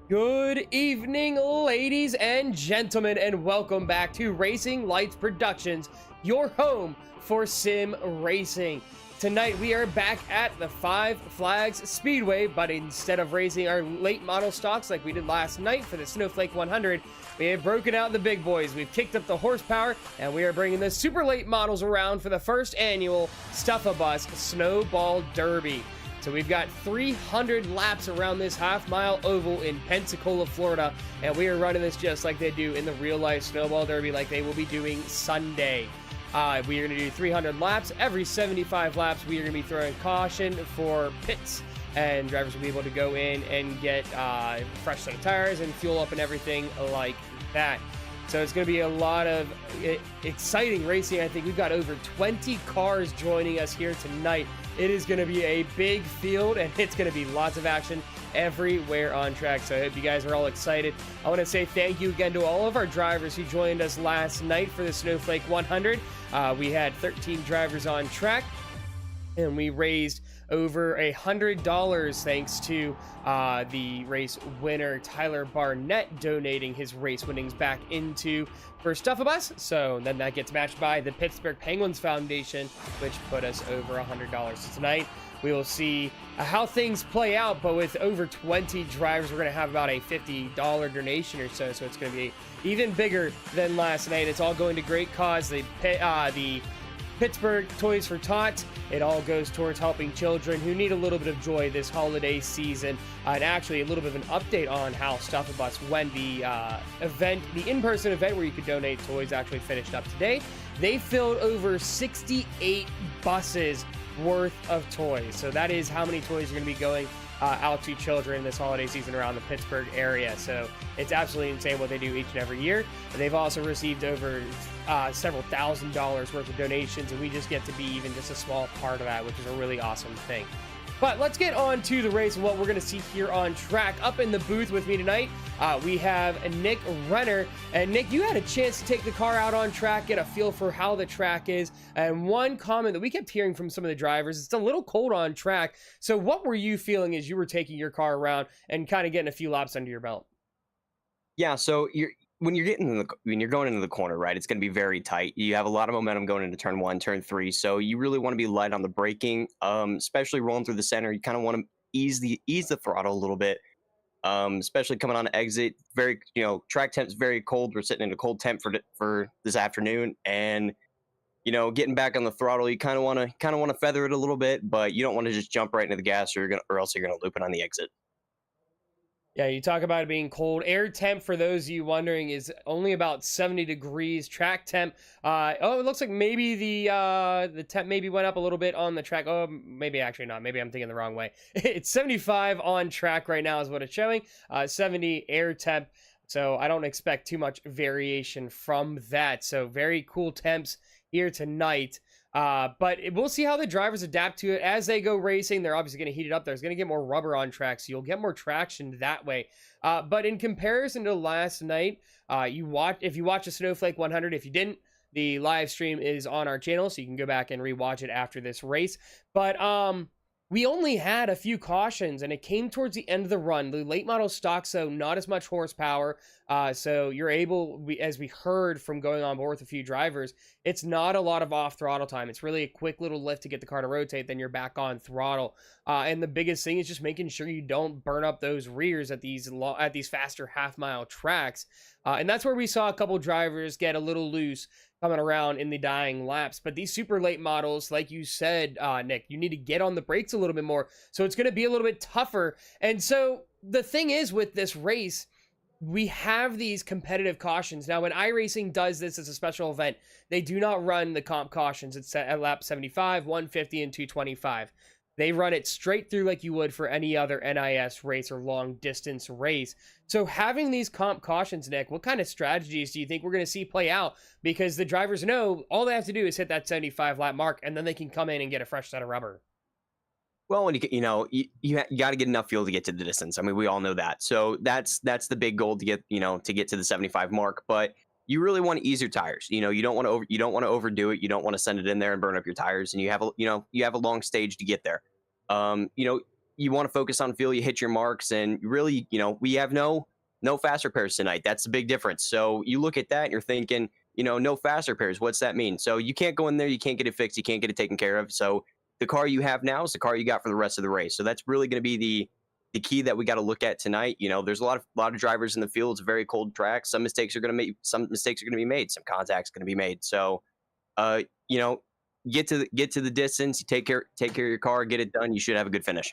Good evening, ladies and gentlemen, and welcome back to Racing Lights Productions, your home for sim racing. Tonight, we are back at the Five Flags Speedway, but instead of racing our late model stocks like we did last night for the Snowflake 100, we have broken out the big boys. We've kicked up the horsepower, and we are bringing the super late models around for the first annual Stuff-A-Bus Snowball Derby. So we've got 300 laps around this half-mile oval in Pensacola, Florida, and we are running this just like they do in the real-life Snowball Derby, like they will be doing Sunday. We are going to do 300 laps. Every 75 laps, we are going to be throwing caution for pits, and drivers will be able to go in and get fresh set of tires and fuel up and everything like that. So it's going to be a lot of exciting racing. I think we've got over 20 cars joining us here tonight. It is going to be a big field, and it's going to be lots of action everywhere on track. So I hope you guys are all excited. I want to say thank you again to all of our drivers who joined us last night for the Snowflake 100. We had 13 drivers on track, and we raised over $100 thanks to the race winner Tyler Barnett donating his race winnings back into for Stuff-A-Bus. So then that gets matched by the Pittsburgh Penguins Foundation, which put us over $100. So tonight we will see how things play out, but with over 20 drivers, we're going to have about a $50 donation or so. So it's going to be even bigger than last night. It's all going to great cause. The Pittsburgh Toys for Tots. It all goes towards helping children who need a little bit of joy this holiday season. And actually a little bit of an update on how Stuff-A-Bus, when the event, the in-person event where you could donate toys, actually finished up today. They filled over 68 buses worth of toys. So that is how many toys are going to be going out to children this holiday season around the Pittsburgh area. So it's absolutely insane what they do each and every year. And they've also received over several $1,000s worth of donations, and we just get to be even just a small part of that, which is a really awesome thing. But let's get on to the race and what we're going to see here on track. Up in the booth with me tonight, we have Nick Renner. And Nick, you had a chance to take the car out on track, get a feel for how the track is. And one comment that we kept hearing from some of the drivers, it's a little cold on track. So what were you feeling as you were taking your car around and kind of getting a few laps under your belt? Yeah, so when you're going into the corner, right, it's going to be very tight. You have a lot of momentum going into turn 1, turn 3, so you really want to be light on the braking, especially rolling through the center. You kind of want to ease the throttle a little bit, especially coming on exit. Very, track temp's very cold. We're sitting in a cold temp for this afternoon, and getting back on the throttle, you kind of want to feather it a little bit, but you don't want to just jump right into the gas, or else you're gonna loop it on the exit. Yeah, you talk about it being cold. Air temp, for those of you wondering, is only about 70 degrees. Track temp, it looks like maybe the temp maybe went up a little bit on the track. Oh, maybe actually not. Maybe I'm thinking the wrong way. It's 75 on track right now is what it's showing. 70 air temp. So I don't expect too much variation from that. So very cool temps here tonight. But we'll see how the drivers adapt to it as they go racing. They're obviously going to heat it up. There's going to get more rubber on track, so you'll get more traction that way. But in comparison to last night, if you watch the Snowflake 100, if you didn't, the live stream is on our channel, so you can go back and rewatch it after this race. But we only had a few cautions, and it came towards the end of the run. The late model stock, so not as much horsepower. So you're able, as we heard from going on board with a few drivers, it's not a lot of off throttle time. It's really a quick little lift to get the car to rotate, then you're back on throttle. And the biggest thing is just making sure you don't burn up those rears at these faster half-mile tracks. And that's where we saw a couple drivers get a little loose coming around in the dying laps. But these super late models, like you said, Nick, you need to get on the brakes a little bit more. So it's going to be a little bit tougher. And so the thing is with this race, we have these competitive cautions. Now, when iRacing does this as a special event, they do not run the comp cautions. It's at lap 75, 150, and 225. They run it straight through like you would for any other NIS race or long distance race. So having these comp cautions, Nick, what kind of strategies do you think we're going to see play out? Because the drivers know all they have to do is hit that 75 lap mark, and then they can come in and get a fresh set of rubber. Well, when you got to get enough fuel to get to the distance. I mean, we all know that. So that's the big goal to get to the 75 mark. But you really want to ease your tires. You don't want to overdo it. You don't want to send it in there and burn up your tires. And you have a long stage to get there. you want to focus on fuel, you hit your marks, and really, we have no fast repairs tonight. That's the big difference. So you look at that and you're thinking, no fast repairs. What's that mean? So you can't go in there, you can't get it fixed, you can't get it taken care of. So the car you have now is the car you got for the rest of the race. So that's really going to be the key that we got to look at tonight. There's a lot of drivers in the field. It's a very cold track. Some mistakes are going to be made. Some contacts going to be made. So, uh, you know, get to the distance. You take care of your car. Get it done. You should have a good finish.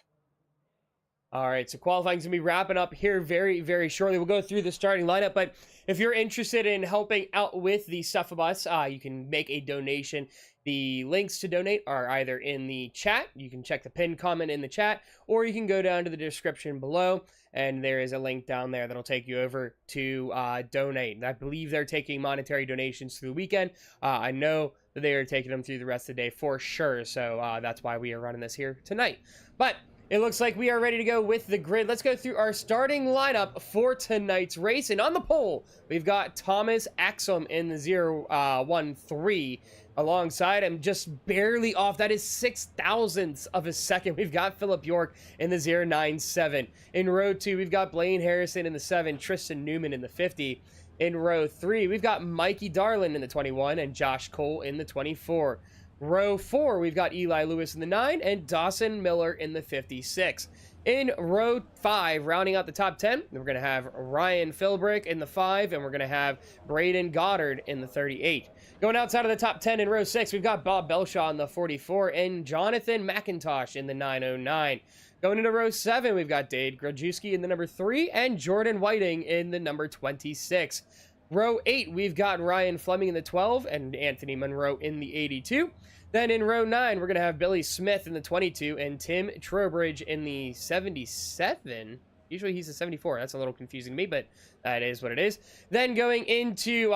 All right, so qualifying is going to be wrapping up here very, very shortly. We'll go through the starting lineup, but if you're interested in helping out with the Suffer Bus, you can make a donation. The links to donate are either in the chat. You can check the pinned comment in the chat, or you can go down to the description below, and there is a link down there that'll take you over to donate. And I believe they're taking monetary donations through the weekend. I know that they are taking them through the rest of the day for sure, so that's why we are running this here tonight. But it looks like we are ready to go with the grid. Let's go through our starting lineup for tonight's race. And on the pole, we've got Thomas Axum in the 013. Alongside him, just barely off. That is 0.006 of a second. We've got Philip York in the 097. In row 2, we've got Blaine Harrison in the 7, Tristan Newman in the 50. In row 3, we've got Mikey Darlin in the 21 and Josh Cole in the 24. Row 4, we've got Eli Lewis in the 9 and Dawson Miller in the 56. In row 5, rounding out the top 10, we're going to have Ryan Philbrick in the 5, and we're going to have Braden Goddard in the 38. Going outside of the top 10 in row 6, we've got Bob Belshaw in the 44 and Jonathan McIntosh in the 909. Going into row 7, we've got Dade Grajewski in the number 3 and Jordan Whiting in the number 26. Row 8, we've got Ryan Fleming in the 12 and Anthony Monroe in the 82. Then in row 9, we're going to have Billy Smith in the 22 and Tim Trowbridge in the 77. Usually he's the 74. That's a little confusing to me, but that is what it is. Then going into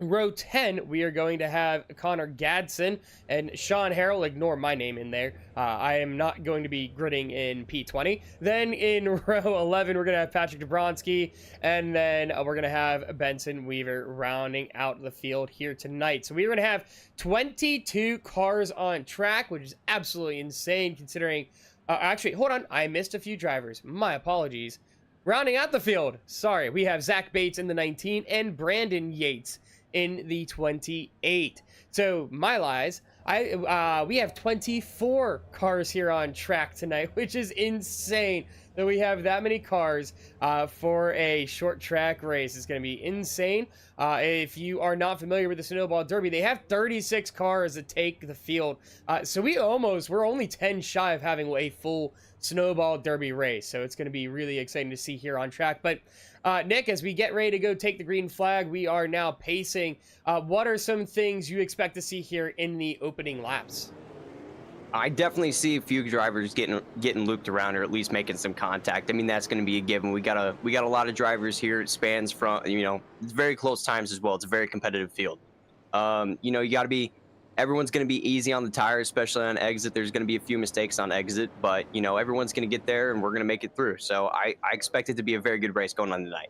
row 10, we are going to have Connor Gadsden and Sean Harrell. Ignore my name in there. I am not going to be gridding in P20. Then in row 11, we're going to have Patrick Dabrowski, and then we're going to have Benson Weaver rounding out the field here tonight. So we're going to have 22 cars on track, which is absolutely insane considering... actually, hold on. I missed a few drivers. My apologies. Rounding out the field, sorry, we have Zach Bates in the 19 and Brandon Yates in the 28. So my lies, we have 24 cars here on track tonight, which is insane that we have that many cars for a short track race. It's going to be insane. If you are not familiar with the Snowball Derby, they have 36 cars that take the field. So we're only 10 shy of having a full Snowball Derby race. So it's going to be really exciting to see here on track. But Nick, as we get ready to go take the green flag, we are now pacing. What are some things you expect to see here in the opening laps? I definitely see a few drivers getting looped around, or at least making some contact. I mean, that's going to be a given. We got a lot of drivers here. It spans from, it's very close times as well. It's a very competitive field. You got to be, everyone's going to be easy on the tires, especially on exit. There's going to be a few mistakes on exit, but everyone's going to get there and we're going to make it through. So I expect it to be a very good race going on tonight.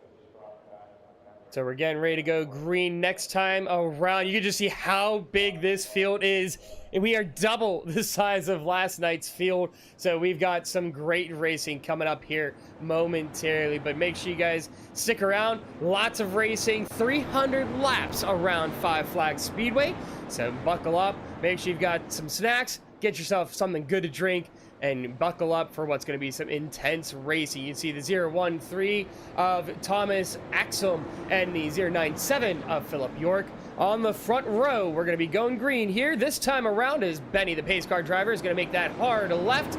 So we're getting ready to go green next time around. You can just see how big this field is. And we are double the size of last night's field. So we've got some great racing coming up here momentarily. But make sure you guys stick around. Lots of racing. 300 laps around Five Flags Speedway. So buckle up. Make sure you've got some snacks. Get yourself something good to drink. And buckle up for what's going to be some intense racing. You can see the 013 of Thomas Axum and the 097 of Philip York. On the front row, we're going to be going green here. This time around is Benny, the pace car driver, is going to make that hard left.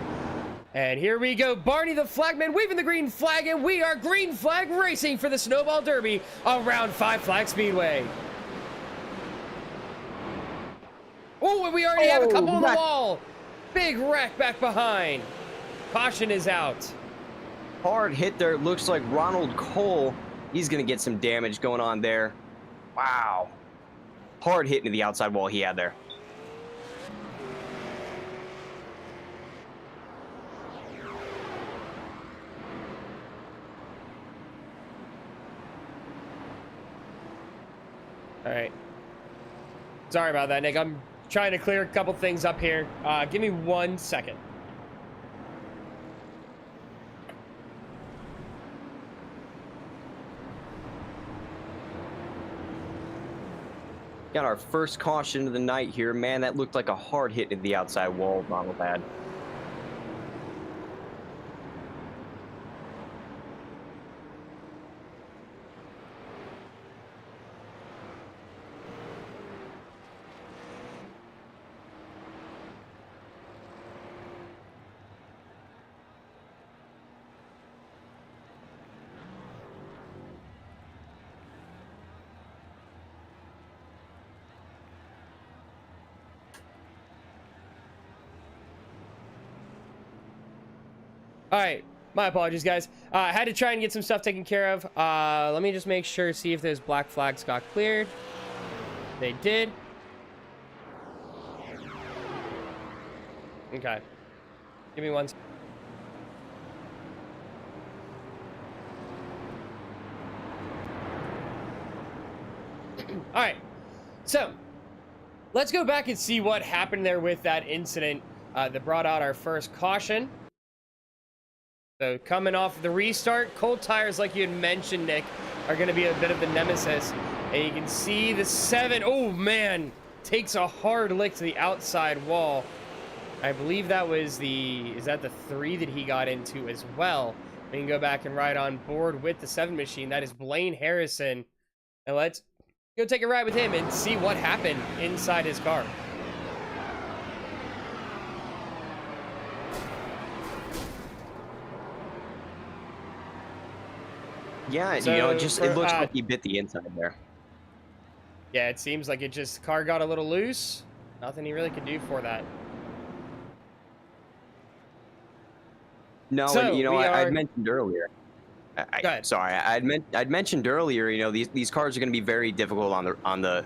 And here we go. Barney, the flagman, waving the green flag, and we are green flag racing for the Snowball Derby around Five Flags Speedway. Oh, and we already have a couple on the wall. Big wreck back behind. Caution is out. Hard hit there. Looks like Ronald Cole. He's going to get some damage going on there. Wow. Hard hit into the outside wall he had there. All right. Sorry about that, Nick. I'm trying to clear a couple things up here. Give me 1 second. Got our first caution of the night here. Man, that looked like a hard hit in the outside wall. Not bad. All right, my apologies, guys. I had to try and get some stuff taken care of. Let me just make sure, see if those black flags got cleared. They did. Okay. Give me one. All right. So, let's go back and see what happened there with that incident that brought out our first caution. So coming off the restart, cold tires, like you had mentioned, Nick, are going to be a bit of the nemesis. And you can see the 7. Oh, man. Takes a hard lick to the outside wall. I believe that was the... Is that the 3 that he got into as well? We can go back and ride on board with the 7 machine. That is Blaine Harrison. And let's go take a ride with him and see what happened inside his car. Yeah, So you know, it looks like he bit the inside there. Yeah, it seems like car got a little loose. Nothing he really could do for that. No, So, and you know, we I'd are... mentioned earlier. Go ahead. Sorry, I'd mentioned earlier. You know, these cars are going to be very difficult on the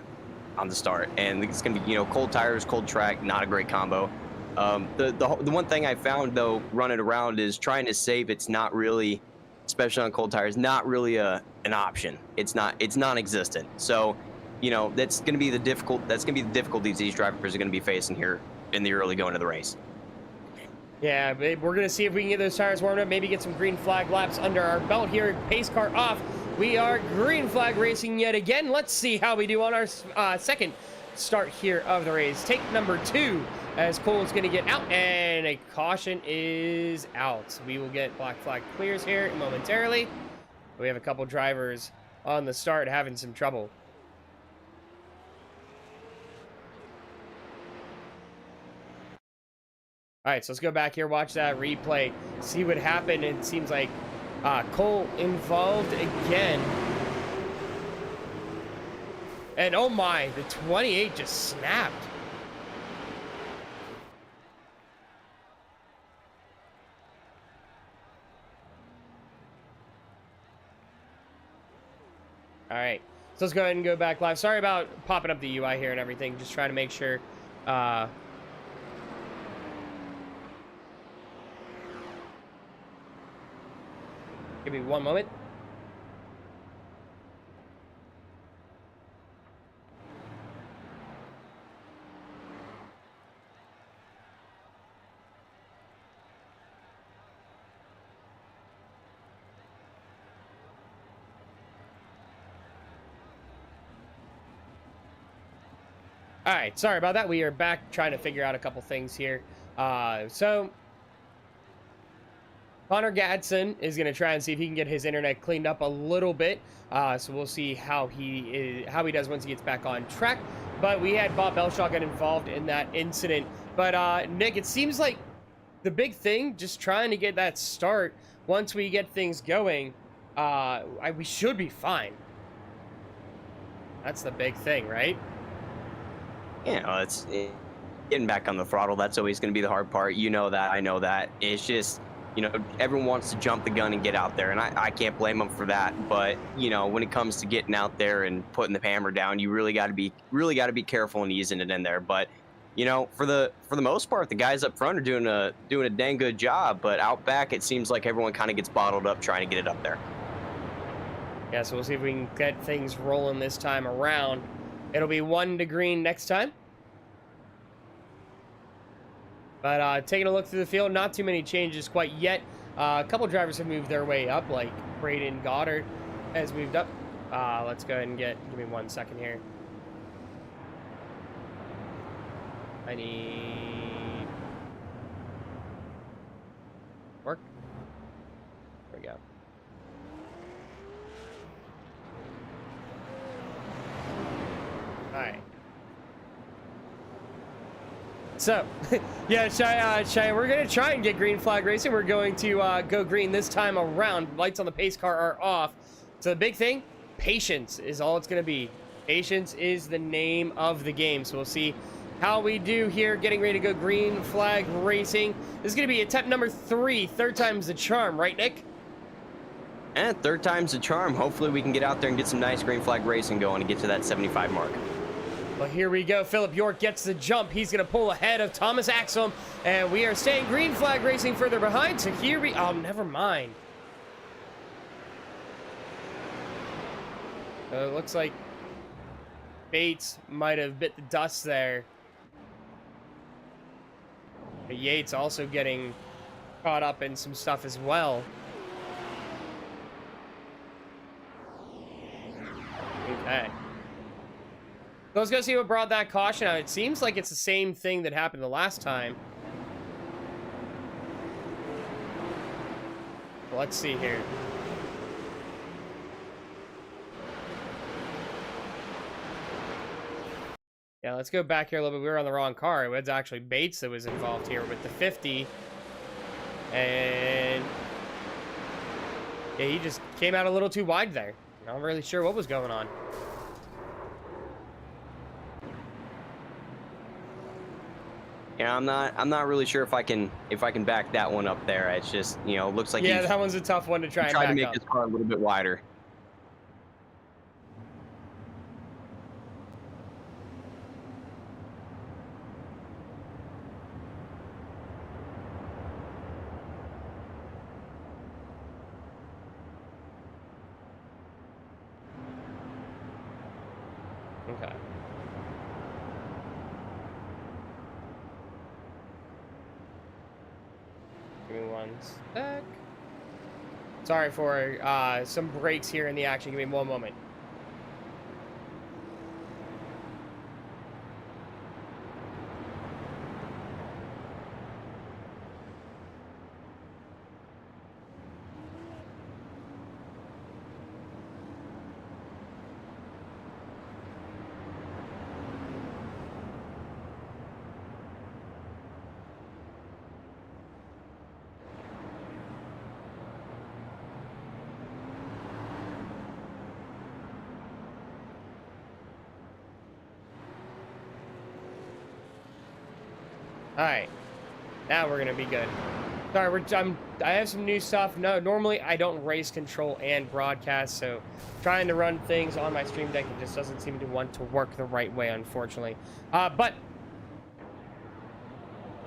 start, and it's going to be, you know, cold tires, cold track, not a great combo. The one thing I found though running around is trying to save. It's not really, especially on cold tires, not really an option. It's non-existent. So, you know, that's going to be the difficulties these drivers are going to be facing here in the early going of the race. Yeah, we're going to see if we can get those tires warmed up, maybe get some green flag laps under our belt here. Pace car off. We are green flag racing yet again. Let's see how we do on our second start here of the race. Take number 2 as Cole's going to get out, and a caution is out. We will get black flag clears here momentarily. We have a couple drivers on the start having some trouble. All right, so let's go back here, watch that replay, see what happened. It seems like Cole involved again. And oh my, the 28 just snapped. All right, so let's go ahead and go back live. Sorry about popping up the UI here and everything. Just trying to make sure. Give me one moment. All right, sorry about that. We are back trying to figure out a couple things here. So Connor Gadsden is going to try and see if he can get his internet cleaned up a little bit. So we'll see how he does once he gets back on track. But we had Bob Belshaw get involved in that incident. But Nick, it seems like the big thing, just trying to get that start. Once we get things going, we should be fine. That's the big thing, right? Yeah, it's getting back on the throttle. That's always going to be the hard part. You know that. I know that. It's just, you know, everyone wants to jump the gun and get out there, and I can't blame them for that. But, you know, when it comes to getting out there and putting the hammer down, you really got to be careful and easing it in there. But, you know, for the most part, the guys up front are doing a dang good job. But out back, it seems like everyone kind of gets bottled up trying to get it up there. Yeah, so we'll see if we can get things rolling this time around. It'll be 1 to green next time. But taking a look through the field, not too many changes quite yet. A couple drivers have moved their way up, like Braden Goddard has moved up. Let's go ahead and give me 1 second here. I need work. There we go. All right. So, yeah, Shy, we're going to try and get green flag racing. We're going to go green this time around. Lights on the pace car are off. So the big thing, patience is all it's going to be. Patience is the name of the game. So we'll see how we do here, getting ready to go green flag racing. This is going to be attempt number 3. Third time's the charm, right, Nick? And third time's the charm. Hopefully we can get out there and get some nice green flag racing going and get to that 75 mark. Well, here we go. Philip York gets the jump. He's going to pull ahead of Thomas Axum, and we are staying green flag racing further behind. So here we... Oh, never mind. It looks like Bates might have bit the dust there. But Yates also getting caught up in some stuff as well. Okay. Let's go see what brought that caution out. It seems like it's the same thing that happened the last time. Let's see here. Yeah, let's go back here a little bit. We were on the wrong car. It was actually Bates that was involved here with the 50. And yeah, he just came out a little too wide there. Not really sure what was going on. Yeah, I'm not really sure if I can back that one up there. It's just, you know, looks like yeah, that one's a tough one to try and back to make up. his car a little bit wider. Okay. Give me one sec. Sorry for some breaks here in the action. Give me one moment. All right, now we're gonna be good. Sorry, I have some new stuff. No, normally I don't race control and broadcast, so trying to run things on my stream deck, it just doesn't seem to want to work the right way, unfortunately. But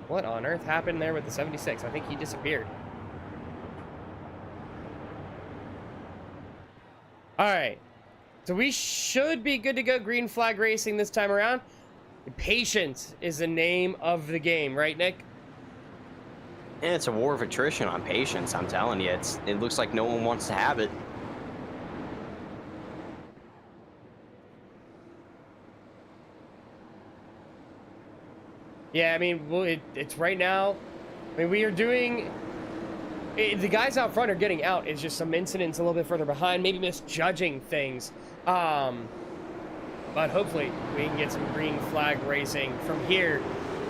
what on earth happened there with the 76? I think he disappeared. All right, so we should be good to go green flag racing this time around. Patience is the name of the game, right, Nick? And it's a war of attrition on patience. I'm telling you, it looks like no one wants to have it. Yeah, I mean, well, it's right now. I mean, we are doing. The guys out front are getting out. It's just some incidents a little bit further behind, maybe misjudging things. But hopefully we can get some green flag racing from here.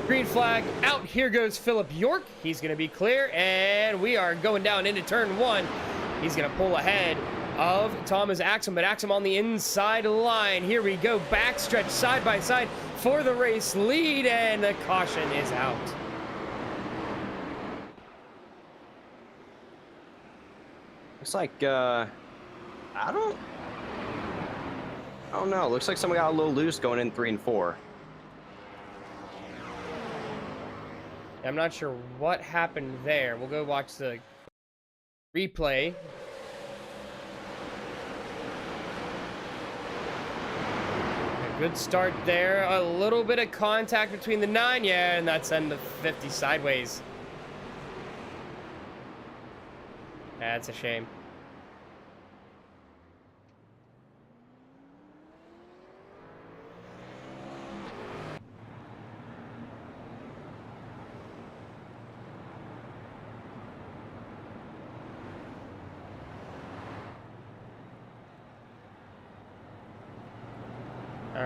Green flag out. Here goes Philip York. He's going to be clear, and we are going down into turn 1. He's going to pull ahead of Thomas Axum, but Axum on the inside line. Here we go. Backstretch side by side for the race lead, and the caution is out. Looks like, I don't know. Looks like someone got a little loose going in 3 and 4. I'm not sure what happened there. We'll go watch the replay. A good start there. A little bit of contact between the 9, yeah, and that's send the 50 sideways. That's a shame.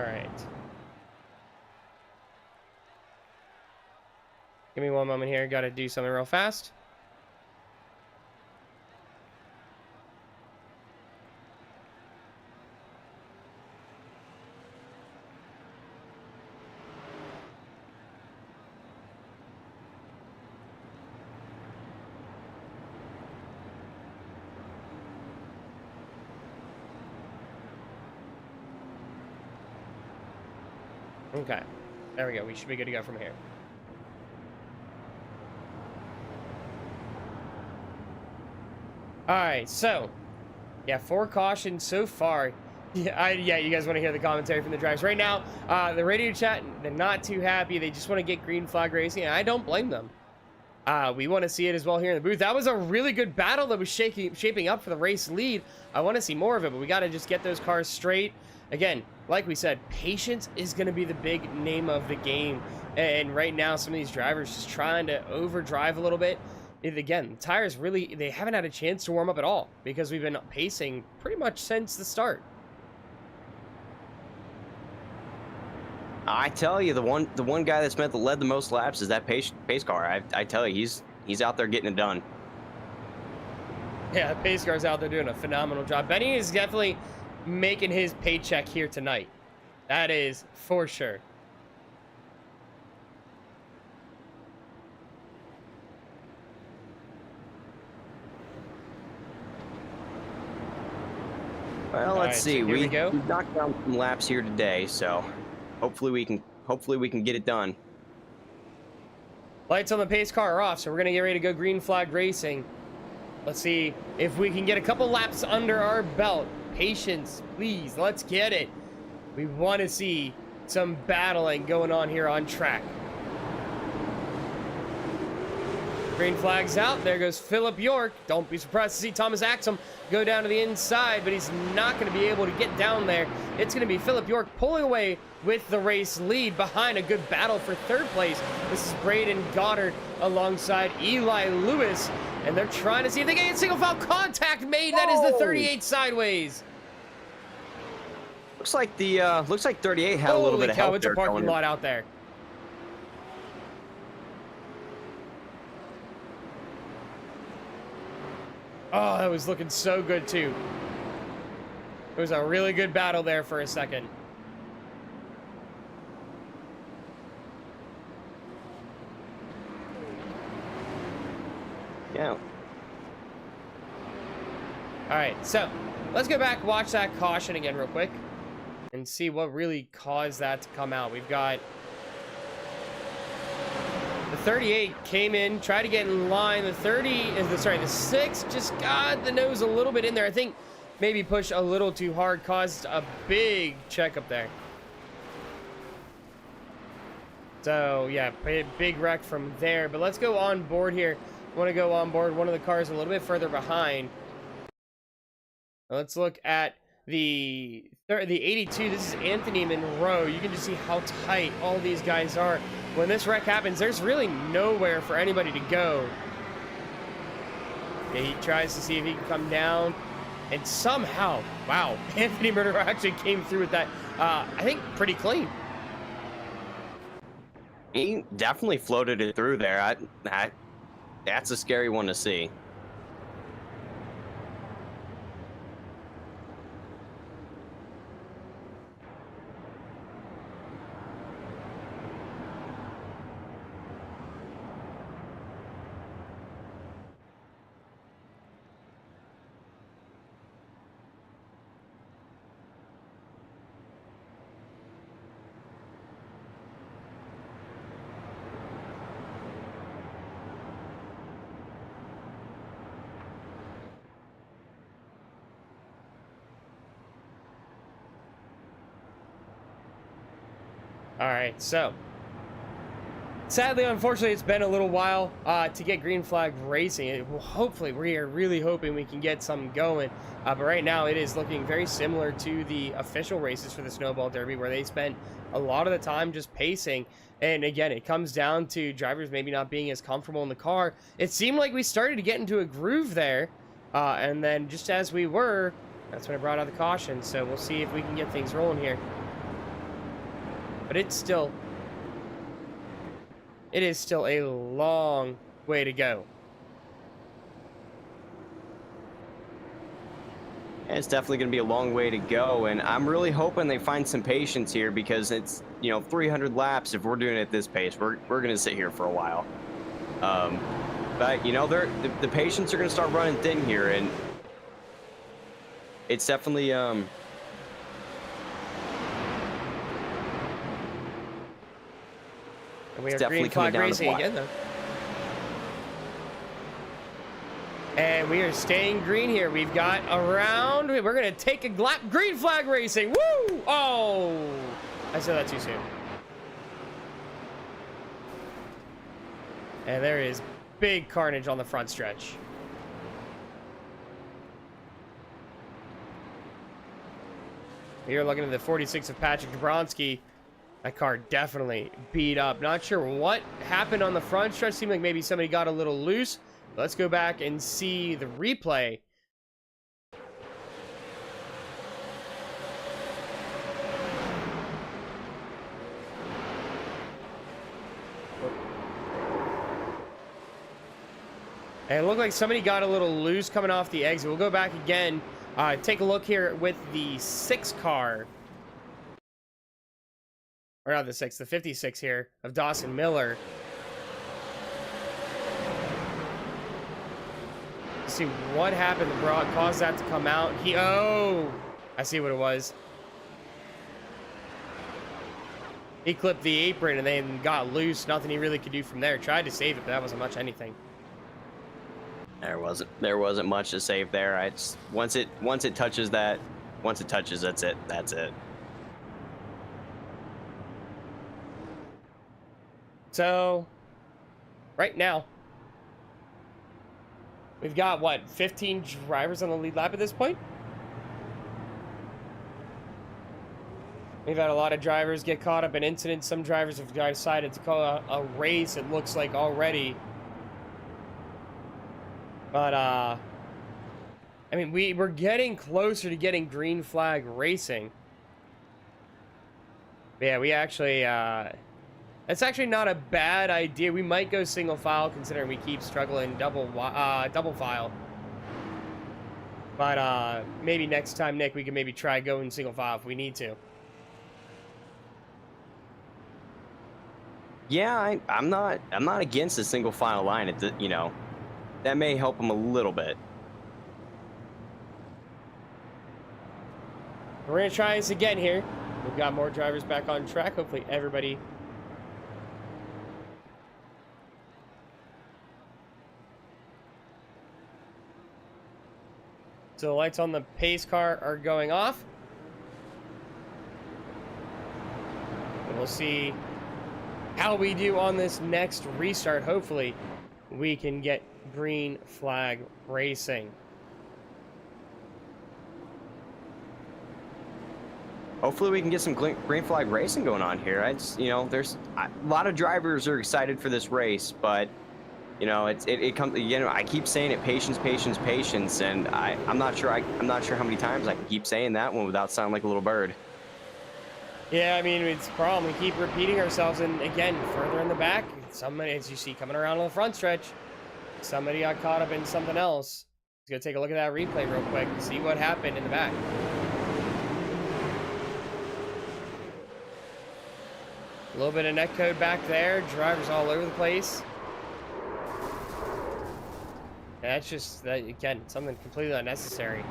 right. Give me one moment here. Got to do something real fast. Okay. There we go. We should be good to go from here. Alright, so yeah, 4 cautions so far. Yeah, you guys want to hear the commentary from the drivers right now. The radio chat, they're not too happy. They just want to get green flag racing, and I don't blame them. We want to see it as well here in the booth. That was a really good battle that was shaping up for the race lead. I want to see more of it, but we got to just get those cars straight. Again, like we said, patience is going to be the big name of the game. And right now, some of these drivers just trying to overdrive a little bit. Again, the tires really, they haven't had a chance to warm up at all because we've been pacing pretty much since the start. I tell you, the one guy that's led the most laps is that pace car. I tell you, he's out there getting it done. Yeah, the pace car's out there doing a phenomenal job. Benny is definitely making his paycheck here tonight. That is for sure. Well, let's see. So we go. We've knocked down some laps here today, so hopefully we can get it done. Lights on the pace car are off, so we're gonna get ready to go green flag racing. Let's see if we can get a couple laps under our belt. Patience, please. Let's get it. We want to see some battling going on here on track. Green flag's out. There goes Philip York. Don't be surprised to see Thomas Axum go down to the inside, but he's not going to be able to get down there. It's going to be Philip York pulling away with the race lead behind a good battle for third place. This is Braden Goddard alongside Eli Lewis, and they're trying to see if they can get single file contact made. That is the 38 sideways. Looks like 38 had a little bit of help. It's a parking lot out there. Oh, that was looking so good too. It was a really good battle there for a second. Yeah. All right, so let's go back, watch that caution again real quick, and see what really caused that to come out. We've got the 38 came in, tried to get in line. The 6 just got the nose a little bit in there. I think maybe pushed a little too hard, caused a big checkup there. So yeah, big wreck from there. But let's go on board here. I want to go on board one of the cars a little bit further behind. Let's look at the 82. This is Anthony Monroe. You can just see how tight all these guys are. When this wreck happens, there's really nowhere for anybody to go. Yeah, he tries to see if he can come down, and somehow, wow, Anthony Monroe actually came through with that, I think, pretty clean. He definitely floated it through there. That's a scary one to see. All right, so sadly, unfortunately, it's been a little while to get green flag racing. Hopefully, we are really hoping we can get some going. But right now, it is looking very similar to the official races for the Snowball Derby, where they spent a lot of the time just pacing. And again, it comes down to drivers maybe not being as comfortable in the car. It seemed like we started to get into a groove there. And then just as we were, that's when I brought out the caution. So we'll see if we can get things rolling here. but it is still a long way to go. And it's definitely going to be a long way to go, and I'm really hoping they find some patience here because it's, 300 laps. If we're doing it at this pace, we're going to sit here for a while. But the patients are going to start running thin here, and it's definitely we are green flag racing again, though. And we are staying green here. We've got around. We're going to take a lap. Green flag racing. Woo! Oh, I said that too soon. And there is big carnage on the front stretch. Here looking at the 46 of Patrick Jablonski. That car definitely beat up. Not sure what happened on the front stretch. Seemed like maybe somebody got a little loose. Let's go back and see the replay. And it looked like somebody got a little loose coming off the exit. We'll go back again. Take a look here with the 6 car. Or not the 6, the 56 here of Dawson Miller. See what happened. The broad caused that to come out. I see what it was. He clipped the apron and then got loose. Nothing he really could do from there. Tried to save it, but that wasn't much anything. There wasn't much to save there. Once it touches, that's it. That's it. So, right now, we've got, what, 15 drivers on the lead lap at this point? We've had a lot of drivers get caught up in incidents. Some drivers have decided to call a race, it looks like, already. But, I mean, we're getting closer to getting green flag racing. But yeah, we actually, it's actually not a bad idea. We might go single file considering we keep struggling double file. But maybe next time, Nick, we can maybe try going single file if we need to. Yeah, I'm not against a single file line. That may help them a little bit. We're gonna try this again here. We've got more drivers back on track. Hopefully everybody. So the lights on the pace car are going off. And we'll see how we do on this next restart. Hopefully we can get green flag racing. Hopefully we can get some green flag racing going on here. There's a lot of drivers are excited for this race, but it comes. I keep saying it: patience, patience, patience, and I'm not sure how many times I can keep saying that one without sounding like a little bird. Yeah, I mean, it's a problem. We keep repeating ourselves, and again, further in the back, somebody, as you see coming around on the front stretch, somebody got caught up in something else. Let's go take a look at that replay real quick and see what happened in the back. A little bit of netcode back there. Drivers all over the place. That's just, again, something completely unnecessary.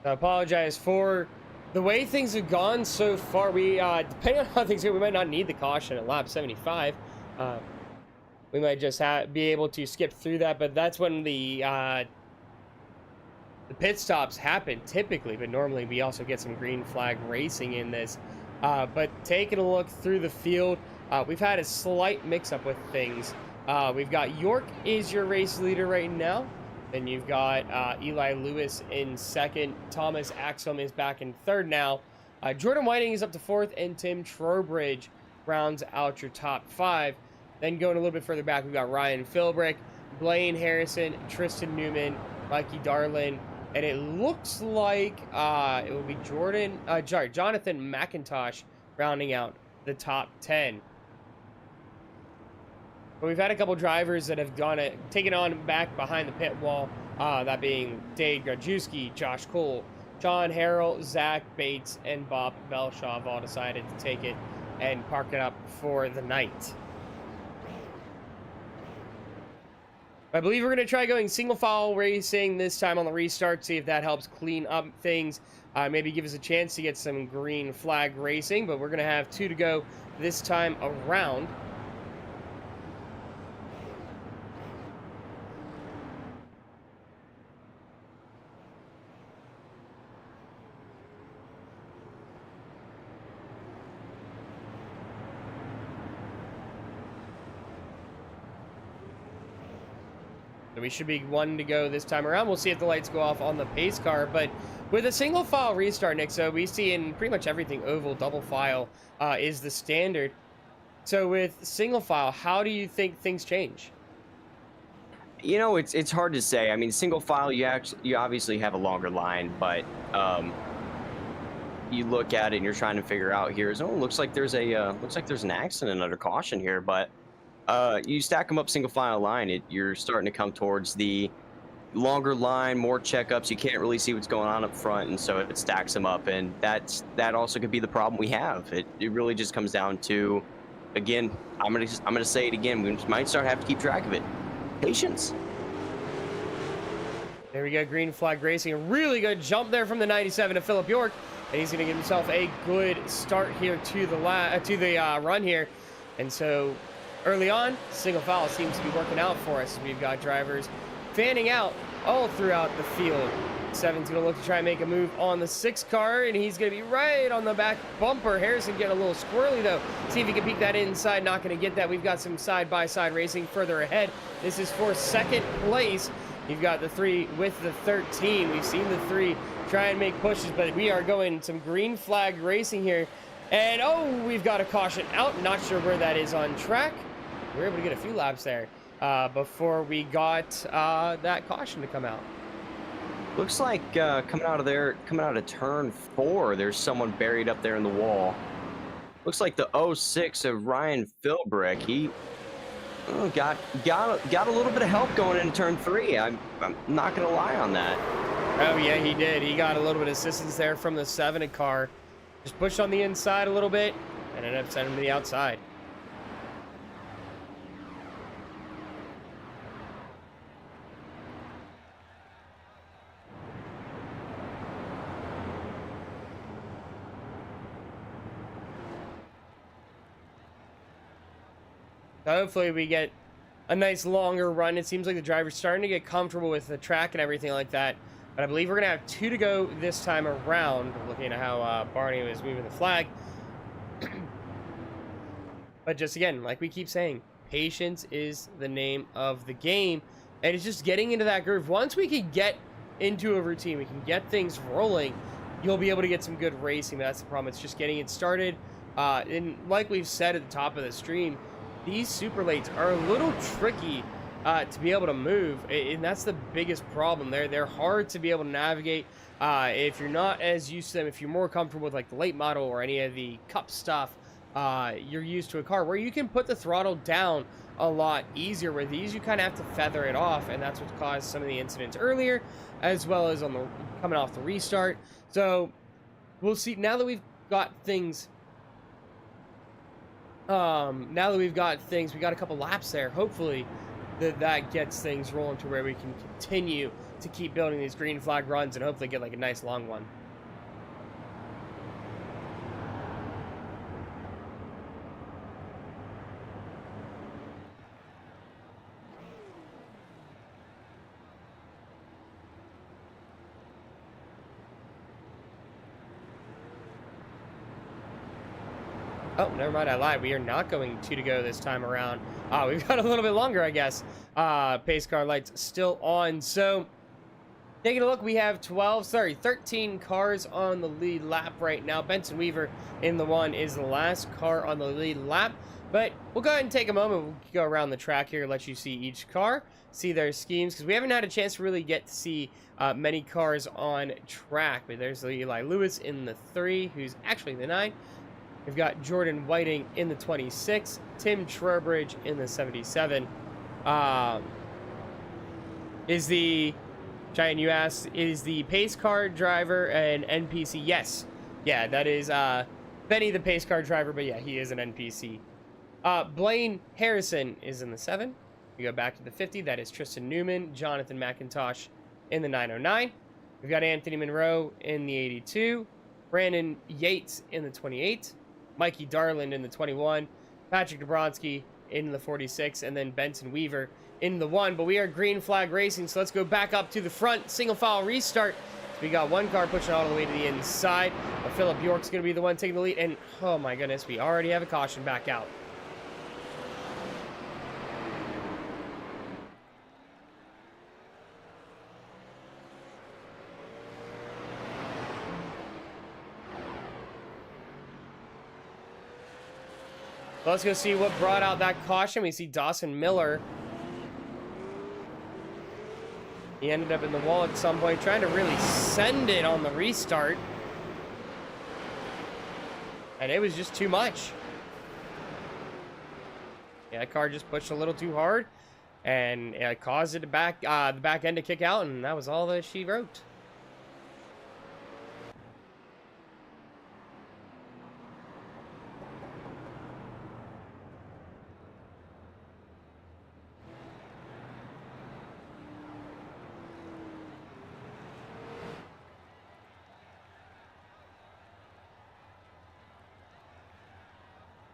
I apologize for the way things have gone so far. We, depending on how things go, we might not need the caution at lap 75. We might just be able to skip through that, but that's when the pit stops happen typically, but normally we also get some green flag racing in this. But taking a look through the field, we've had a slight mix-up with things. We've got York is your race leader right now. Then you've got Eli Lewis in second. Thomas Axum is back in third now. Jordan Whiting is up to fourth, and Tim Trowbridge rounds out your top five. Then going a little bit further back, we've got Ryan Philbrick, Blaine Harrison, Tristan Newman, Mikey Darlin, and it looks like it will be Jonathan McIntosh rounding out the top 10. But we've had a couple drivers that have taken on back behind the pit wall, that being Dave Grajewski, Josh Cole, John Harrell, Zach Bates, and Bob Belshaw have all decided to take it and park it up for the night. I believe we're going to try going single file racing this time on the restart, see if that helps clean up things. Maybe give us a chance to get some green flag racing, but we're going to have 2 to go this time around. So we should be 1 to go this time around. We'll see if the lights go off on the pace car. But with a single file restart, Nick, so we see in pretty much everything oval, double file is the standard. So with single file, how do you think things change? You know, it's hard to say. I mean, single file, you obviously have a longer line, but you look at it and you're trying to figure out here. So it looks like there's an accident under caution here, but you stack them up single file line, you're starting to come towards the longer line, more checkups. You can't really see what's going on up front, and so it stacks them up, and that also could be the problem we have. It really just comes down to, again, I'm gonna say it again. We might start having to keep track of it. Patience. There we go, green flag racing. A really good jump there from the 97 to Philip York, and he's going to give himself a good start here to the run here, and so. Early on, single file seems to be working out for us. We've got drivers fanning out all throughout the field. 7's going to look to try and make a move on the 6 car, and he's going to be right on the back bumper. Harrison getting a little squirrely, though. See if he can peek that inside. Not going to get that. We've got some side-by-side racing further ahead. This is for second place. You've got the 3 with the 13. We've seen the 3 try and make pushes, but we are going some green flag racing here. And, oh, we've got a caution out. Not sure where that is on track. We were able to get a few laps there before we got that caution to come out. Looks like coming out of turn 4, there's someone buried up there in the wall. Looks like the 06 of Ryan Philbrick. He got a little bit of help going into turn 3. I'm not gonna lie on that. Oh yeah, he did. He got a little bit of assistance there from the 7 car. Just pushed on the inside a little bit and ended up sending him to the outside. Hopefully we get a nice longer run. It seems like the driver's starting to get comfortable with the track and everything like that. But I believe we're going to have 2 to go this time around, looking at how Barney was moving the flag. But just again, like we keep saying, patience is the name of the game. And it's just getting into that groove. Once we can get into a routine, we can get things rolling, you'll be able to get some good racing. But that's the problem. It's just getting it started. And like we've said at the top of the stream, these super lates are a little tricky to be able to move, and that's the biggest problem. They're hard to be able to navigate if you're not as used to them. If you're more comfortable with like the late model or any of the cup stuff, you're used to a car where you can put the throttle down a lot easier. With these, you kind of have to feather it off, and that's what caused some of the incidents earlier, as well as on the coming off the restart. So we'll see now that we've got things. Now that we've got a couple laps there, hopefully that gets things rolling to where we can continue to keep building these green flag runs and hopefully get like a nice long one. Oh, never mind, I lied. We are not going to go this time around. We've got a little bit longer, I guess. Pace car lights still on. So, taking a look, we have 13 cars on the lead lap right now. Benson Weaver in the one is the last car on the lead lap. But we'll go ahead and take a moment. We'll go around the track here, let you see each car, see their schemes, because we haven't had a chance to really get to see many cars on track. But there's Eli Lewis in the 3, who's actually the 9. We've got Jordan Whiting in the 26, Tim Trowbridge in the 77. Is the Giant, you asked, is the pace car driver an NPC? Yes. Yeah, that is Benny, the pace car driver, but yeah, he is an NPC. Blaine Harrison is in the 7. We go back to the 50. That is Tristan Newman, Jonathan McIntosh in the 909. We've got Anthony Monroe in the 82. Brandon Yates in the 28. Mikey Darland in the 21. Patrick Dabrowski in the 46. And then Benson Weaver in the 1. But we are green flag racing, so let's go back up to the front. Single file restart. So we got one car pushing all the way to the inside. But Philip York's going to be the one taking the lead. And, oh my goodness, we already have a caution back out. Let's go see what brought out that caution. We see Dawson Miller. He ended up in the wall at some point, trying to really send it on the restart. And it was just too much. Yeah, that car just pushed a little too hard. And it caused it to the back end to kick out, and that was all that she wrote.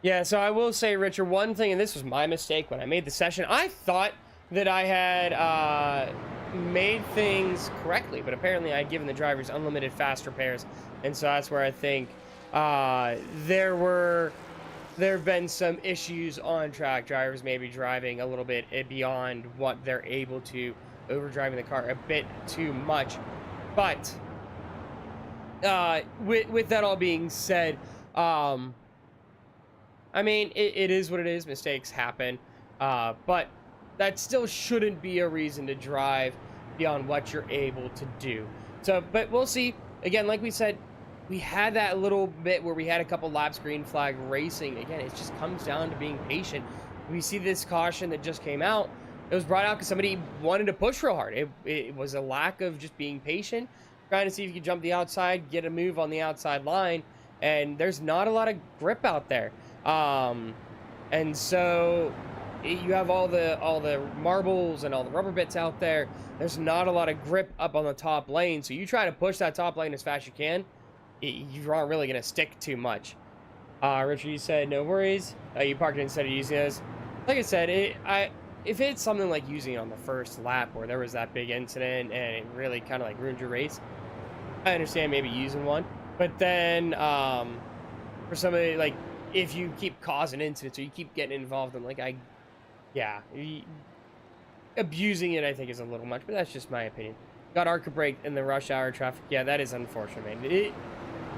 Yeah, so I will say, Richard, one thing, and this was my mistake when I made the session. I thought that I had made things correctly, but apparently I had given the drivers unlimited fast repairs, and so that's where I think there have been some issues on track. Drivers maybe driving a little bit beyond what they're able to, overdriving the car a bit too much. But with that all being said, I mean, it is what it is. Mistakes happen. But that still shouldn't be a reason to drive beyond what you're able to do. So, but we'll see. Again, like we said, we had that little bit where we had a couple laps green flag racing. Again, it just comes down to being patient. We see this caution that just came out. It was brought out because somebody wanted to push real hard. It was a lack of just being patient, trying to see if you could jump the outside, get a move on the outside line, and there's not a lot of grip out there. And so you have all the marbles and all the rubber bits out there. There's not a lot of grip up on the top lane. So you try to push that top lane as fast as you can. You aren't really going to stick too much. Richard, you said no worries. You parked it instead of using those. Like I said, if it's something like using it on the first lap where there was that big incident and it really kind of like ruined your race, I understand maybe using one. But then, for somebody like, if you keep causing incidents or you keep getting involved in, like, abusing it, I think, is a little much, but that's just my opinion. Got ARCA brake in the rush hour traffic. Yeah, that is unfortunate, man.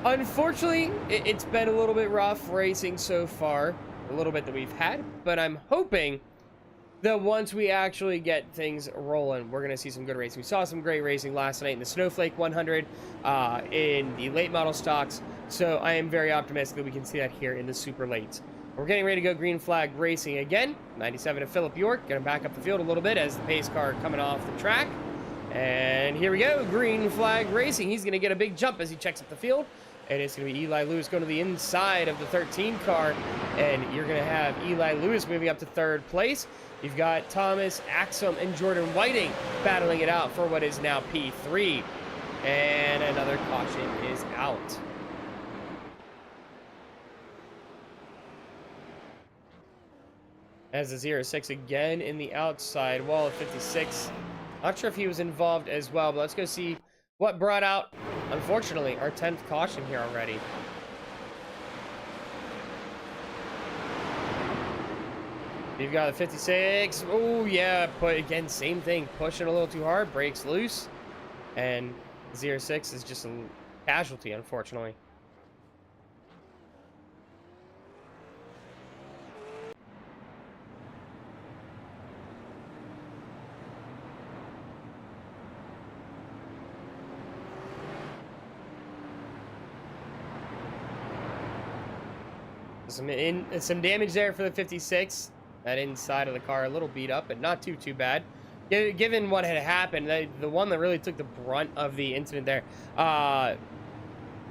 Unfortunately, it's been a little bit rough racing so far, a little bit that we've had, but I'm hoping that once we actually get things rolling, we're going to see some good racing. We saw some great racing last night in the Snowflake 100, in the late model stocks, so I am very optimistic that we can see that here in the super lates. We're getting ready to go green flag racing again. 97 to Philip York, going to back up the field a little bit as the pace car coming off the track. And here we go, green flag racing. He's going to get a big jump as he checks up the field. And it's going to be Eli Lewis going to the inside of the 13 car. And you're going to have Eli Lewis moving up to third place. You've got Thomas Axum and Jordan Whiting battling it out for what is now P3. And another caution is out. As the 06 again in the outside wall of 56. Not sure if he was involved as well, but let's go see what brought out, unfortunately, our 10th caution here already. You've got the 56. Oh, yeah. But again, same thing. Pushing a little too hard. Breaks loose. And 06 is just a casualty, unfortunately. Some damage there for the 56. That inside of the car, a little beat up, but not too bad. Given what had happened, the one that really took the brunt of the incident there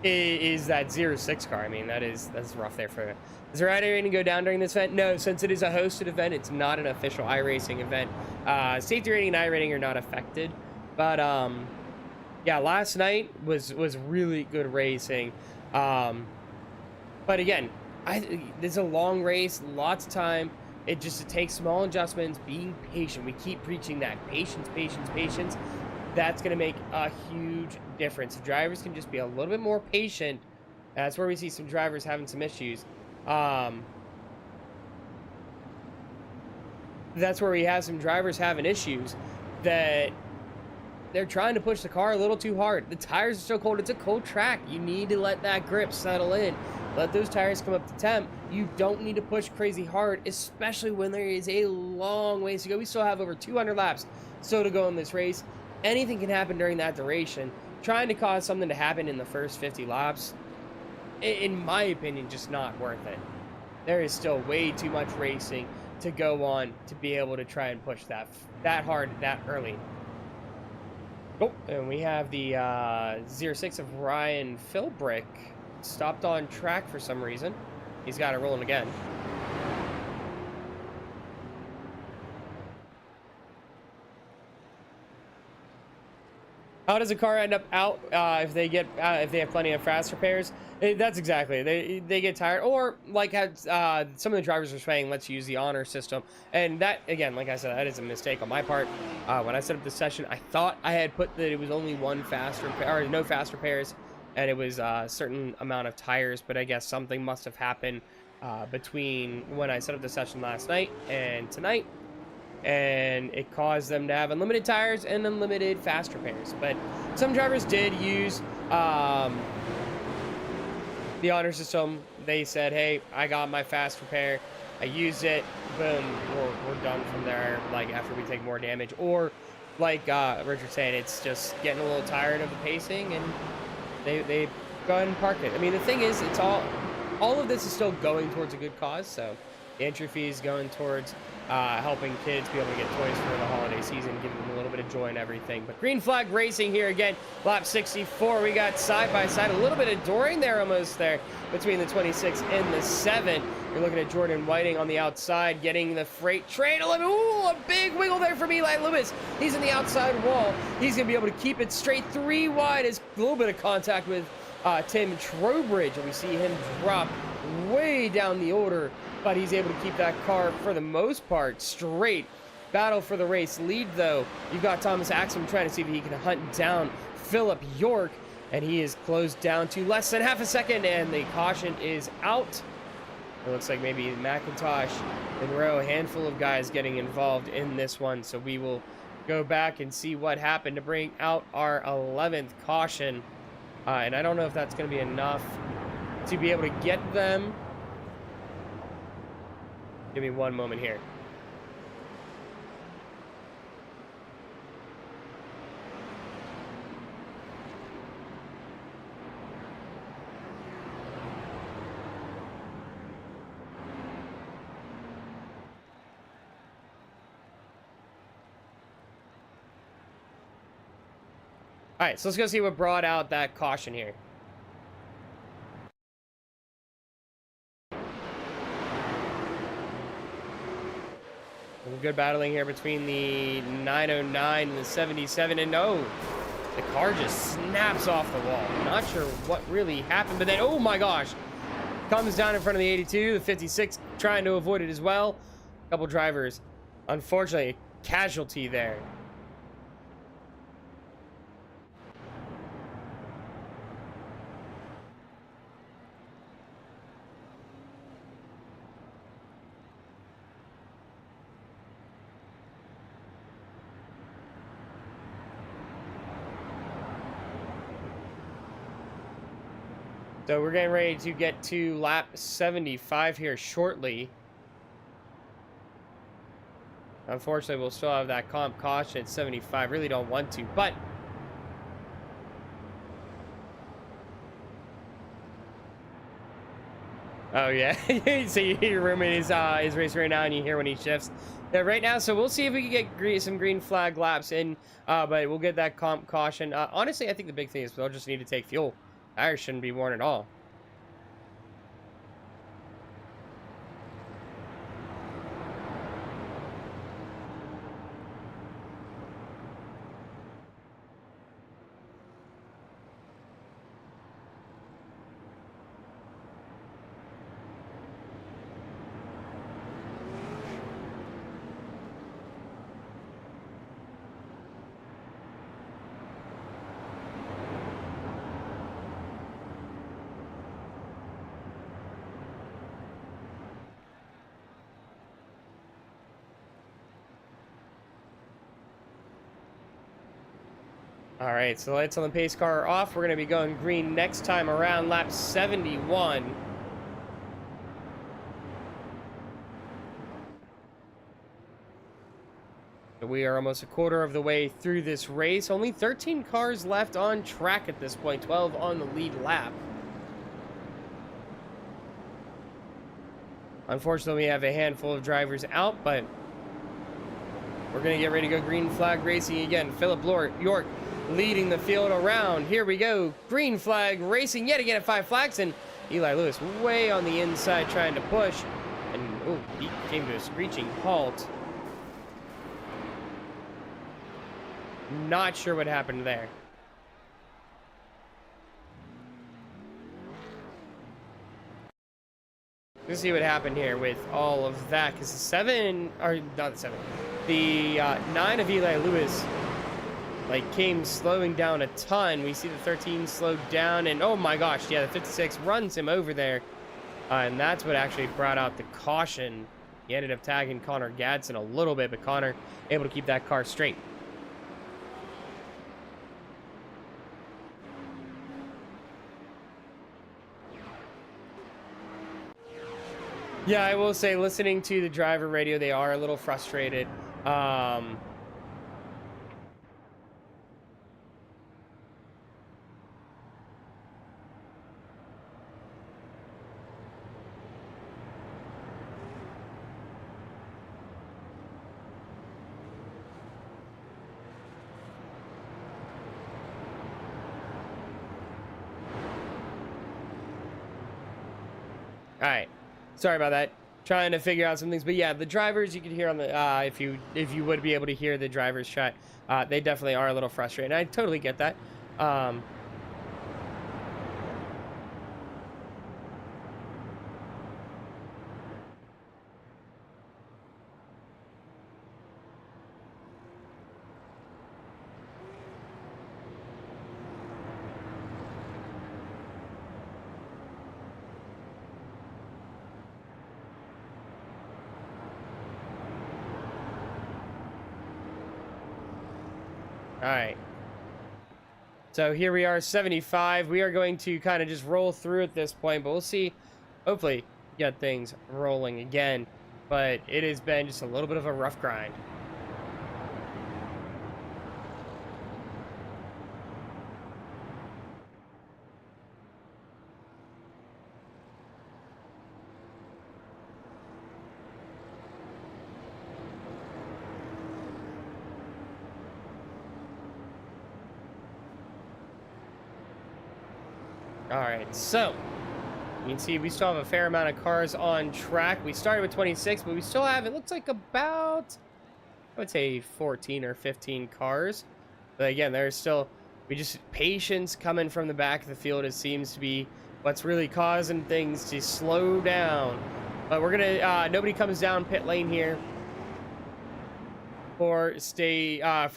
is that 06 car. I mean, that's rough there for. Is the rider going to go down during this event? No, since it is a hosted event, it's not an official iRacing event. Safety rating and iRating are not affected, but yeah, last night was really good racing. But again, it's a long race, lots of time. It takes small adjustments, being patient. We keep preaching that patience, patience, patience. That's going to make a huge difference. If drivers can just be a little bit more patient, that's where we see some drivers having some issues. That's where we have some drivers having issues that they're trying to push the car a little too hard. The tires are so cold. It's a cold track. You need to let that grip settle in. Let those tires come up to temp. You don't need to push crazy hard, especially when there is a long ways to go. We still have over 200 laps still to go in this race. Anything can happen during that duration. Trying to cause something to happen in the first 50 laps, in my opinion, just not worth it. There is still way too much racing to go on to be able to try and push that hard that early. Oh, and we have the 06 of Ryan Philbrick stopped on track for some reason. He's got it rolling again. How does a car end up out if they have plenty of fast repairs? That's exactly they get tired, or like some of the drivers were saying, let's use the honor system, and that again, like I said, that is a mistake on my part. When I set up the session, I thought I had put that it was only one fast repair or no fast repairs, and it was a certain amount of tires, but I guess something must have happened between when I set up the session last night and tonight, and it caused them to have unlimited tires and unlimited fast repairs. But some drivers did use the honor system. They said, hey, I got my fast repair, I used it, boom, we're done from there, like after we take more damage. Or like Richard's saying, it's just getting a little tired of the pacing, and they go ahead and park it. I mean, the thing is, it's all of this is still going towards a good cause. So the entry fee is going towards helping kids be able to get toys for the holiday season, giving them a little bit of joy and everything. But green flag racing here again, lap 64. We got side by side, a little bit of dooring there almost there between the 26 and the 7. You're looking at Jordan Whiting on the outside, getting the freight train. Ooh, a big wiggle there from Eli Lewis. He's in the outside wall. He's going to be able to keep it straight 3 wide. As a little bit of contact with Tim Trowbridge, and we see him drop way down the order, but he's able to keep that car for the most part straight. Battle for the race lead, though. You've got Thomas Axum trying to see if he can hunt down Philip York, and he is closed down to less than half a second, and the caution is out. It looks like maybe McIntosh, Monroe, a handful of guys getting involved in this one, so we will go back and see what happened to bring out our 11th caution. And I don't know if that's going to be enough to be able to get them. Give me one moment here. All right, so let's go see what brought out that caution here. Good battling here between the 909 and the 77, and no, the car just snaps off the wall. Not sure what really happened, but then, oh my gosh, comes down in front of the 82, the 56 trying to avoid it as well. A couple drivers, unfortunately, casualty there. So we're getting ready to get to lap 75 here shortly. Unfortunately, we'll still have that comp caution at 75. Really don't want to, but oh yeah, so your roommate is racing right now, and you hear when he shifts. Yeah, right now. So we'll see if we can get some green flag laps in, but we'll get that comp caution. Honestly, I think the big thing is they'll just need to take fuel. Tires shouldn't be worn at all. All right, so the lights on the pace car are off. We're going to be going green next time around, lap 71. So we are almost a quarter of the way through this race. Only 13 cars left on track at this point, 12 on the lead lap. Unfortunately, we have a handful of drivers out, but we're going to get ready to go green flag racing again. Philip York leading the field around. Here we go. Green flag racing yet again at 5 flags, and Eli Lewis way on the inside trying to push. And oh, he came to a screeching halt. Not sure what happened there. Let's see what happened here with all of that, because the 9 of Eli Lewis came slowing down a ton. We see the 13 slowed down, and oh my gosh, yeah, the 56 runs him over there, and that's what actually brought out the caution. He ended up tagging Connor Gadsden a little bit, but Connor able to keep that car straight. Yeah, I will say, listening to the driver radio, they are a little frustrated. All right. Sorry about that. Trying to figure out some things, but yeah, the drivers, you can hear on the if you would be able to hear the drivers chat, they definitely are a little frustrated. I totally get that. All right. So here we are, 75. We are going to kind of just roll through at this point, but we'll see. Hopefully, get things rolling again. But it has been just a little bit of a rough grind. All right, so you can see we still have a fair amount of cars on track. We started with 26, but we still have, it looks like about, I would say 14 or 15 cars. But again, there's still, patience coming from the back of the field. It seems to be what's really causing things to slow down. But we're gonna, nobody comes down pit lane here for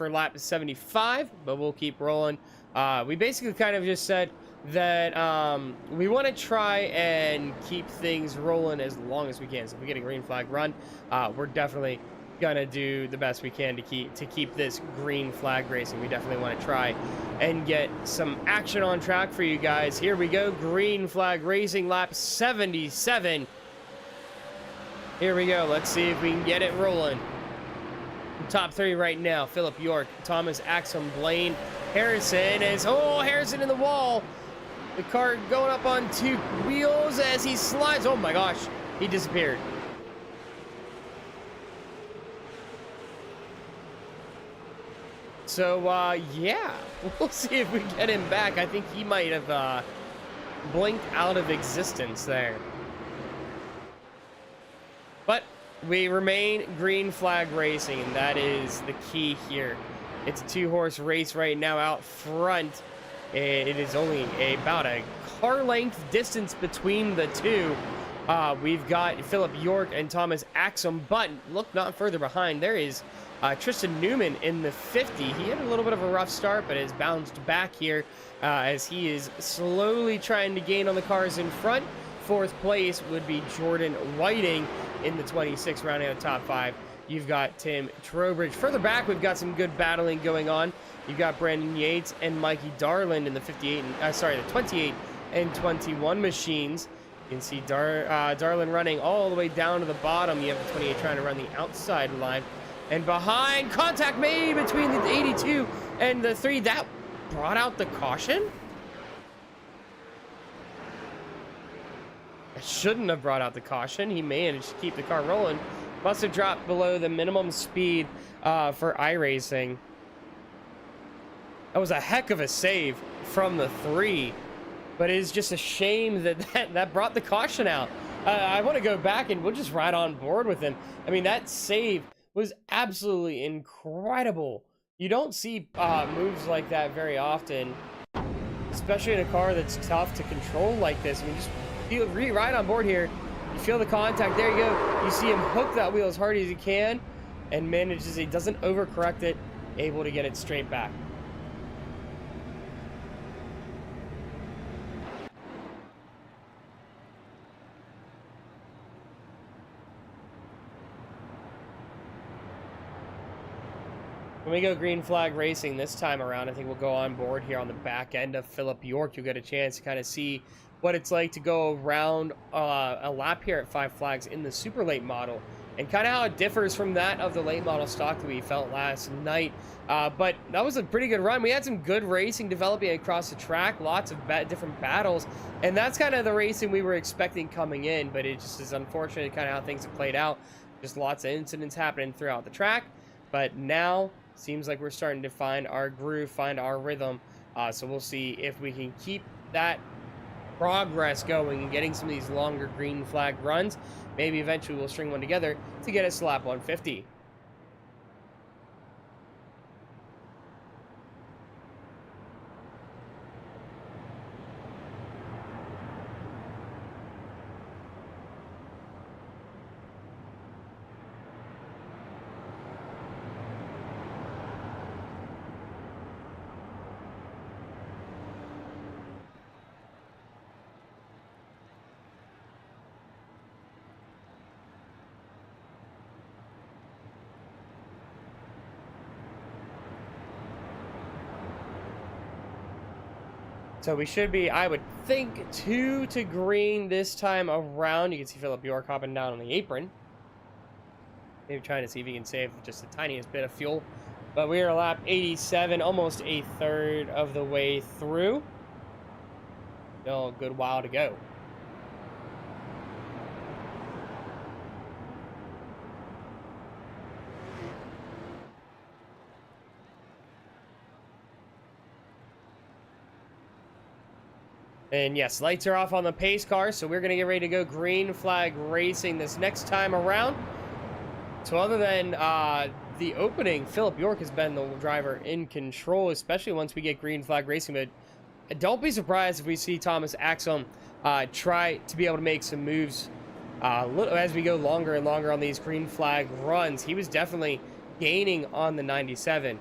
lap 75, but we'll keep rolling. We basically kind of just said that we want to try and keep things rolling as long as we can. So if we get a green flag run, we're definitely gonna do the best we can to keep this green flag racing. We definitely want to try and get some action on track for you guys. Here we go, green flag racing, lap 77. Here we go. Let's see if we can get it rolling. Top 3 right now: Philip York, Thomas Axum, Blaine Harrison. Harrison in the wall. The car going up on 2 wheels as he slides. Oh my gosh, he disappeared. So, yeah, we'll see if we get him back. I think he might have blinked out of existence there. But we remain green flag racing, and that is the key here. It's a 2-horse race right now out front. It is only about a car length distance between the two. We've got Philip York and Thomas Axum, but look not further behind. There is Tristan Newman in the 50. He had a little bit of a rough start, but has bounced back here as he is slowly trying to gain on the cars in front. 4th place would be Jordan Whiting in the 26, rounding out top 5. You've got Tim Trowbridge. Further back, we've got some good battling going on. You've got Brandon Yates and Mikey Darland in the 28 and 21 machines. You can see Darland running all the way down to the bottom. You have the 28 trying to run the outside line. And behind, contact made between the 82 and the 3. That brought out the caution? It shouldn't have brought out the caution. He managed to keep the car rolling. Must have dropped below the minimum speed for iRacing. That was a heck of a save from the 3. But it is just a shame that brought the caution out. I want to go back and we'll just ride on board with him. I mean, that save was absolutely incredible. You don't see moves like that very often, especially in a car that's tough to control like this. I mean, just ride on board here. You feel the contact. There you go. You see him hook that wheel as hard as he can and manages, he doesn't overcorrect it, able to get it straight back. When we go green flag racing this time around, I think we'll go on board here on the back end of Philip York. You'll get a chance to kind of see what it's like to go around a lap here at 5 Flags in the super late model, and kind of how it differs from that of the late model stock that we felt last night. But that was a pretty good run. We had some good racing developing across the track, lots of different battles, and that's kind of the racing we were expecting coming in, but it just is unfortunate kind of how things have played out. Just lots of incidents happening throughout the track, but now seems like we're starting to find our groove, find our rhythm. So we'll see if we can keep that progress going and getting some of these longer green flag runs. Maybe eventually we'll string one together to get us to lap 150. So we should be, I would think, 2 to green this time around. You can see Philip York hopping down on the apron. Maybe trying to see if he can save just the tiniest bit of fuel. But we are lap 87, almost a third of the way through. Still a good while to go. And yes, lights are off on the pace car, so we're going to get ready to go green flag racing this next time around. So other than the opening, Philip York has been the driver in control, especially once we get green flag racing. But don't be surprised if we see Thomas Axum try to be able to make some moves as we go longer and longer on these green flag runs. He was definitely gaining on the 97.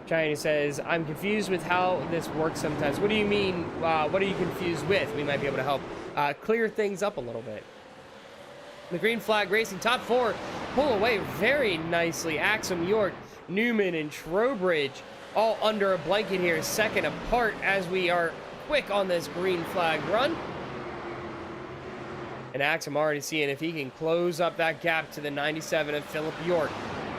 China says, I'm confused with how this works sometimes. What do you mean? What are you confused with? We might be able to help clear things up a little bit. The green flag racing top 4 pull away very nicely. Axum, York, Newman, and Trowbridge all under a blanket here, second apart as we are quick on this green flag run. And Axum already seeing if he can close up that gap to the 97 of Philip York.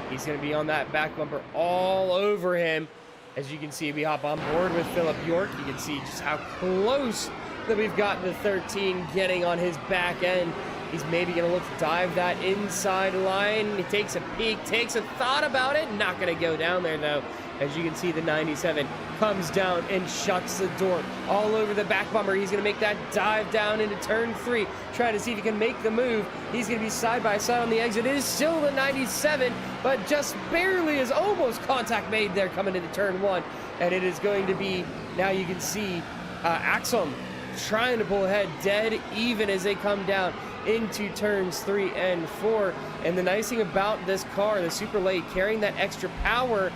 He's going to be on that back bumper all over him. As you can see, we hop on board with Philip York. You can see just how close that we've got the 13 getting on his back end. He's maybe going to look to dive that inside line. He takes a peek, takes a thought about it. Not going to go down there, though. As you can see, the 97 comes down and shuts the door all over the back bumper. He's going to make that dive down into turn 3, trying to see if he can make the move. He's going to be side by side on the exit. It is still the 97, but just barely is almost contact made there coming into turn 1. And it is going to be, now you can see Axum trying to pull ahead, dead even as they come down into turns 3 and 4. And the nice thing about this car, the Super Late, carrying that extra power,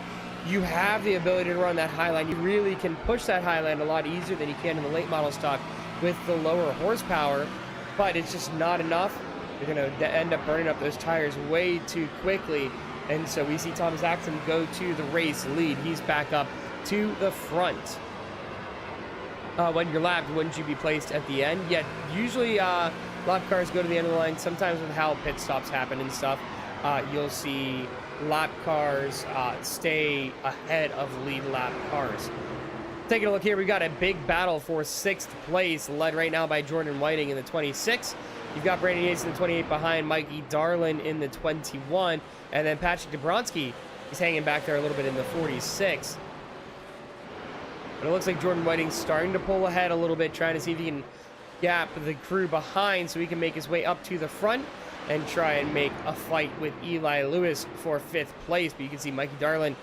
you have the ability to run that high line. You really can push that high line a lot easier than you can in the late model stock with the lower horsepower, but it's just not enough. You're going to end up burning up those tires way too quickly. And so we see Thomas Axum go to the race lead. He's back up to the front. When you're lapped, wouldn't you be placed at the end? Yet usually lap cars go to the end of the line. Sometimes with how pit stops happen and stuff, you'll see lap cars stay ahead of lead lap cars. Taking a look here, we got a big battle for 6th place, led right now by Jordan Whiting in the 26. You've got Brandon Yates in the 28 behind Mikey Darlin in the 21, and then Patrick Dabrowski is hanging back there a little bit in the 46. But it looks like Jordan Whiting's starting to pull ahead a little bit, trying to see if he can gap the crew behind so he can make his way up to the front and try and make a fight with Eli Lewis for 5th place. But you can see Mikey Darlin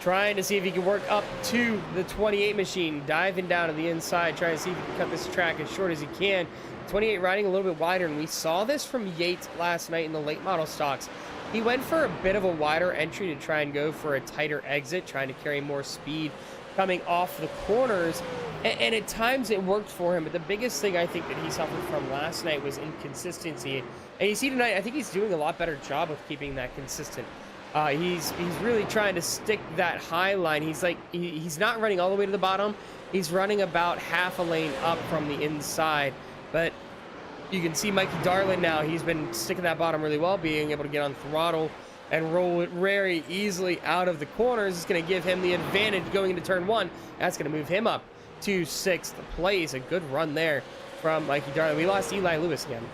trying to see if he can work up to the 28 machine, diving down to the inside, trying to see if he can cut this track as short as he can. 28 riding a little bit wider, and we saw this from Yates last night in the late model stocks. He went for a bit of a wider entry to try and go for a tighter exit, trying to carry more speed coming off the corners, and at times it worked for him. But the biggest thing I think that he suffered from last night was inconsistency. And you see tonight, I think he's doing a lot better job of keeping that consistent. He's really trying to stick that high line. He's not running all the way to the bottom. He's running about half a lane up from the inside. But you can see Mikey Darlin now. He's been sticking that bottom really well, being able to get on throttle and roll it very easily out of the corners. It's going to give him the advantage going into turn 1. That's going to move him up to 6th place. A good run there from Mikey Darlin. We lost Eli Lewis again.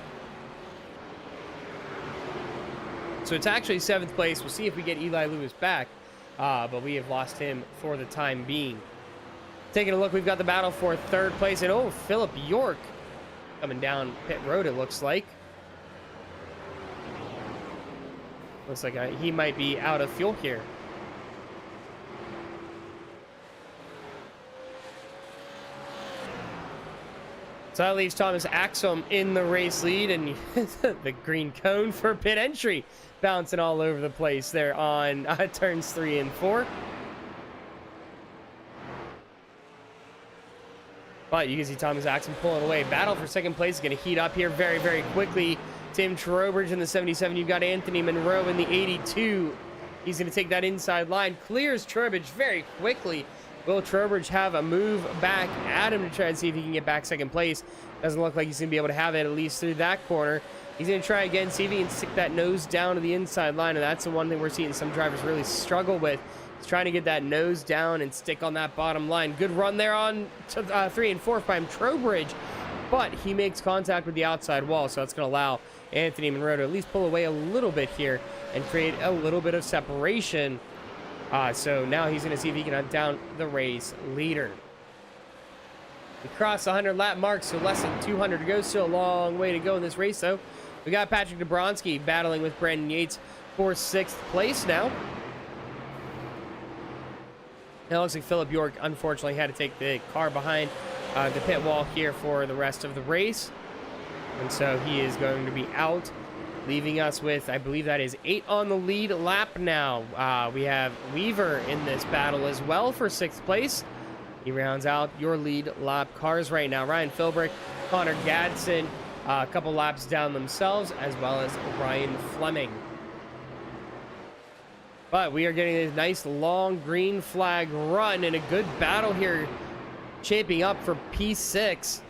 So it's actually 7th place. We'll see if we get Eli Lewis back, but we have lost him for the time being. Taking a look, we've got the battle for 3rd place, and Philip York coming down pit road, it looks like. Looks like he might be out of fuel here. So that leaves Thomas Axum in the race lead, and the green cone for pit entry bouncing all over the place there on turns 3 and 4. But you can see Thomas Axum pulling away. Battle for 2nd place is going to heat up here very, very quickly. Tim Trowbridge in the 77. You've got Anthony Monroe in the 82. He's going to take that inside line. Clears Trowbridge very quickly. Will Trowbridge have a move back at him to try and see if he can get back 2nd place? Doesn't look like he's going to be able to have it, at least through that corner. He's going to try again, see if he can stick that nose down to the inside line, and that's the one thing we're seeing some drivers really struggle with. He's trying to get that nose down and stick on that bottom line. Good run there on 3 and 4 by Trowbridge, but he makes contact with the outside wall, so that's going to allow Anthony Monroe to at least pull away a little bit here and create a little bit of separation. So now he's going to see if he can hunt down the race leader. We crossed the 100 lap mark, so less than 200 to go. Still a long way to go in this race, though. We got Patrick Dabrowski battling with Brandon Yates for 6th place now. It looks like Philip York, unfortunately, had to take the car behind the pit wall here for the rest of the race. And so he is going to be out, leaving us with, I believe that is 8 on the lead lap now. We have Weaver in this battle as well for 6th place. He rounds out your lead lap cars right now. Ryan Philbrick, Connor Gadsden, a couple laps down themselves, as well as Ryan Fleming. But we are getting a nice long green flag run and a good battle here shaping up for P6.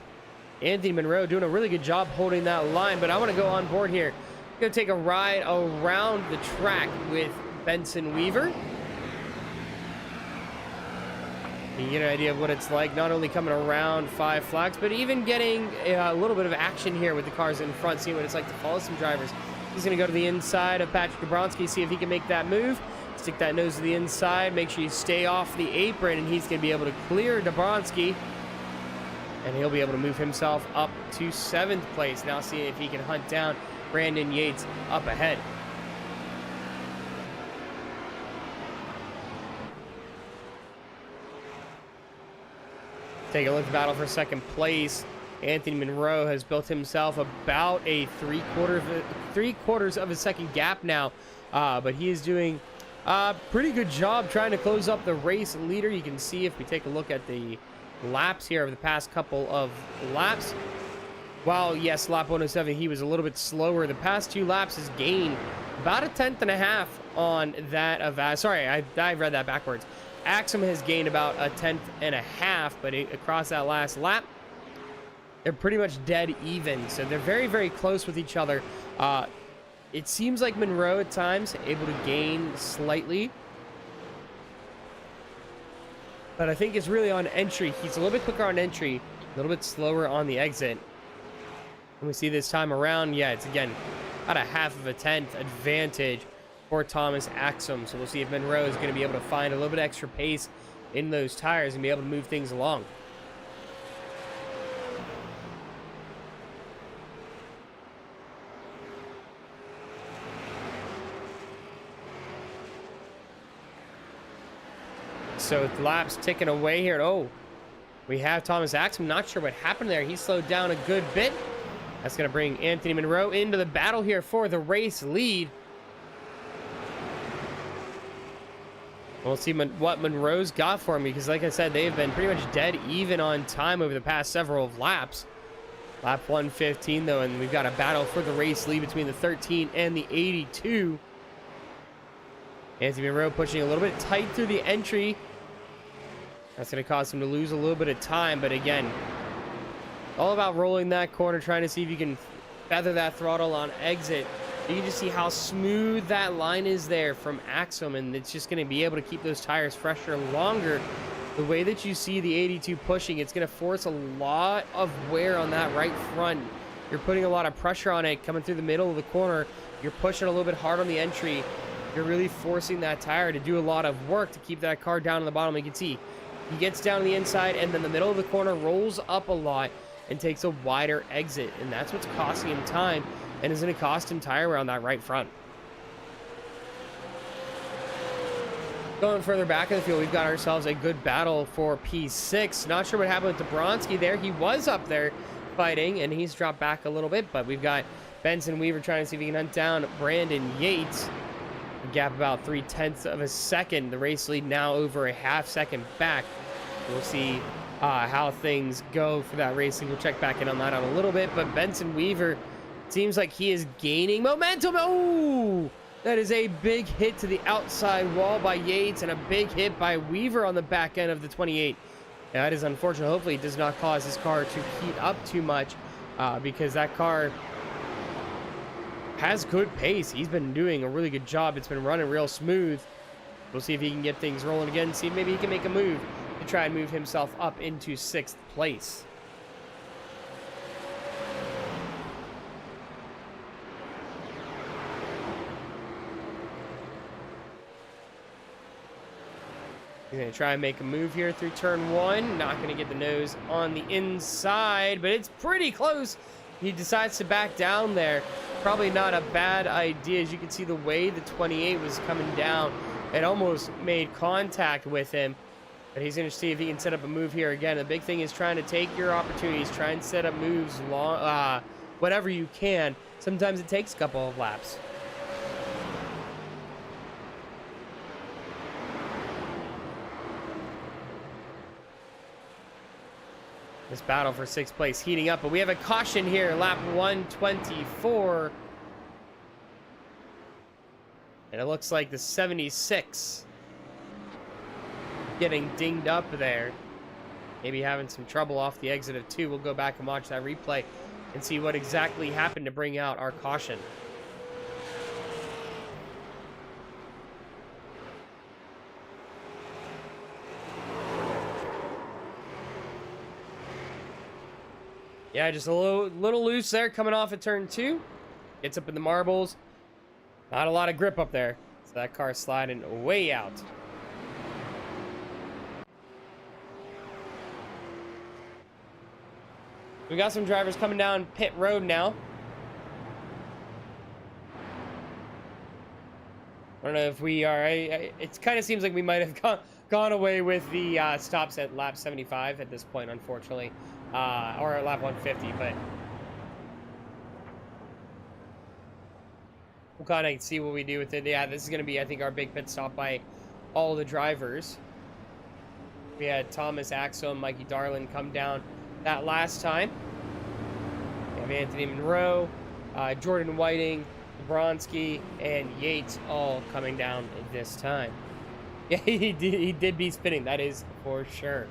Anthony Monroe doing a really good job holding that line, but I want to go on board here. I'm going to take a ride around the track with Benson Weaver. You get an idea of what it's like, not only coming around 5 flags, but even getting a little bit of action here with the cars in front, seeing what it's like to follow some drivers. He's going to go to the inside of Patrick Dabrowski, see if he can make that move. Stick that nose to the inside, make sure you stay off the apron, and he's going to be able to clear Dabrowski. And he'll be able to move himself up to 7th place. Now seeing if he can hunt down Brandon Yates up ahead. Take a look at the battle for 2nd place. Anthony Monroe has built himself about a three-quarters of a second gap now. But he is doing a pretty good job trying to close up the race leader. You can see if we take a look at the laps here over the past couple of laps. While, yes, lap 107, he was a little bit slower. The past 2 laps has gained about a 10.5 on that of... sorry, I read that backwards. Axum has gained about a 10.5, but across that last lap, they're pretty much dead even. So they're very, very close with each other. It seems like Monroe at times able to gain slightly. But I think it's really on entry. He's a little bit quicker on entry, a little bit slower on the exit. And we see this time around, yeah, it's again about a 1/2 tenth advantage for Thomas Axum. So we'll see if Monroe is going to be able to find a little bit extra pace in those tires and be able to move things along. So laps ticking away here. Oh, we have Thomas Axum. Not sure what happened there. He slowed down a good bit. That's going to bring Anthony Monroe into the battle here for the race lead. We'll see what Monroe's got for him, because like I said, they've been pretty much dead even on time over the past several laps. Lap 115 though, and we've got a battle for the race lead between the 13 and the 82. Anthony Monroe pushing a little bit tight through the entry. That's going to cause him to lose a little bit of time, but again, all about rolling that corner, trying to see if you can feather that throttle on exit. You can just see how smooth that line is there from Axum, and it's just going to be able to keep those tires fresher longer. The way that you see the 82 pushing, it's going to force a lot of wear on that right front. You're putting a lot of pressure on it coming through the middle of the corner. You're pushing a little bit hard on the entry. You're really forcing that tire to do a lot of work to keep that car down on the bottom. You can see he gets down the inside, and then the middle of the corner rolls up a lot and takes a wider exit, and that's what's costing him time and is going to cost him tire wear on that right front. Going further back in the field, we've got ourselves a good battle for P6. Not sure what happened with Dabrowski there. He was up there fighting, and he's dropped back a little bit, but we've got Benson Weaver trying to see if he can hunt down Brandon Yates. A gap about 0.3 of a second. The race lead now over a 1/2 second back. We'll see how things go for that race lead. We'll check back in on that in a little bit, but Benson Weaver seems like he is gaining momentum. Oh, that is a big hit to the outside wall by Yates and a big hit by Weaver on the back end of the 28. Now, that is unfortunate. Hopefully it does not cause his car to heat up too much, because that car has good pace. He's been doing a really good job. It's been running real smooth. We'll see if he can get things rolling again. See if maybe he can make a move to try and move himself up into 6th place. He's going to try and make a move here through turn 1. Not going to get the nose on the inside, but it's pretty close. He decides to back down there. Probably not a bad idea. As you can see, the way the 28 was coming down, it almost made contact with him. But he's going to see if he can set up a move here again. The big thing is trying to take your opportunities, try and set up moves long, whatever you can. Sometimes it takes a couple of laps. This battle for 6th place heating up, but we have a caution here, lap 124. And it looks like the 76 getting dinged up there. Maybe having some trouble off the exit of 2. We'll go back and watch that replay and see what exactly happened to bring out our caution. Yeah, just a little loose there coming off at turn 2. Gets up in the marbles. Not a lot of grip up there. So that car's sliding way out. We got some drivers coming down pit road now. I don't know if we are. It kind of seems like we might have gone away with the stops at lap 75 at this point, unfortunately. Or at lap 150, but we'll kind of see what we do with it. Yeah, this is going to be, I think, our big pit stop by all the drivers. We had Thomas Axel and Mikey Darlin come down that last time. We have Anthony Monroe, Jordan Whiting, Bronski, and Yates all coming down this time. Yeah, he did be spinning, that is for sure.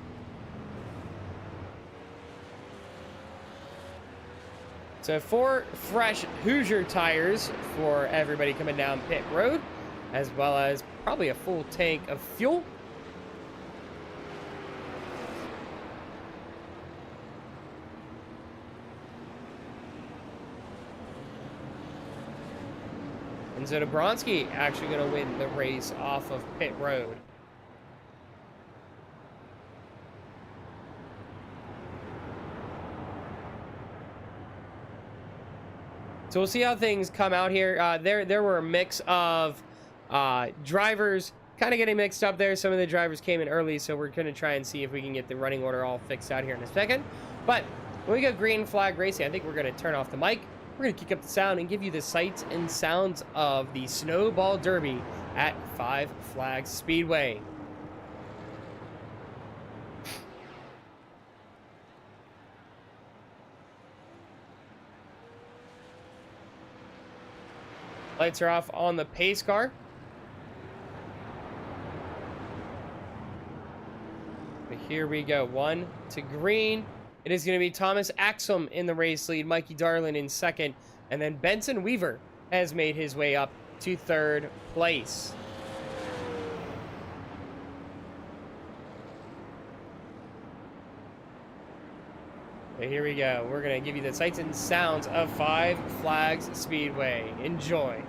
So 4 fresh Hoosier tires for everybody coming down pit road, as well as probably a full tank of fuel. And so Bronski actually going to win the race off of pit road. So we'll see how things come out here. There were a mix of drivers kind of getting mixed up there. Some of the drivers came in early, so we're going to try and see if we can get the running order all fixed out here in a second. But when we go green flag racing, I think we're going to turn off the mic. We're going to kick up the sound and give you the sights and sounds of the Snowball Derby at Five Flags Speedway. Lights are off on the pace car. But here we go. 1 to green. It is going to be Thomas Axum in the race lead, Mikey Darlin in second, and then Benson Weaver has made his way up to 3rd place. So here we go. We're going to give you the sights and sounds of Five Flags Speedway. Enjoy.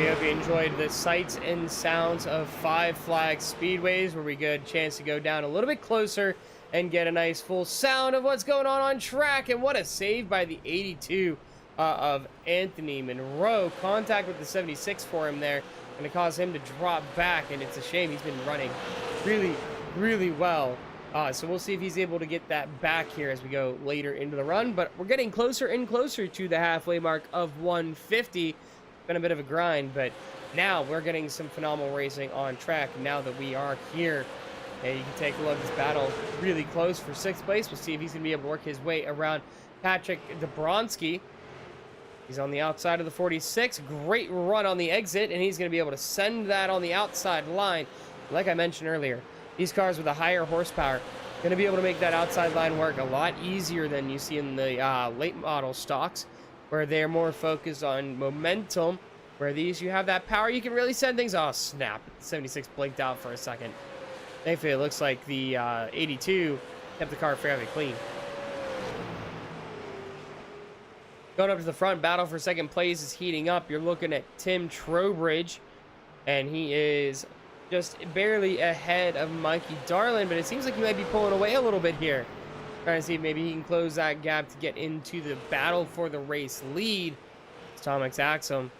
We hope you enjoyed the sights and sounds of Five Flags Speedways, where we get a chance to go down a little bit closer and get a nice full sound of what's going on track. And what a save by the 82 of Anthony Monroe. Contact with the 76 for him there, and it caused him to drop back, and it's a shame. He's been running really, really well. So we'll see if he's able to get that back here as we go later into the run. But we're getting closer and closer to the halfway mark of 150. Been a bit of a grind, but now we're getting some phenomenal racing on track now that we are here. And you can take a look at this battle really close for 6th place. We'll see if he's going to be able to work his way around Patrick Dabrowski. He's on the outside of the 46. Great run on the exit, and he's going to be able to send that on the outside line. Like I mentioned earlier, these cars with a higher horsepower going to be able to make that outside line work a lot easier than you see in the late model stocks, where they're more focused on momentum. Where these, you have that power, you can really send things. Oh, snap. 76 blinked out for a second. Thankfully, it looks like the 82 kept the car fairly clean. Going up to the front, battle for 2nd place is heating up. You're looking at Tim Trowbridge, and he is just barely ahead of Mikey Darlin, but it seems like he might be pulling away a little bit here. Trying to see if maybe he can close that gap to get into the battle for the race lead. It's Thomas Axum.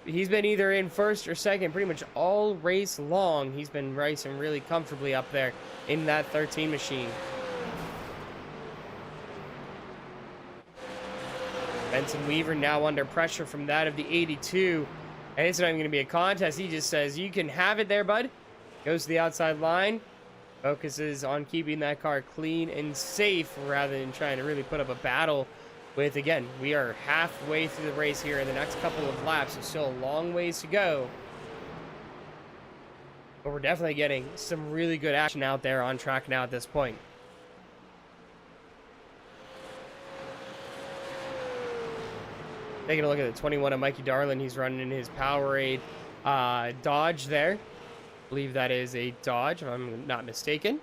He's been either in 1st or 2nd pretty much all race long. He's been racing really comfortably up there in that 13 machine. Benson Weaver now under pressure from that of the 82. And it's not even going to be a contest. He just says, you can have it there, bud. Goes to the outside line. Focuses on keeping that car clean and safe rather than trying to really put up a battle with, again, we are halfway through the race here in the next couple of laps. There's still a long ways to go. But we're definitely getting some really good action out there on track now at this point. Taking a look at the 21 of Mikey Darlin. He's running in his Powerade Dodge there. I believe that is a Dodge, if I'm not mistaken.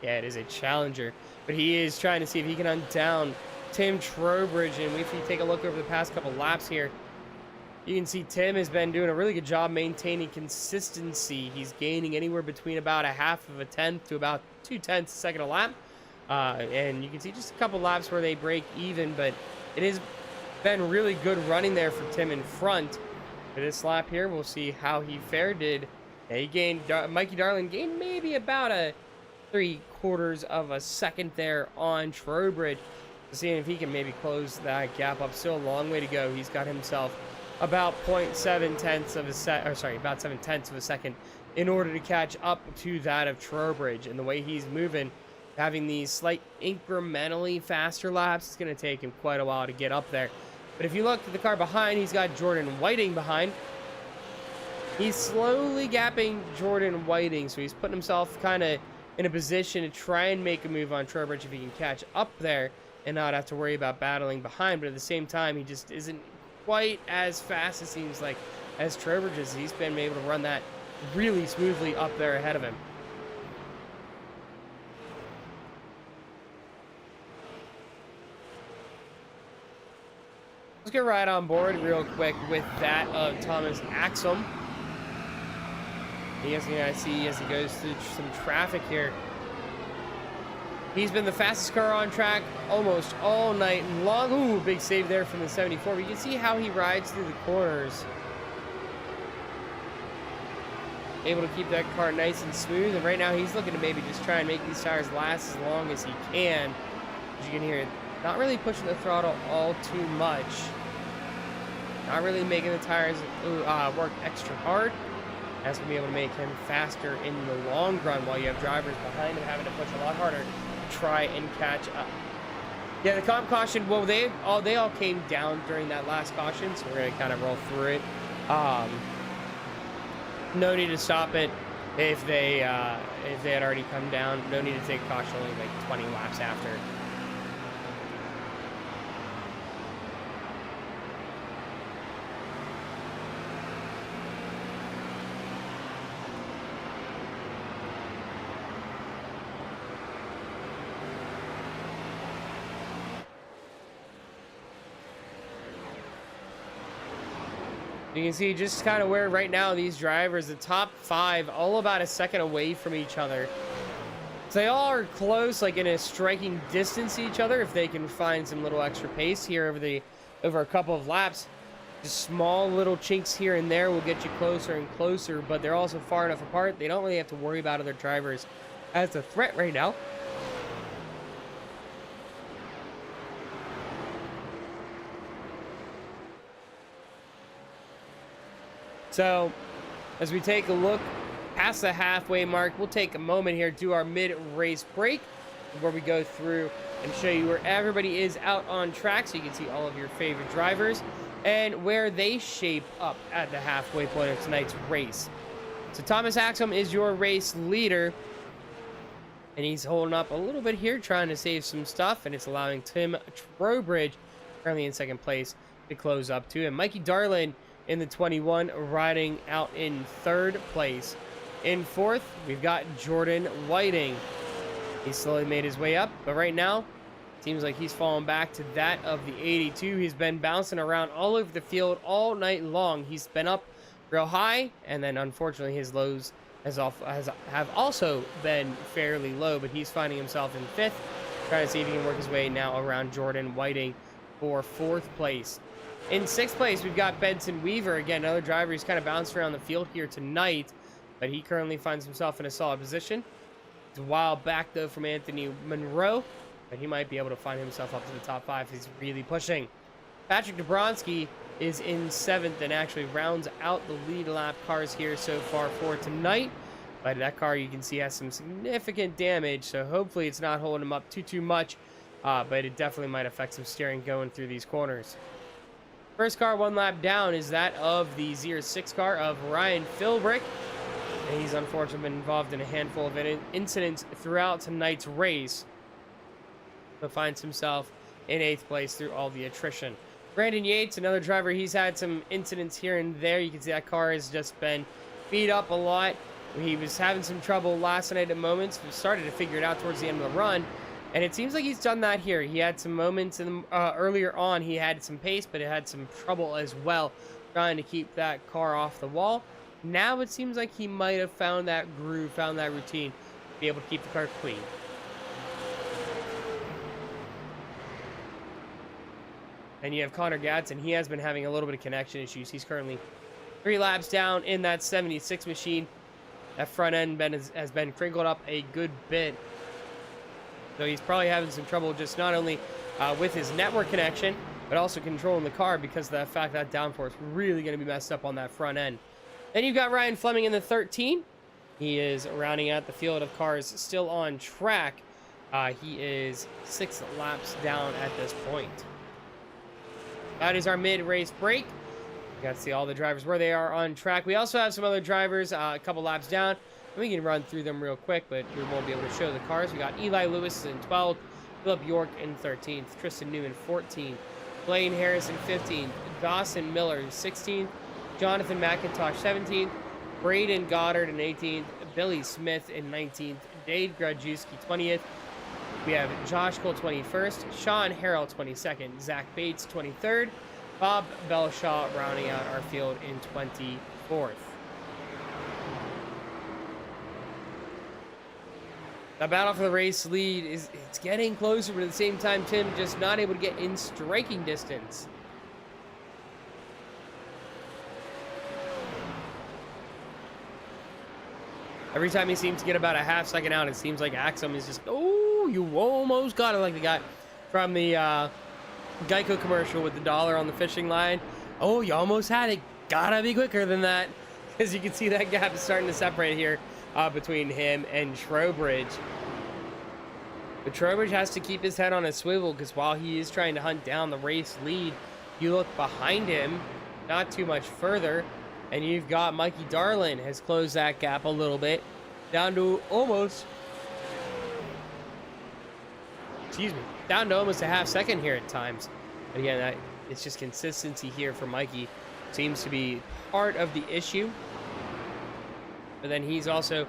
Yeah, it is a Challenger. But he is trying to see if he can hunt down Tim Trowbridge. And if you take a look over the past couple laps here, you can see Tim has been doing a really good job maintaining consistency. He's gaining anywhere between about 1/2 tenth to about 2/10 second a lap. And you can see just a couple laps where they break even, but it has been really good running there for Tim in front. For this lap here, we'll see how he fared. He gained, Mikey Darlin gained maybe about a 3/4 of a second there on Trowbridge. Seeing if he can maybe close that gap up. Still a long way to go. He's got himself about 0.7 of a about 7/10 of a second in order to catch up to that of Trowbridge. And the way he's moving, having these slight incrementally faster laps, it's going to take him quite a while to get up there. But if you look at the car behind, he's got Jordan Whiting behind. He's slowly gapping Jordan Whiting, so he's putting himself kind of in a position to try and make a move on Trowbridge if he can catch up there and not have to worry about battling behind. But at the same time, he just isn't quite as fast, it seems like, as Trowbridge is. He's been able to run that really smoothly up there ahead of him. Let's get right on board real quick with that of Thomas Axum. He has, I see as he goes through some traffic here. He's been the fastest car on track almost all night long. Ooh, big save there from the 74. But you can see how he rides through the corners. Able to keep that car nice and smooth. And right now he's looking to maybe just try and make these tires last as long as he can. As you can hear, not really pushing the throttle all too much. Not really making the tires work extra hard. That's going to be able to make him faster in the long run, while you have drivers behind him having to push a lot harder to try and catch up. Yeah, the comp caution, well, they all came down during that last caution, so we're going to kind of roll through it. No need to stop it if they had already come down. No need to take caution only like 20 laps after. You can see just kind of where right now these drivers, the top 5, all about a second away from each other. So they all are close, like in a striking distance to each other. If they can find some little extra pace here over a couple of laps, just small little chinks here and there will get you closer and closer. But they're also far enough apart, they don't really have to worry about other drivers as a threat right now. So, as we take a look past the halfway mark, we'll take a moment here, do our mid-race break, where we go through and show you where everybody is out on track, so you can see all of your favorite drivers and where they shape up at the halfway point of tonight's race. So Thomas Axum is your race leader, and he's holding up a little bit here, trying to save some stuff, and it's allowing Tim Trowbridge, currently in second place, to close up to him. Mikey Darlin in the 21, riding out in third place. In fourth, we've got Jordan Whiting. He's slowly made his way up, but right now, seems like he's fallen back to that of the 82. He's been bouncing around all over the field all night long. He's been up real high, and then unfortunately his lows have also been fairly low, but he's finding himself in fifth, trying to see if he can work his way now around Jordan Whiting for fourth place. In sixth place, we've got Benson Weaver. Again, another driver who's kind of bounced around the field here tonight, but he currently finds himself in a solid position. It's a while back, though, from Anthony Monroe, but he might be able to find himself up to the top 5. He's really pushing. Patrick Dabrowski is in seventh and actually rounds out the lead lap cars here so far for tonight. But that car, you can see, has some significant damage, so hopefully it's not holding him up too much, but it definitely might affect some steering going through these corners. First car one lap down is that of the 06 car of Ryan Philbrick. And he's unfortunately been involved in a handful of incidents throughout tonight's race, but finds himself in 8th place through all the attrition. Brandon Yates, another driver, he's had some incidents here and there. You can see that car has just been beat up a lot. He was having some trouble last night at moments. We started to figure it out towards the end of the run, and it seems like he's done that here. He had some moments in earlier on. He had some pace, but it had some trouble as well trying to keep that car off the wall. Now it seems like he might have found that groove, found that routine, to be able to keep the car clean. And you have Connor Gadsden. He has been having a little bit of connection issues. He's currently 3 laps down in that 76 machine. That front end has been crinkled up a good bit. So he's probably having some trouble just not only with his network connection, but also controlling the car because of the fact that downforce is really going to be messed up on that front end. Then you've got Ryan Fleming in the 13. He is rounding out the field of cars still on track. He is 6 laps down at this point. That is our mid-race break. You got to see all the drivers where they are on track. We also have some other drivers a couple laps down. We can run through them real quick, but we won't be able to show the cars. We got Eli Lewis in 12th, Philip York in 13th, Tristan Newman 14th, Blaine Harris in 15th, Dawson Miller 16th, Jonathan McIntosh 17th, Braden Goddard in 18th, Billy Smith in 19th, Dave Grajewski 20th. We have Josh Cole 21st, Sean Harrell 22nd, Zach Bates 23rd, Bob Belshaw rounding out our field in 24th. The battle for the race lead it's getting closer, but at the same time, Tim just not able to get in striking distance. Every time he seems to get about a half second out, it seems like Axum is just, oh, you almost got it, like the guy from the Geico commercial with the dollar on the fishing line. Oh, you almost had it. Gotta be quicker than that. As you can see, that gap is starting to separate here between him and Trowbridge. But Trowbridge has to keep his head on a swivel because while he is trying to hunt down the race lead, you look behind him, not too much further, and you've got Mikey Darlin has closed that gap a little bit, down to almost, down to almost a half second here at times. But again, it's just consistency here for Mikey. Seems to be part of the issue. But then he's also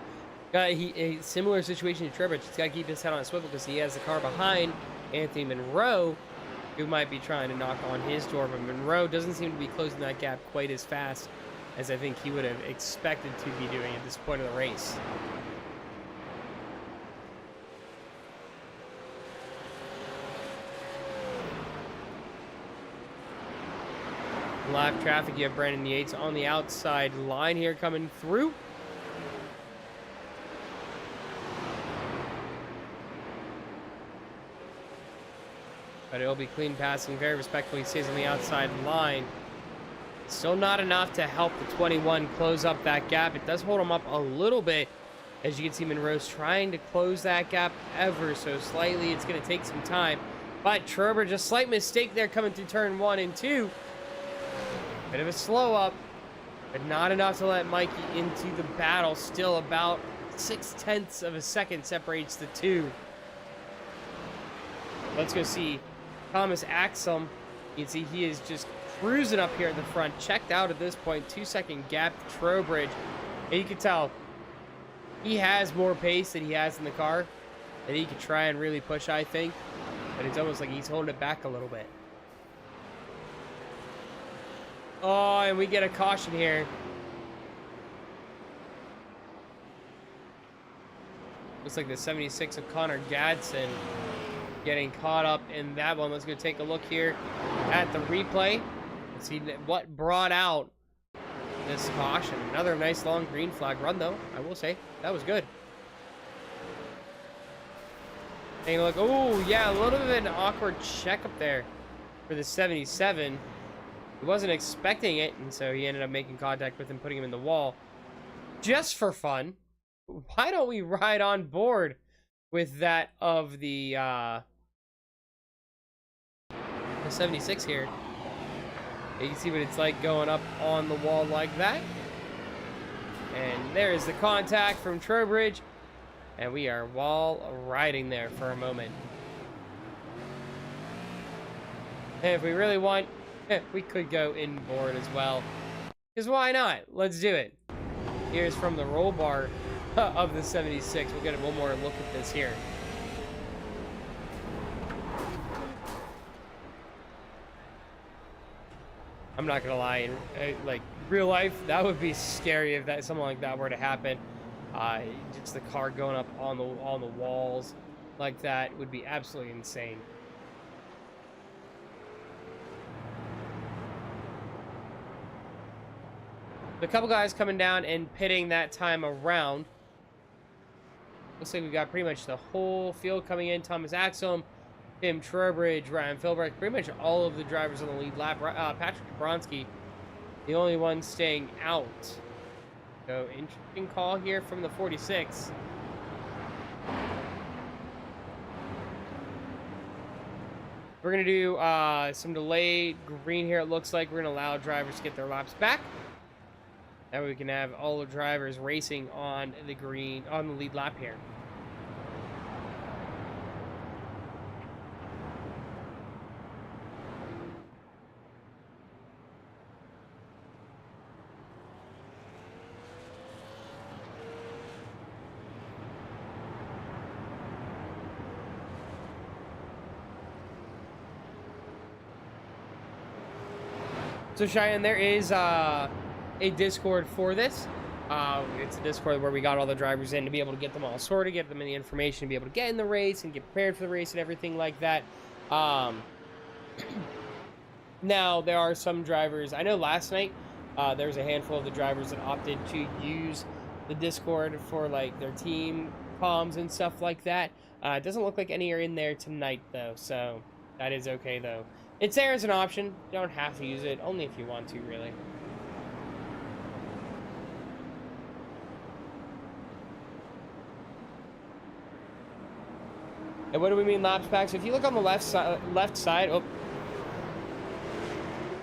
got a similar situation to Trowbridge. He's got to keep his head on a swivel because he has the car behind Anthony Monroe. who might be trying to knock on his door, but Monroe doesn't seem to be closing that gap quite as fast as I think he would have expected to be doing at this point of the race. Live traffic, you have Brandon Yates on the outside line here coming through. But it'll be clean passing, very respectful. He stays on the outside line. Still not enough to help the 21 close up that gap. It does hold him up a little bit. As you can see, Monroe's trying to close that gap ever so slightly. It's going to take some time. But Trowbridge, a slight mistake there coming through turn 1 and 2. Bit of a slow up, but not enough to let Mikey into the battle. Still about 0.6 of a second separates the two. Let's go see Thomas Axum. You can see he is just cruising up here at the front. Checked out at this point. 2-second gap to Trowbridge. And you can tell he has more pace than he has in the car. That he could try and really push, I think. But it's almost like he's holding it back a little bit. Oh, and we get a caution here. Looks like the 76 of Connor Gadsden getting caught up in that one. Let's go take a look here at the replay. Let's see what brought out this caution. Another nice long green flag run, though. I will say that was good. Taking a look. Oh, yeah, a little bit of an awkward check up there for the 77. He wasn't expecting it, and so he ended up making contact with him, putting him in the wall. Just for fun, why don't we ride on board with that of the 76 here? You can see what it's like going up on the wall like that. And there is the contact from Trowbridge, and we are wall riding there for a moment. And if we really want, we could go inboard as well. Because why not? Let's do it. Here's from the roll bar of the 76. We'll get one more look at this here. I'm not gonna lie, in like real life, that would be scary if that something like that were to happen. Just the car going up on the walls like that would be absolutely insane. A couple guys coming down and pitting that time around. Looks like we've got pretty much the whole field coming in. Thomas Axum, Tim Trowbridge, Ryan Philbrick, pretty much all of the drivers on the lead lap. Patrick Jabronsky, the only one staying out. So interesting call here from the 46. We're going to do some delayed green here. It looks like we're going to allow drivers to get their laps back. That way we can have all the drivers racing on the green, on the lead lap here. So Cheyenne, there is a Discord for this. It's a Discord where we got all the drivers in to be able to get them all sorted, get them in the information, to be able to get in the race and get prepared for the race and everything like that. Now, there are some drivers. I know last night there was a handful of the drivers that opted to use the Discord for like their team comms and stuff like that. It doesn't look like any are in there tonight, though, so that is okay, though. It's there as an option. You don't have to use it, only if you want to, really. And what do we mean laps back? So if you look on the left side, oh,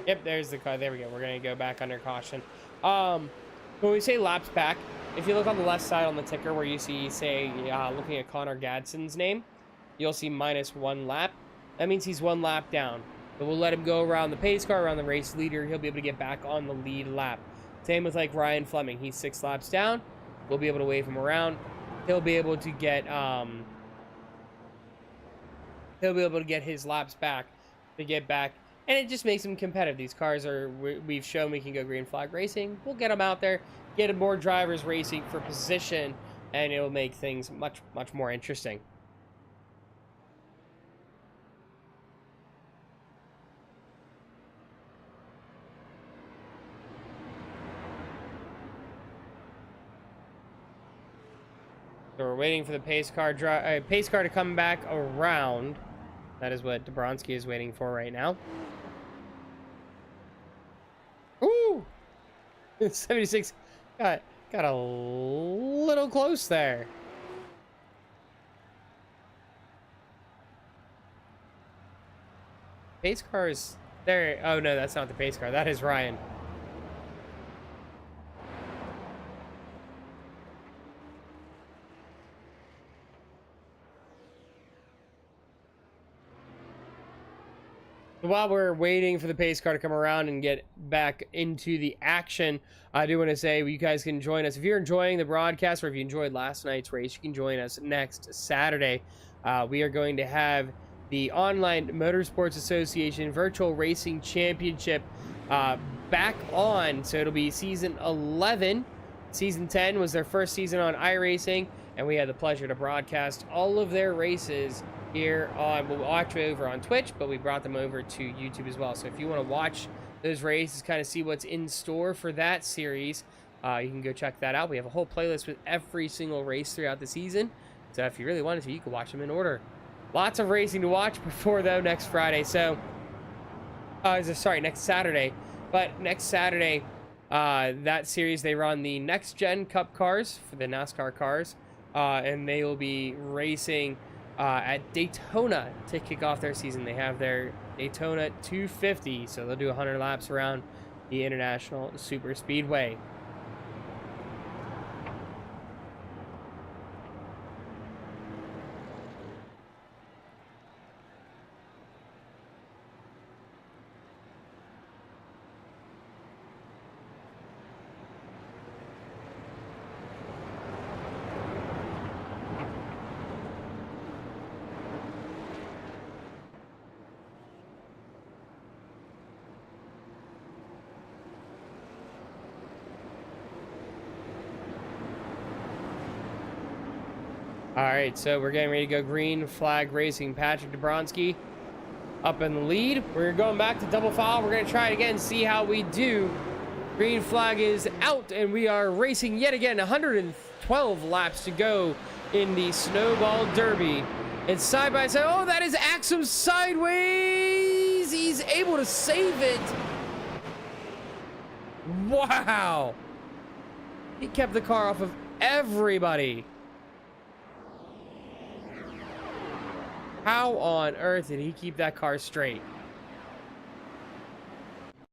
yep, there's the car. There we go. We're gonna go back under caution. When we say laps back, if you look on the left side on the ticker where you see, say, looking at Connor Gadsden's name, you'll see -1 lap. That means he's 1 lap down. But we'll let him go around the pace car, around the race leader. He'll be able to get back on the lead lap. Same with like Ryan Fleming. He's 6 laps down. We'll be able to wave him around. He'll be able to get his laps back to get back, and it just makes them competitive. These cars are, we've shown we can go green flag racing. We'll get them out there, get more drivers racing for position, and it will make things much, much more interesting. So we're waiting for the pace car to come back around. That is what Dabrowski is waiting for right now. Ooh! 76 got a little close there. Pace car is there. Oh no, that's not the pace car. That is Ryan. While we're waiting for the pace car to come around and get back into the action, I do want to say you guys can join us. If you're enjoying the broadcast or if you enjoyed last night's race, you can join us next Saturday. We are going to have the Online Motorsports Association Virtual Racing Championship back on. So it'll be season 11. Season 10 was their first season on iRacing, and we had the pleasure to broadcast all of their races here on, we'll watch over on Twitch, but we brought them over to YouTube as well. So if you want to watch those races, kind of see what's in store for that series, you can go check that out. We have a whole playlist with every single race throughout the season. So if you really wanted to, you can watch them in order. Lots of racing to watch before, though, next Friday. So, sorry, next Saturday. But next Saturday, that series, they run the Next Gen Cup cars for the NASCAR cars. And they will be racing at Daytona to kick off their season. They have their Daytona 250, so they'll do 100 laps around the International Super Speedway. All right, so we're getting ready to go green flag racing. Patrick Dabrowski up in the lead. We're going back to double file. We're going to try it again, see how we do. Green flag is out, and we are racing yet again. 112 laps to go in the Snowball Derby. It's side by side. Oh, that is Axum sideways. He's able to save it. Wow. He kept the car off of everybody. How on earth did he keep that car straight?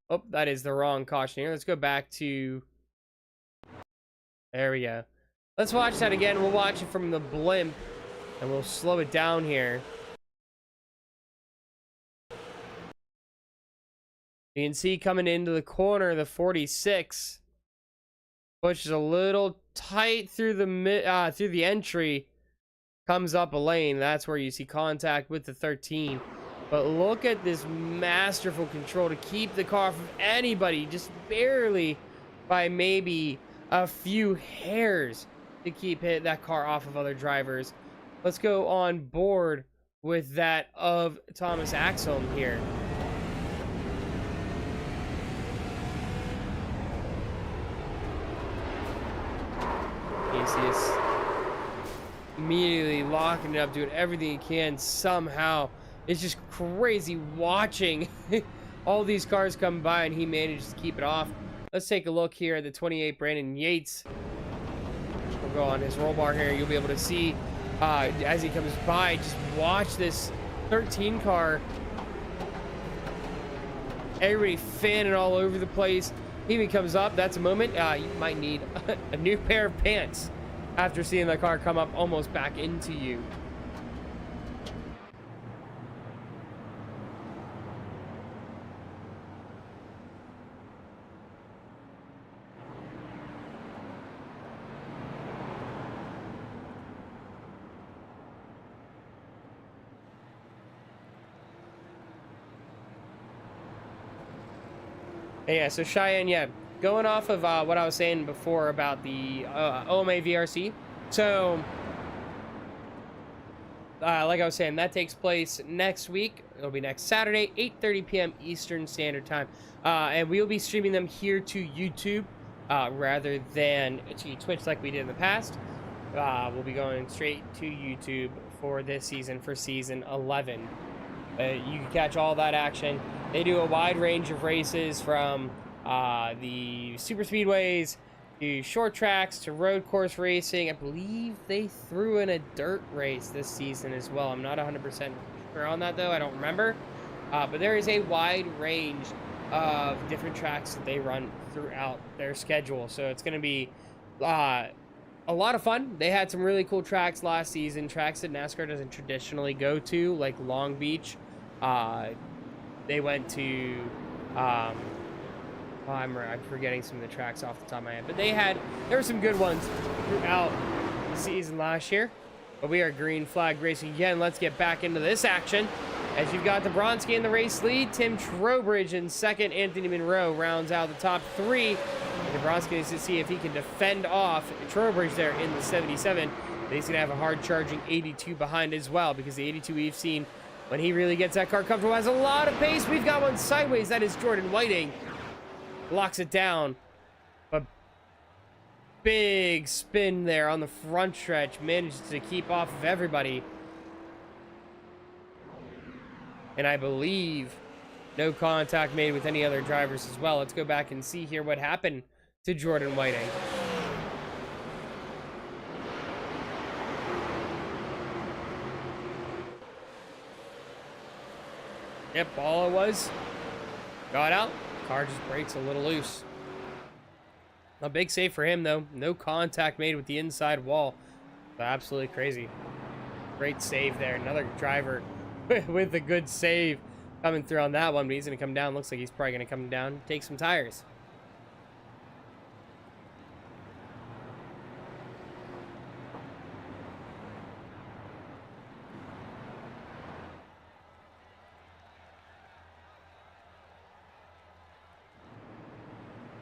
Oh, that is the wrong caution here. Let's go back to... There we go. Let's watch that again. We'll watch it from the blimp, and we'll slow it down here. You can see coming into the corner, the 46 pushes a little tight through the entry. Comes up a lane. That's where you see contact with the 13. But look at this masterful control to keep the car from anybody, just barely by maybe a few hairs to keep that car off of other drivers. Let's go on board with that of Thomas Axelm here. You see us immediately locking it up, doing everything he can somehow. It's just crazy watching all these cars come by, and he manages to keep it off. Let's take a look here at the 28 Brandon Yates. We'll go on his roll bar here. You'll be able to see as he comes by. Just watch this 13 car. Everybody fanning all over the place. He even comes up. That's a moment. You might need a new pair of pants after seeing the car come up almost back into you. Yeah, so Cheyenne, yeah, going off of what I was saying before about the OMA VRC. So, like I was saying, that takes place next week. It'll be next Saturday, 8:30 p.m. Eastern Standard Time. And we'll be streaming them here to YouTube rather than to Twitch like we did in the past. We'll be going straight to YouTube for this season, for season 11. You can catch all that action. They do a wide range of races from the super speedways to short tracks to road course racing. I believe they threw in a dirt race this season as well. I'm not 100% sure on that, though. I don't remember. But there is a wide range of different tracks that they run throughout their schedule. So it's going to be a lot of fun. They had some really cool tracks last season, tracks that NASCAR doesn't traditionally go to, like Long Beach. They went to I'm forgetting some of the tracks off the top of my head, but there were some good ones throughout the season last year. But we are green flag racing again. Let's get back into this action. As you've got Dabrowski in the race lead, Tim Trowbridge in second, Anthony Monroe rounds out the top three. Dabrowski needs to see if he can defend off Trowbridge there in the 77. But he's going to have a hard charging 82 behind as well, because the 82 we've seen when he really gets that car comfortable has a lot of pace. We've got one sideways. That is Jordan Whiting. Locks it down, but big spin there on the front stretch, manages to keep off of everybody, and I believe no contact made with any other drivers as well. Let's go back and see here what happened to Jordan Whiting. Yep, all it was, got out. Car just breaks a little loose. A big save for him, though. No contact made with the inside wall. Absolutely crazy. Great save there. Another driver with a good save coming through on that one, but he's going to come down. Looks like he's probably going to come down and take some tires.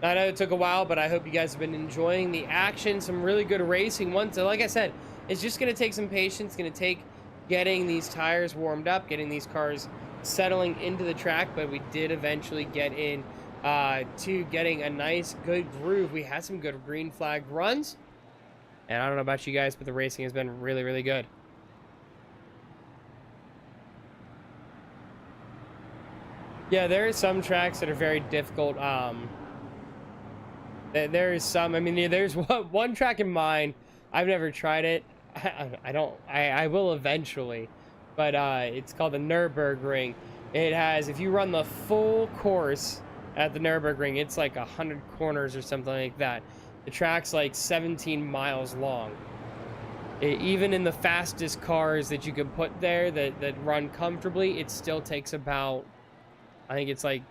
I know it took a while, but I hope you guys have been enjoying the action. Some really good racing ones. So like I said, it's just going to take some patience. It's going to take getting these tires warmed up, getting these cars settling into the track, but we did eventually get in to getting a nice, good groove. We had some good green flag runs, and I don't know about you guys, but the racing has been really, really good. Yeah, there are some tracks that are very difficult. There is some, I mean, there's one track in mind. I've never tried it. I will eventually, but it's called the Nürburgring. It has, if you run the full course at the Nürburgring, it's like 100 corners or something like that. The track's like 17 miles long. Even in the fastest cars that you can put there that run comfortably, it still takes about, I think it's like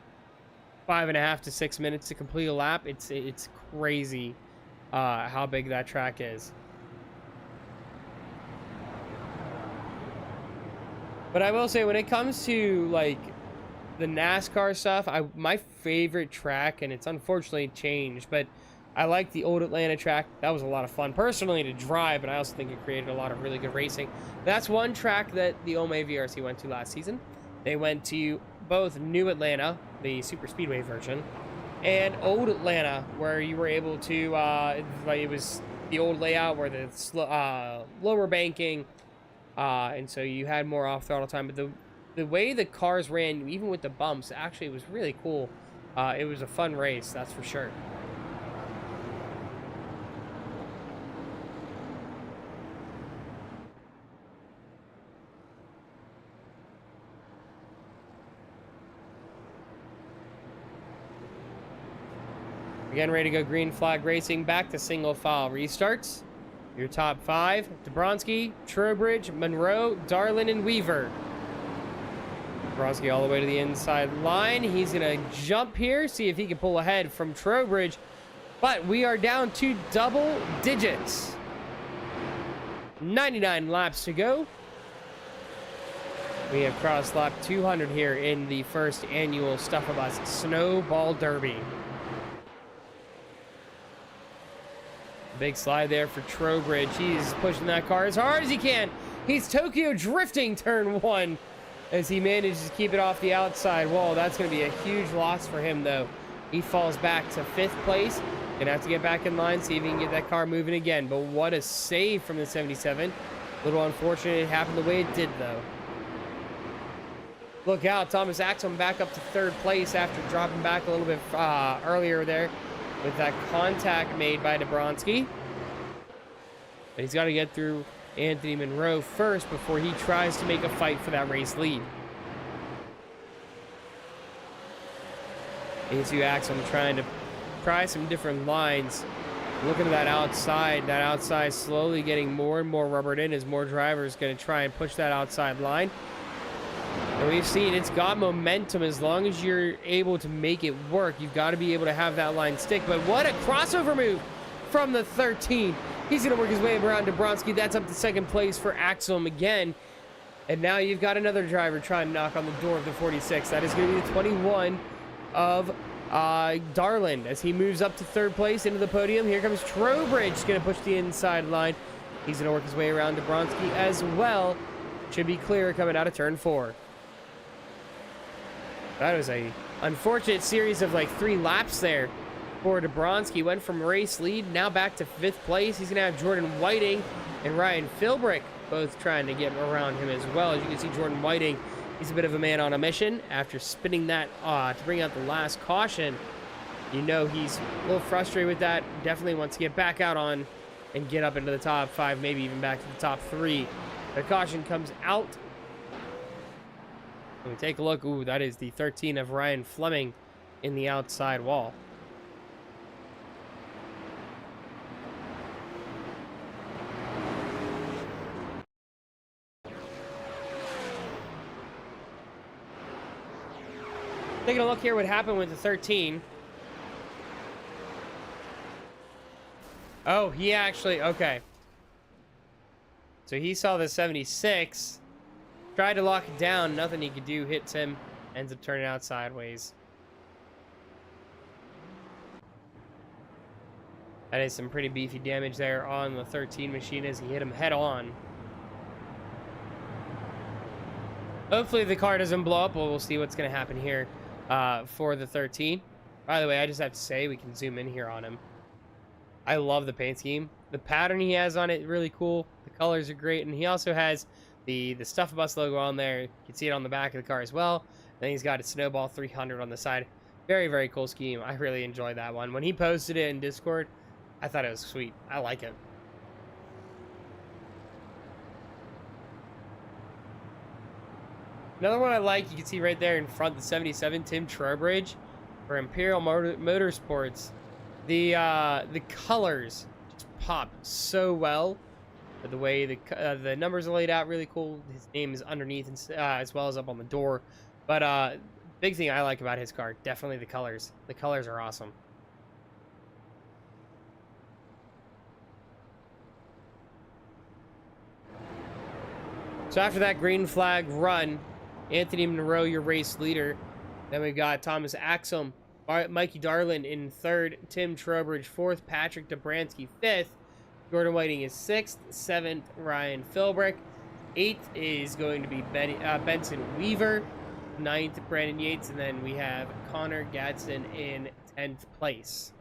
5.5 to 6 minutes to complete a lap. It's crazy how big that track is. But I will say, when it comes to like the NASCAR stuff, my favorite track, and it's unfortunately changed, but I like the old Atlanta track. That was a lot of fun personally to drive, but I also think it created a lot of really good racing. That's one track that the OMA VRC went to last season. They went to both New Atlanta, the super speedway version, and Old Atlanta, where you were able to, like, it was the old layout where the lower banking, and so you had more off throttle time. But the way the cars ran, even with the bumps, actually was really cool. It was a fun race, that's for sure. Again, ready to go green flag racing. Back to single file restarts. Your top five: Dabrowski, Trowbridge, Monroe, Darlin, and Weaver. Dabrowski all the way to the inside line. He's going to jump here, see if he can pull ahead from Trowbridge. But we are down to double digits. 99 laps to go. We have crossed lap 200 here in the first annual Stuff of Us Snowball Derby. Big slide there for Trowbridge. He's pushing that car as hard as he can. He's Tokyo drifting turn 1 as he manages to keep it off the outside wall. That's going to be a huge loss for him, though. He falls back to 5th place. Gonna have to get back in line, see if he can get that car moving again. But what a save from the 77. A little unfortunate it happened the way it did, though. Look out, Thomas Axum back up to 3rd place after dropping back a little bit earlier there with that contact made by Dabrowski. But he's got to get through Anthony Monroe first before he tries to make a fight for that race lead. A2 Axum trying to try some different lines. Looking at that outside slowly getting more and more rubbered in as more drivers going to try and push that outside line. And we've seen it's got momentum as long as you're able to make it work. You've got to be able to have that line stick. But what a crossover move from the 13. He's going to work his way around Dabrowski. That's up to 2nd place for Axum again. And now you've got another driver trying to knock on the door of the 46. That is going to be the 21 of Darland as he moves up to 3rd place into the podium. Here comes Trowbridge, going to push the inside line. He's going to work his way around Dabrowski as well. Should be clear coming out of turn 4. That was a unfortunate series of like 3 laps there for Dabrowski. Went from race lead now back to 5th place. He's going to have Jordan Whiting and Ryan Philbrick both trying to get around him as well. As you can see, Jordan Whiting, he's a bit of a man on a mission after spinning that to bring out the last caution. You know he's a little frustrated with that. Definitely wants to get back out on and get up into the top 5, maybe even back to the top 3. The caution comes out. When we take a look, ooh, that is the 13 of Ryan Fleming in the outside wall. Taking a look here what happened with the 13. Oh, he actually, okay. So he saw the 76, tried to lock it down, nothing he could do, hits him, ends up turning out sideways. That is some pretty beefy damage there on the 13 machine as he hit him head on. Hopefully the car doesn't blow up, but we'll see what's going to happen here for the 13. By the way, I just have to say, we can zoom in here on him. I love the paint scheme. The pattern he has on it, really cool. The colors are great, and he also has the Stuff of Us logo on there. You can see it on the back of the car as well. Then he's got a Snowball 300 on the side. Very, very cool scheme. I really enjoyed that one. When he posted it in Discord, I thought it was sweet. I like it. Another one I like, you can see right there in front, the 77, Tim Trowbridge for Imperial Motorsports. The colors just pop so well. The way the numbers are laid out, really cool. His name is underneath as well as up on the door. But big thing I like about his car, definitely the colors. The colors are awesome. So after that green flag run, Anthony Monroe, your race leader. Then we've got Thomas Axum, Mikey Darland in 3rd, Tim Trowbridge 4th, Patrick Dabrowski 5th, Jordan Whiting is 6th, 7th, Ryan Philbrick, 8th is going to be Benson Weaver, 9th, Brandon Yates, and then we have Connor Gadsden in 10th place.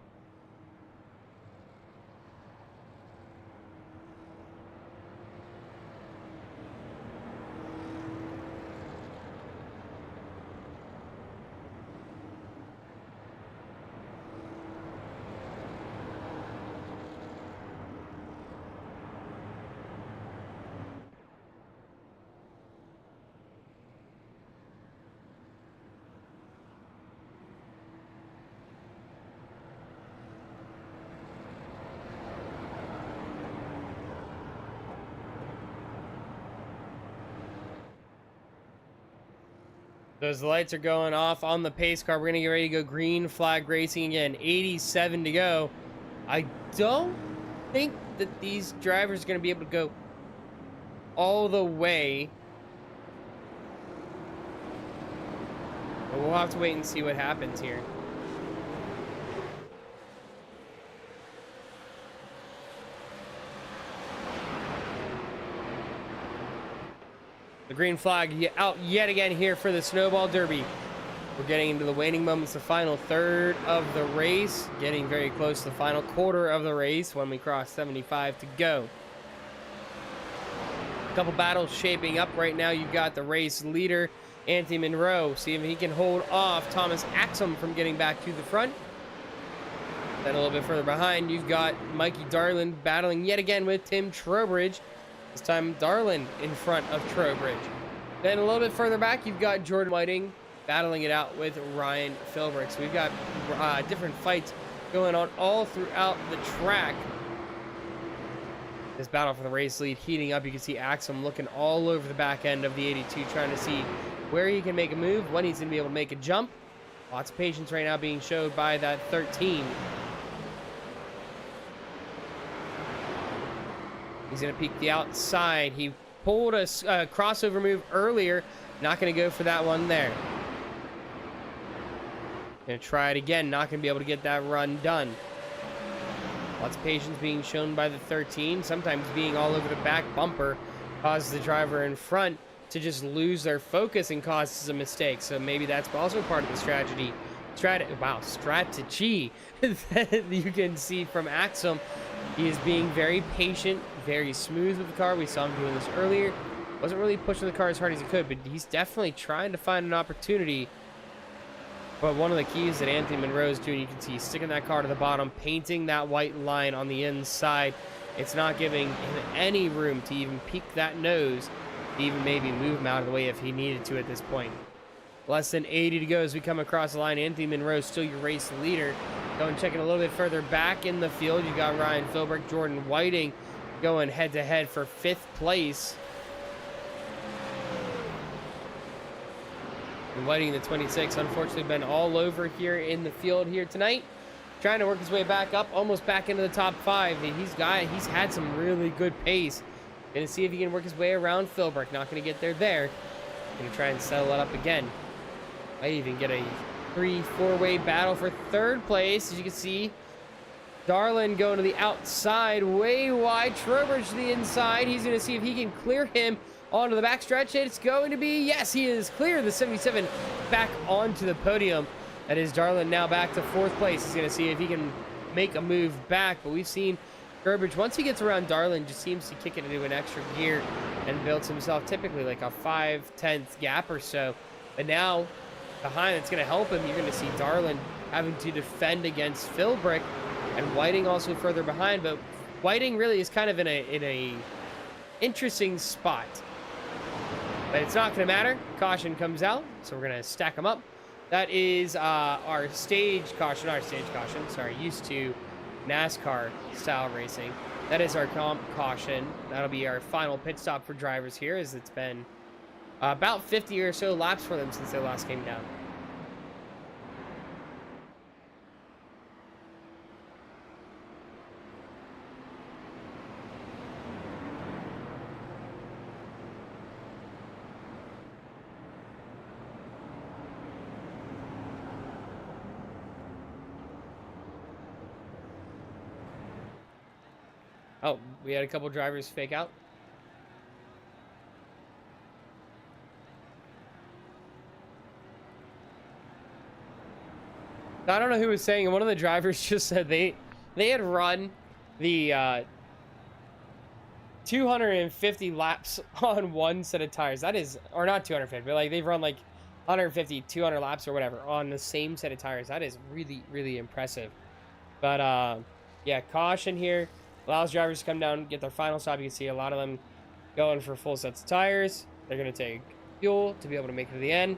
Those lights are going off on the pace car. We're going to get ready to go green flag racing again. 87 to go. I don't think that these drivers are going to be able to go all the way But we'll have to wait and see what happens here. The green flag out yet again here for the Snowball Derby. We're getting into the waning moments, the final third of the race. Getting very close to the final quarter of the race when we cross 75 to go. A couple battles shaping up right now. You've got the race leader, Anthony Monroe. See if he can hold off Thomas Axum from getting back to the front. Then a little bit further behind, you've got Mikey Darlin battling yet again with Tim Trowbridge. This time, Darlin in front of Trowbridge. Then a little bit further back, you've got Jordan Whiting battling it out with Ryan Philbrick. So we've got different fights going on all throughout the track. This battle for the race lead heating up. You can see Axum looking all over the back end of the 82, trying to see where he can make a move, when he's going to be able to make a jump. Lots of patience right now being showed by that 13. He's going to peek the outside. He pulled a crossover move earlier. Not going to go for that one there. Going to try it again. Not going to be able to get that run done. Lots of patience being shown by the 13. Sometimes being all over the back bumper causes the driver in front to just lose their focus and causes a mistake. So maybe that's also part of the strategy. Strategy that you can see from Axum. He is being very patient, very smooth with the car. We saw him doing this earlier. Wasn't really pushing the car as hard as he could, but he's definitely trying to find an opportunity. But one of the keys that Anthony Monroe is doing, you can see, sticking that car to the bottom, painting that white line on the inside. It's not giving him any room to even peek that nose, to even maybe move him out of the way if he needed to at this point. Less than 80 to go as we come across the line. Anthony Monroe still your race leader. Going checking a little bit further back in the field. You got Ryan Philbrick, Jordan Whiting going head-to-head for 5th place. And Whiting, the 26, unfortunately been all over here in the field here tonight. Trying to work his way back up, almost back into the top 5. He's had some really good pace. Gonna see if he can work his way around Philbrick. Not gonna get there. Gonna try and settle it up again. Might even get a 3-4-way battle for 3rd place. As you can see, Darlin going to the outside, way wide. Trowbridge to the inside. He's gonna see if he can clear him onto the backstretch. It's going to be, yes, he is clear. The 77 back onto the podium. That is Darlin now back to 4th place. He's going to see if he can make a move back. But we've seen Trowbridge, once he gets around Darlin, just seems to kick it into an extra gear and builds himself typically like a 5/10 gap or so. But now, behind, it's going to help him. You're going to see Darlin having to defend against Philbrick, and Whiting also further behind. But Whiting really is kind of in a interesting spot. But it's not going to matter. Caution comes out, so we're going to stack them up. That is our stage caution. Sorry, used to NASCAR style racing. That is our caution. That'll be our final pit stop for drivers here, as it's been about 50 or so laps for them since they last came down. Oh, we had a couple drivers fake out. I don't know who was saying, one of the drivers just said they had run the 250 laps on one set of tires. That is, or not 250, but like they've run like 150, 200 laps or whatever on the same set of tires. That is really, really impressive. But yeah, caution here. Allows drivers to come down, get their final stop. You can see a lot of them going for full sets of tires. They're going to take fuel to be able to make it to the end.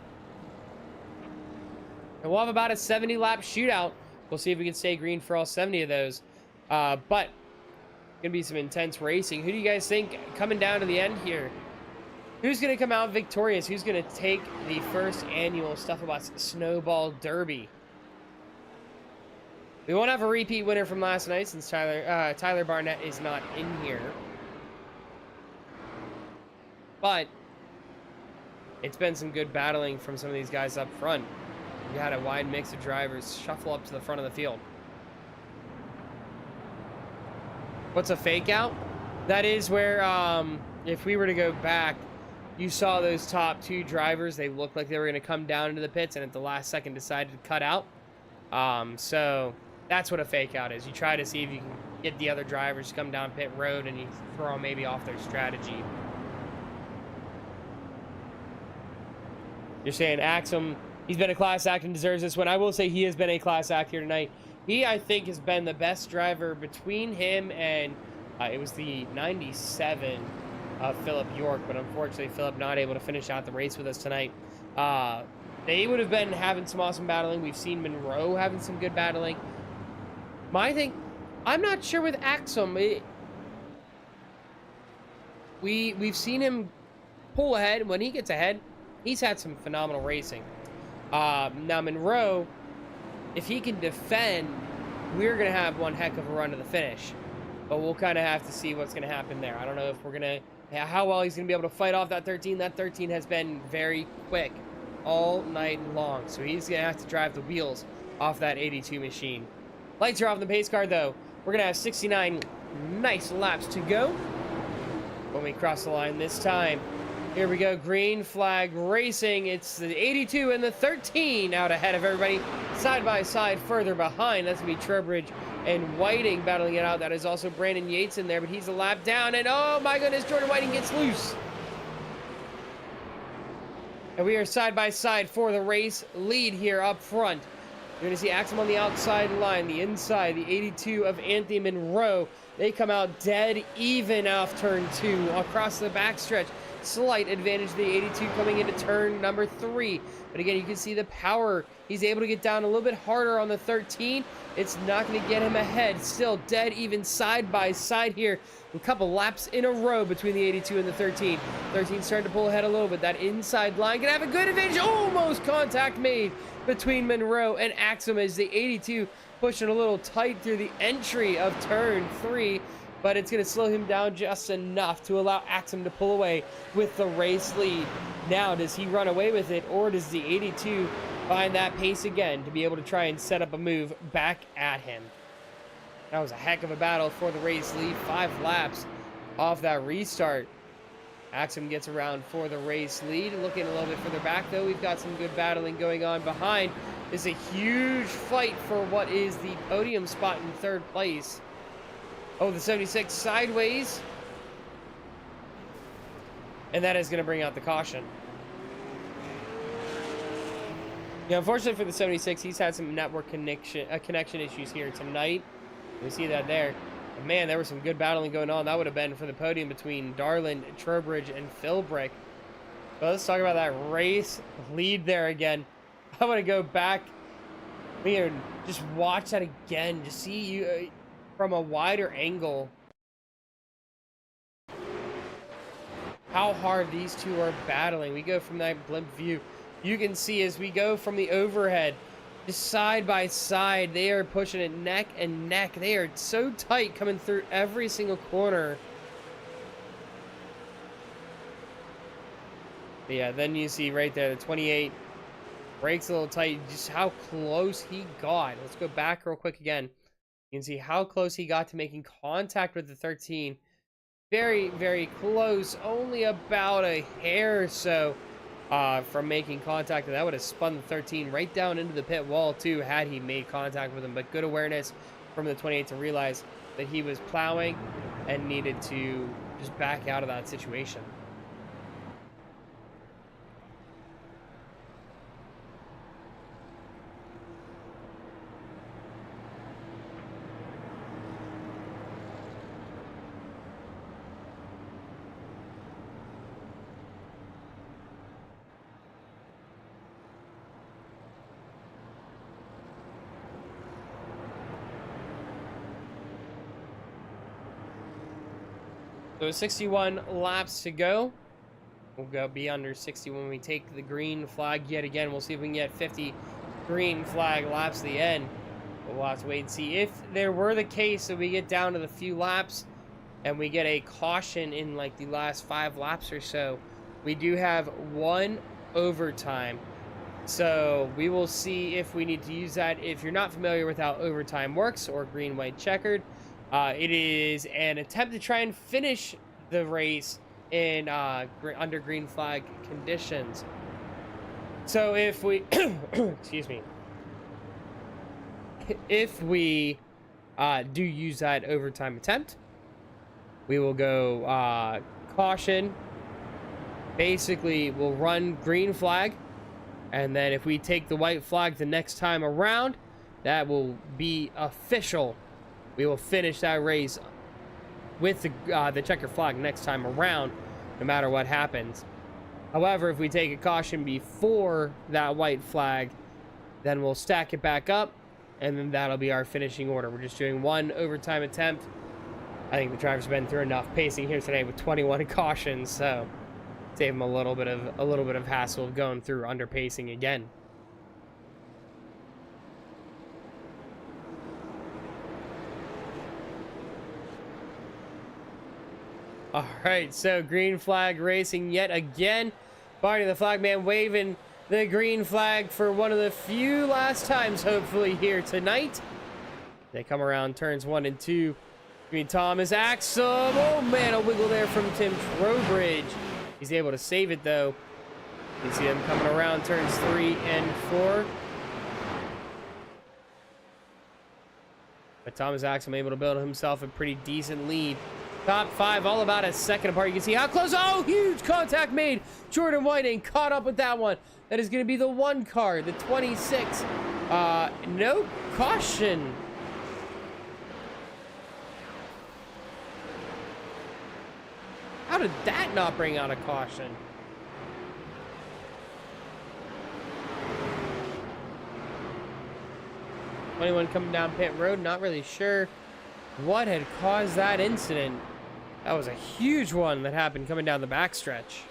And we'll have about a 70-lap shootout. We'll see if we can stay green for all 70 of those. But going to be some intense racing. Who do you guys think coming down to the end here? Who's going to come out victorious? Who's going to take the first annual Stuff About Snowball Derby? We won't have a repeat winner from last night since Tyler Barnett is not in here. But it's been some good battling from some of these guys up front. You had a wide mix of drivers shuffle up to the front of the field. What's a fake out? That is where, if we were to go back, you saw those top two drivers. They looked like they were going to come down into the pits, and at the last second decided to cut out. So that's what a fake out is. You try to see if you can get the other drivers to come down pit road, and you throw them maybe off their strategy. You're saying Axum, he's been a class act and deserves this one. I will say he has been a class act here tonight. He, I think, has been the best driver between him and it was the 97 of Philip York, but unfortunately Philip not able to finish out the race with us tonight. They would have been having some awesome battling. We've seen Monroe having some good battling. My thing, I'm not sure with Axum. We've seen him pull ahead. When he gets ahead, he's had some phenomenal racing. Now Monroe, if he can defend, we're going to have one heck of a run to the finish. But we'll kind of have to see what's going to happen there. I don't know if we're going to, how well he's going to be able to fight off that 13. That 13 has been very quick all night long. So he's going to have to drive the wheels off that 82 machine. Lights are off the pace car, though. We're going to have 69 nice laps to go when we cross the line this time. Here we go, green flag racing. It's the 82 and the 13 out ahead of everybody. Side by side, further behind. That's going to be Trowbridge and Whiting battling it out. That is also Brandon Yates in there, but he's a lap down. And oh my goodness, Jordan Whiting gets loose. And we are side by side for the race lead here up front. You're going to see Axum on the outside line, the inside, the 82 of Anthony Monroe. They come out dead even off turn 2 across the backstretch. Slight advantage to the 82 coming into turn number 3. But again, you can see the power. He's able to get down a little bit harder on the 13. It's not going to get him ahead. Still dead even side by side here. A couple laps in a row between the 82 and the 13. 13 starting to pull ahead a little bit. That inside line can have a good advantage. Almost contact made between Monroe and Axum as the 82 pushing a little tight through the entry of turn 3. But it's going to slow him down just enough to allow Axum to pull away with the race lead. Now, does he run away with it, or does the 82 find that pace again to be able to try and set up a move back at him? That was a heck of a battle for the race lead. 5 laps off that restart. Axum gets around for the race lead. Looking a little bit further back, though, we've got some good battling going on behind. It's a huge fight for what is the podium spot in 3rd place. Oh, the 76 sideways. And that is going to bring out the caution. Yeah, unfortunately for the 76, he's had some network connection issues here tonight. We see that there. But man, there was some good battling going on. That would have been for the podium between Darland, Trowbridge, and Philbrick. But let's talk about that race lead there again. I want to go back here and just watch that again. Just see you from a wider angle how hard these two are battling. We go from that blimp view. You can see as we go from the overhead, just side by side, they are pushing it neck and neck. They are so tight coming through every single corner. But yeah, then you see right there, the 28 breaks a little tight. Just how close he got. Let's go back real quick again. You can see how close he got to making contact with the 13. Very, very close. Only about a hair or so from making contact. And that would have spun the 13 right down into the pit wall, too, had he made contact with him. But good awareness from the 28 to realize that he was plowing and needed to just back out of that situation. So 61 laps to go. We'll be under 60 when we take the green flag yet again. We'll see if we can get 50 green flag laps to the end. But we'll have to wait and see. If there were the case that we get down to the few laps and we get a caution in like the last 5 laps or so, we do have 1 overtime So we will see if we need to use that. If you're not familiar with how overtime works or green, white, checkered, it is an attempt to try and finish the race in under green flag conditions. So if we, excuse me, if we do use that overtime attempt, we will go caution. Basically, we'll run green flag, and then if we take the white flag the next time around, that will be official. We will finish that race with the checker flag next time around, no matter what happens. However, if we take a caution before that white flag, then we'll stack it back up, and then that'll be our finishing order. We're just doing one overtime attempt. I think the driver's been through enough pacing here today with 21 cautions, so save them a little bit of hassle of going through under pacing again. All right, so green flag racing yet again. Barney the flagman waving the green flag for one of the few last times, hopefully, here tonight. They come around turns 1 and 2. Green Thomas Axum. Oh, man, a wiggle there from Tim Trowbridge. He's able to save it, though. You can see them coming around turns 3 and 4. But Thomas Axum able to build himself a pretty decent lead. Top 5, all about a second apart. You can see how close. Oh, huge contact made. Jordan Whiting caught up with that one. That is going to be the 1 car, the 26. No caution. How did that not bring out a caution? Anyone coming down pit road, not really sure what had caused that incident. That was a huge one that happened coming down the backstretch.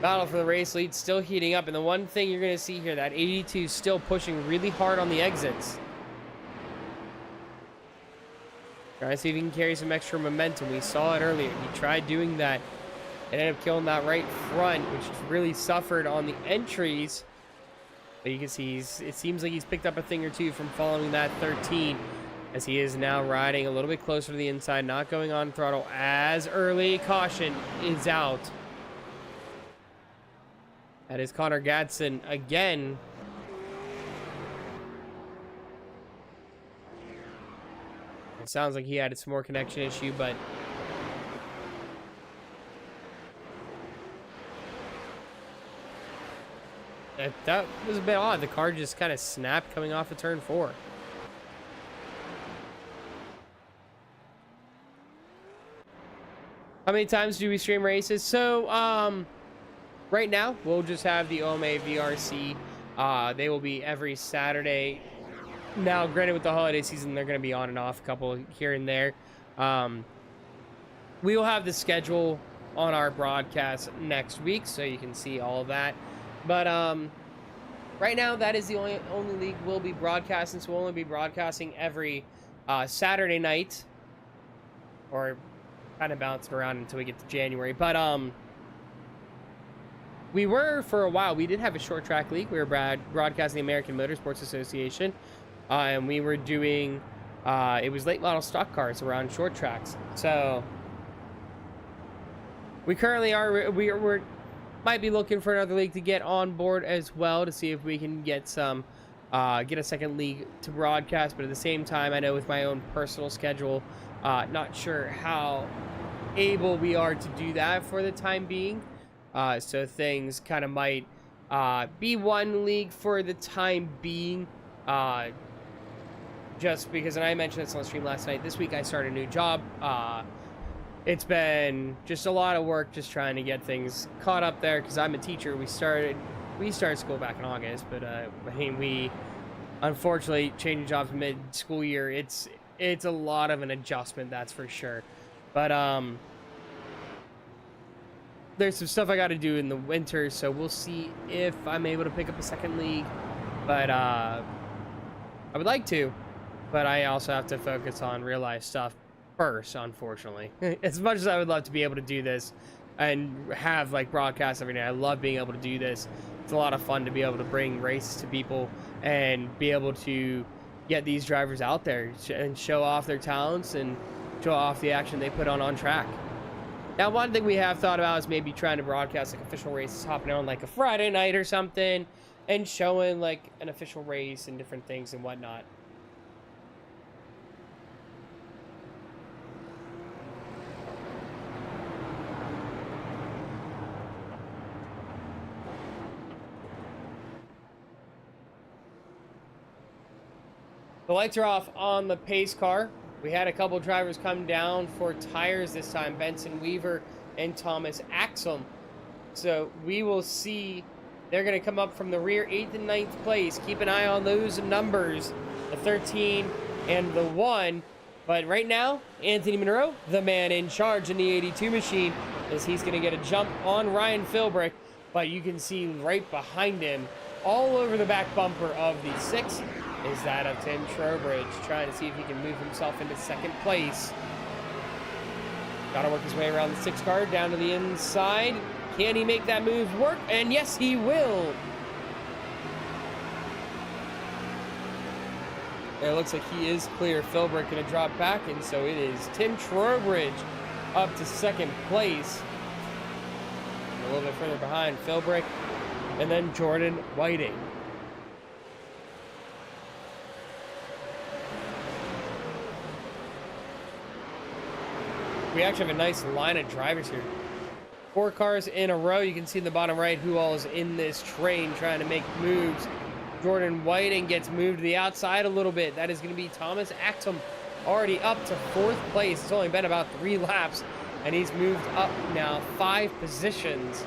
Battle for the race lead still heating up, and the one thing you're going to see here, that 82 is still pushing really hard on the exits. Trying to see if he can carry some extra momentum. We saw it earlier. He tried doing that and ended up killing that right front, which really suffered on the entries. But you can see it seems like he's picked up a thing or two from following that 13, as he is now riding a little bit closer to the inside, not going on throttle as early. Caution is out. That is Connor Gadsden again. It sounds like he had some more connection issue, but that was a bit odd. The car just kind of snapped coming off of turn 4. How many times do we stream races? So, right now, we'll just have the OMA VRC. They will be every Saturday. Now, granted, with the holiday season, they're going to be on and off, a couple here and there. We will have the schedule on our broadcast next week, so you can see all of that. But right now, that is the only league we'll be broadcasting. So we'll only be broadcasting every Saturday night, or kind of bouncing around until we get to January. But we were, for a while, we did have a short track league. We were broadcasting the American Motorsports Association, and we were doing it was late model stock cars around short tracks. So we currently we're might be looking for another league to get on board as well, to see if we can get some get a second league to broadcast. But at the same time, I know with my own personal schedule, not sure how able we are to do that for the time being. So things kind of might be one league for the time being, just because, and I mentioned this on the stream last night, this week I started a new job. It's been just a lot of work just trying to get things caught up there, because I'm a teacher. We started school back in August, but I mean, we unfortunately changing jobs mid-school year. It's a lot of an adjustment, that's for sure. But there's some stuff I got to do in the winter, so we'll see if I'm able to pick up a second league. But I would like to, but I also have to focus on real life stuff. first, unfortunately. As much as I would love to be able to do this and have like broadcasts every day, I love being able to do this. It's a lot of fun to be able to bring races to people and be able to get these drivers out there and show off their talents and show off the action they put on track. Now, one thing we have thought about is maybe trying to broadcast like official races, hopping on like a Friday night or something and showing like an official race and different things and whatnot. The lights are off on the pace car. We had a couple drivers come down for tires this time, Benson Weaver and Thomas Axum. So we will see, they're going to come up from the rear, 8th and 9th place. Keep an eye on those numbers, the 13 and the 1. But right now, Anthony Monroe, the man in charge in the 82 machine, as he's going to get a jump on Ryan Philbrick. But you can see right behind him, all over the back bumper of the 6, is that of Tim Trowbridge, trying to see if he can move himself into 2nd place. Got to work his way around the 6 car, down to the inside. Can he make that move work? And yes, he will. It looks like he is clear. Philbrick going to drop back, and so it is Tim Trowbridge up to 2nd place. A little bit further behind, Philbrick, and then Jordan Whiting. We actually have a nice line of drivers here. 4 cars in a row. You can see in the bottom right who all is in this train trying to make moves. Jordan Whiting gets moved to the outside a little bit. That is going to be Thomas Axum, already up to 4th place. It's only been about 3 laps, and he's moved up now 5 positions.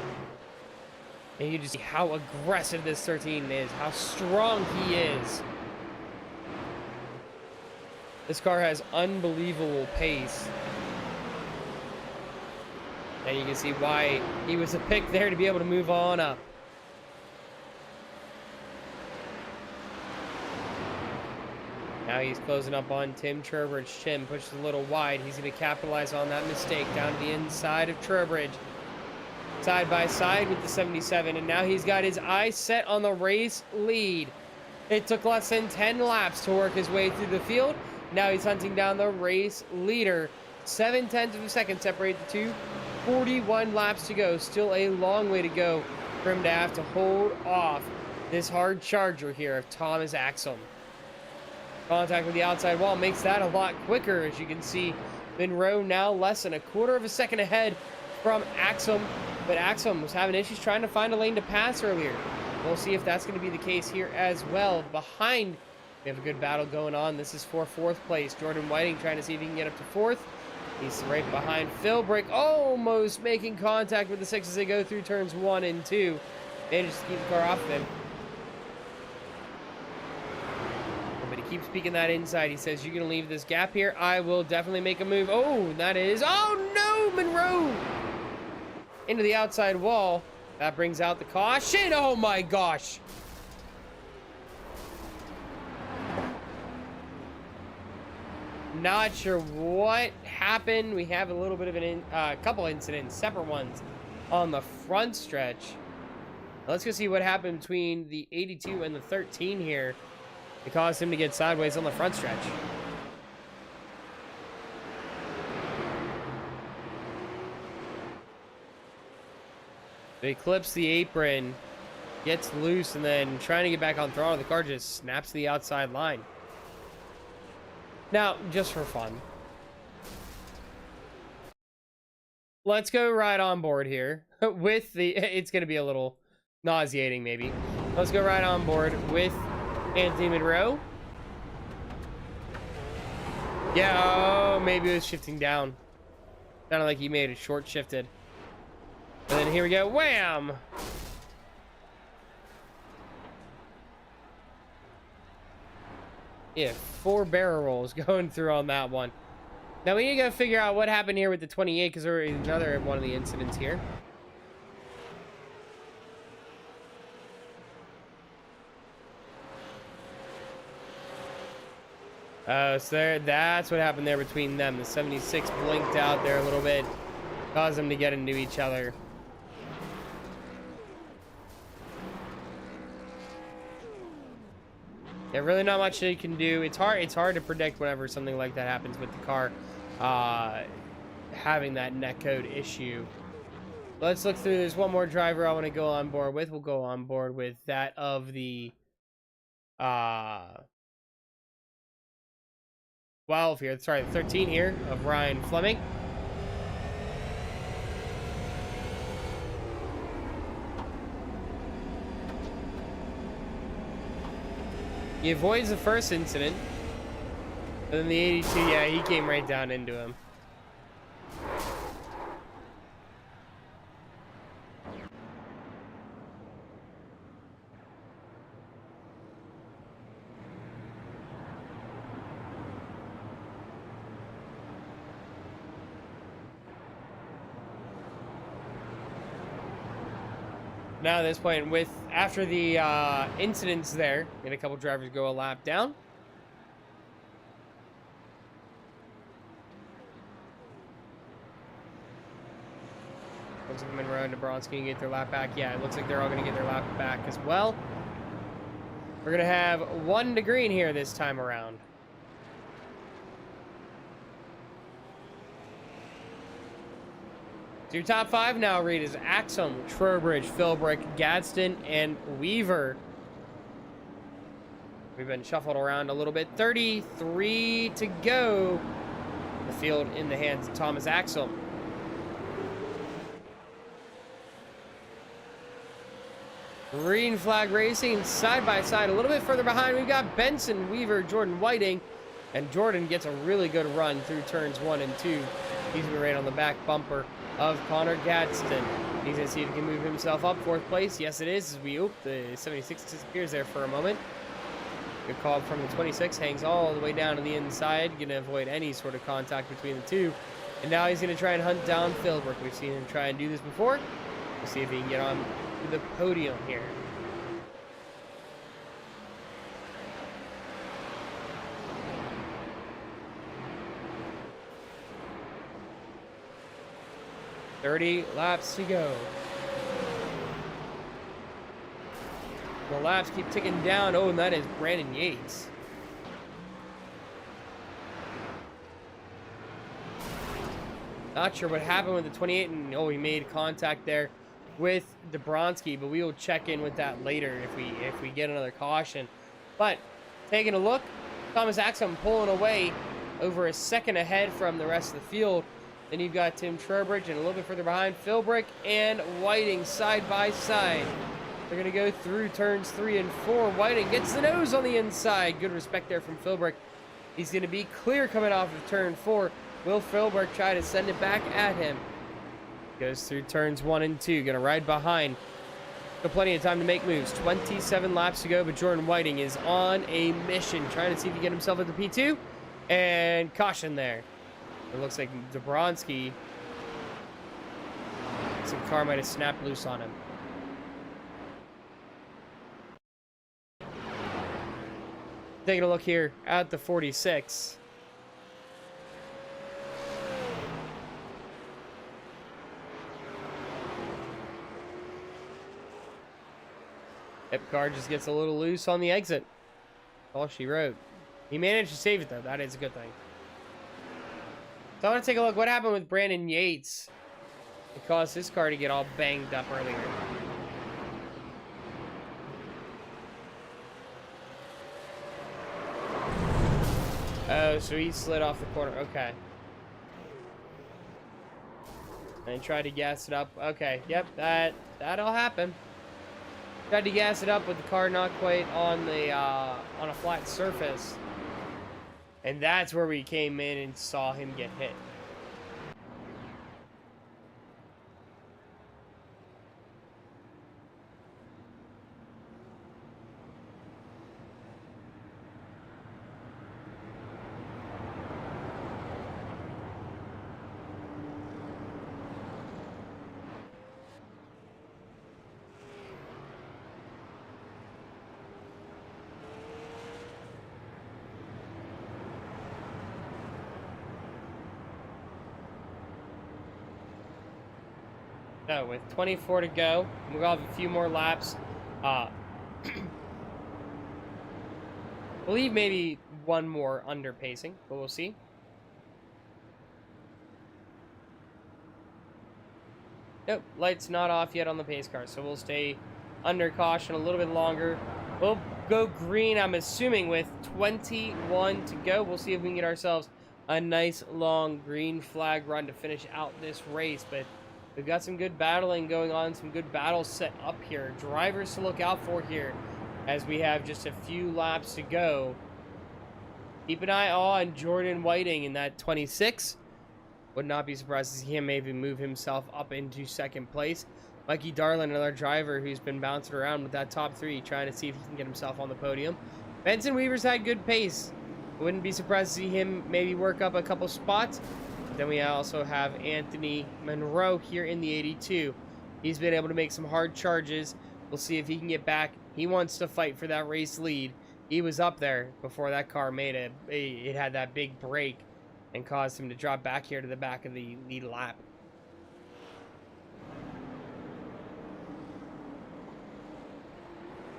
And you just see how aggressive this 13 is, how strong he is. This car has unbelievable pace. And you can see why he was a pick there to be able to move on up. Now he's closing up on Tim Trowbridge. Tim pushes a little wide. He's going to capitalize on that mistake down to the inside of Trowbridge. Side by side with the 77. And now he's got his eyes set on the race lead. It took less than 10 laps to work his way through the field. Now he's hunting down the race leader. 0.7 of a second separate the two. 41 laps to go. Still a long way to go for him to have to hold off this hard charger here of Thomas Axum. Contact with the outside wall makes that a lot quicker. As you can see, Monroe now less than 1/4 of a second ahead from Axum. But Axum was having issues trying to find a lane to pass earlier. We'll see if that's going to be the case here as well. Behind, we have a good battle going on. This is for 4th place. Jordan Whiting trying to see if he can get up to 4th. He's right behind Philbrick, almost making contact with the 6 as they go through turns 1 and 2. Manages to keep the car off of him. But he keeps peeking that inside. He says, "You're going to leave this gap here. I will definitely make a move." Oh, that is... Oh, no! Monroe! Into the outside wall. That brings out the caution. Oh, my gosh! Not sure what happened. We have a little bit of a couple incidents, separate ones, on the front stretch. Let's go see what happened between the 82 and the 13 here. It caused him to get sideways on the front stretch. He clips the apron, gets loose, and then trying to get back on throttle, the car just snaps to the outside line. Now, just for fun, let's go right on board here with the... It's going to be a little nauseating, maybe. Let's go right on board with Anthony Monroe. Yeah, oh, maybe it was shifting down. Sounded like he made it short shifted. And then here we go. Wham! Yeah, 4 barrel rolls going through on that one. Now we need to go figure out what happened here with the 28, because there was another one of the incidents here. So that's what happened there between them. The 76 blinked out there a little bit, caused them to get into each other. Yeah, really not much they can do. It's hard to predict whenever something like that happens with the car having that netcode issue. Let's look through. There's one more driver I want to go on board with. We'll go on board with that of the 12 here. Sorry, 13 here of Ryan Fleming. He avoids the first incident. But then the 82, yeah, he came right down into him. Now at this point, after the incidents there, and a couple drivers go a lap down. Looks like Monroe and Dabrowski can get their lap back. Yeah, it looks like they're all going to get their lap back as well. We're going to have 1 to green here this time around. So your top 5 now read is Axum, Trowbridge, Philbrick, Gadsden, and Weaver. We've been shuffled around a little bit. 33 to go. The field in the hands of Thomas Axum. Green flag racing side by side. A little bit further behind, we've got Benson, Weaver, Jordan Whiting. And Jordan gets a really good run through turns 1 and 2. He's been right on the back bumper of Connor Gadsden. He's going to see if he can move himself up 4th place. Yes, it is. The 76 disappears there for a moment. Good call from the 26. Hangs all the way down to the inside. Going to avoid any sort of contact between the two. And now he's going to try and hunt down Philbrick. We've seen him try and do this before. We'll see if he can get on to the podium here. "30 laps to go." The laps keep ticking down. Oh, and that is Brandon Yates. Not sure what happened with the 28, and oh, he made contact there with Dabrowski, but we will check in with that later if we get another caution. But taking a look, Thomas Axum pulling away over a second ahead from the rest of the field. Then you've got Tim Trowbridge, and a little bit further behind, Philbrick and Whiting side by side. They're going to go through turns 3 and 4. Whiting gets the nose on the inside. Good respect there from Philbrick. He's going to be clear coming off of turn 4. Will Philbrick try to send it back at him? Goes through turns 1 and 2. Going to ride behind. Got plenty of time to make moves. 27 laps to go, but Jordan Whiting is on a mission, trying to see if he can get himself into P2. And caution there. It looks like Dabrowski, some car might have snapped loose on him. Taking a look here at the 46. Yep, car just gets a little loose on the exit. All she wrote. He managed to save it though. That is a good thing. So I want to take a look what happened with Brandon Yates. It caused his car to get all banged up earlier. Oh, so he slid off the corner. Okay. And tried to gas it up. Okay, yep, that'll happen. Tried to gas it up with the car not quite on the on a flat surface. And that's where we came in and saw him get hit. So with 24 to go, we'll have a few more laps. Believe maybe one more under pacing, but we'll see. Nope, light's not off yet on the pace car, so we'll stay under caution a little bit longer. We'll go green, I'm assuming, with 21 to go. We'll see if we can get ourselves a nice long green flag run to finish out this race. But we've got some good battling going on, some good battles set up here. Drivers to look out for here as we have just a few laps to go. Keep an eye on Jordan Whiting in that 26. Would not be surprised to see him maybe move himself up into second place. Mikey Darlin, another driver who's been bouncing around with that top three, trying to see if he can get himself on the podium. Benson Weaver's had good pace. Wouldn't be surprised to see him maybe work up a couple spots. Then we also have Anthony Monroe here in the 82. He's been able to make some hard charges. We'll see if he can get back. He wants to fight for that race lead. He was up there before that car made it had that big break and caused him to drop back here to the back of the lead lap.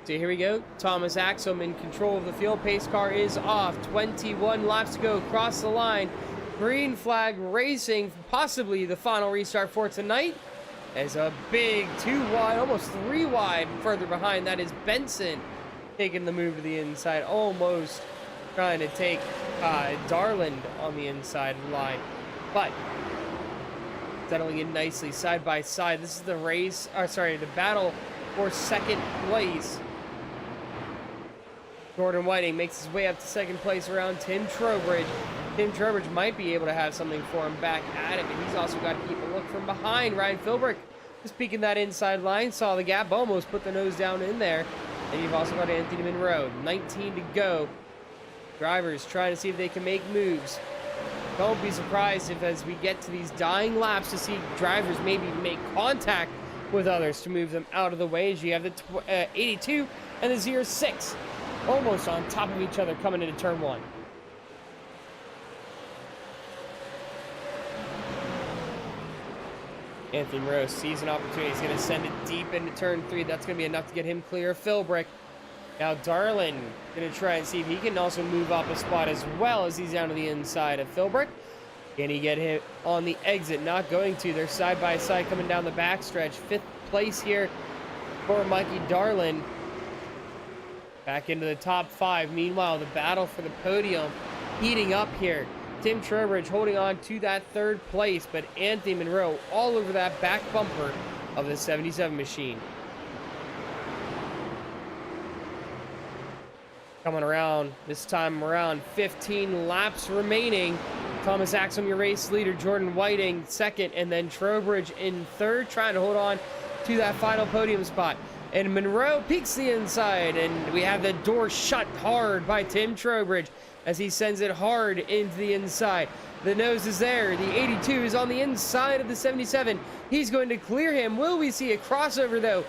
So here we go. Thomas Axum in control of the field. Pace car is off. 21 laps to go across the line. Green flag racing, possibly the final restart for tonight. As a big 2 wide, almost 3 wide further behind. That is Benson taking the move to the inside, almost trying to take Darland on the inside line, but settling in nicely side by side. This is the race, or sorry, the battle for second place. Jordan Whiting makes his way up to second place around Tim Trowbridge. Tim Trowbridge might be able to have something for him back at it, but he's also got to keep a look from behind. Ryan Philbrick just peeking that inside line, saw the gap, almost put the nose down in there. And you've also got Anthony Monroe, 19 to go. Drivers trying to see if they can make moves. Don't be surprised if as we get to these dying laps to see drivers maybe make contact with others to move them out of the way. As you have the 82 and the 06 almost on top of each other coming into turn 1. Anthony Monroe sees an opportunity. He's going to send it deep into turn 3. That's going to be enough to get him clear of Philbrick. Now Darlin going to try and see if he can also move up a spot as well as he's down to the inside of Philbrick. Can he get hit on the exit? Not going to. They're side by side coming down the backstretch. 5th place here for Mikey Darlin. Back into the top 5. Meanwhile, the battle for the podium heating up here. Tim Trowbridge holding on to that 3rd place, but Anthony Monroe all over that back bumper of the 77 machine. Coming around, this time around 15 laps remaining. Thomas Axum, your race leader, Jordan Whiting 2nd, and then Trowbridge in 3rd, trying to hold on to that final podium spot. And Monroe peeks the inside, and we have the door shut hard by Tim Trowbridge as he sends it hard into the inside. The nose is there. The 82 is on the inside of the 77. He's going to clear him. Will we see a crossover, though?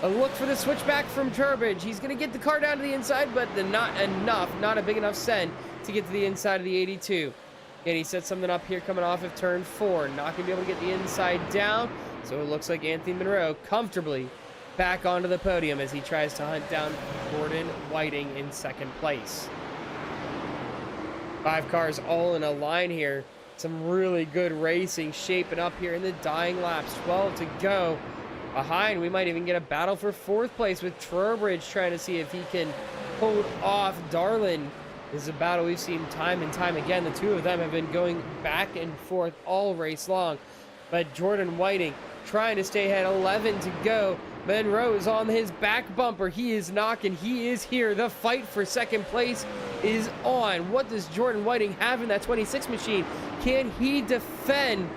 A look for the switchback from Trowbridge. He's going to get the car down to the inside, but not enough. Not a big enough send to get to the inside of the 82. And he set something up here coming off of turn 4. Not going to be able to get the inside down. So it looks like Anthony Monroe comfortably back onto the podium as he tries to hunt down Jordan Whiting in 2nd place. 5 cars all in a line here. Some really good racing shaping up here in the dying laps. 12 to go. Behind, we might even get a battle for 4th place with Trowbridge trying to see if he can hold off Darlin. This is a battle we've seen time and time again. The two of them have been going back and forth all race long. But Jordan Whiting trying to stay ahead. 11 to go. Monroe is on his back bumper. He is knocking. He is here. The fight for 2nd place is on. What does Jordan Whiting have in that 26 machine? Can he defend?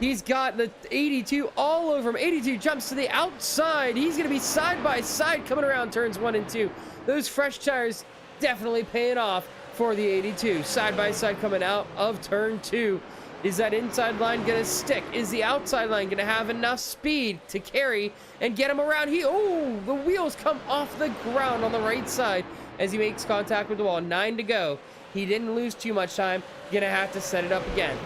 He's got the 82 all over him. 82 jumps to the outside. He's going to be side by side coming around turns 1 and 2. Those fresh tires definitely paying off for the 82. Side by side coming out of turn 2. Is that inside line going to stick? Is the outside line going to have enough speed to carry and get him around? The wheels come off the ground on the right side as he makes contact with the wall. 9 to go. He didn't lose too much time. Going to have to set it up again.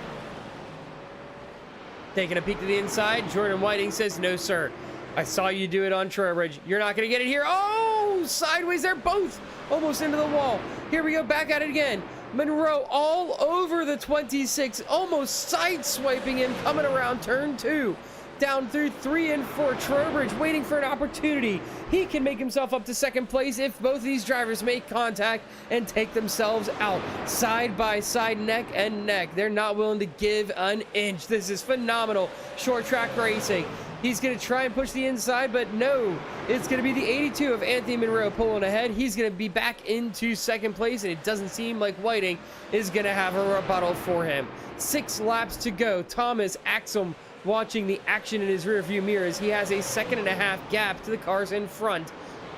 Taking a peek to the inside, Jordan Whiting says, no, sir. I saw you do it on Trowbridge. You're not going to get it here. Oh, sideways. They're both almost into the wall. Here we go. Back at it again. Monroe all over the 26, almost side-swiping him, coming around turn 2. Down through 3 and 4. Trowbridge waiting for an opportunity. He can make himself up to second place if both of these drivers make contact and take themselves out. Side by side, neck and neck. They're not willing to give an inch. This is phenomenal short track racing. He's going to try and push the inside, but no. It's going to be the 82 of Anthony Monroe pulling ahead. He's going to be back into second place, and it doesn't seem like Whiting is going to have a rebuttal for him. 6 laps to go. Thomas Axum watching the action in his rearview mirror as he has a 1.5-second gap to the cars in front.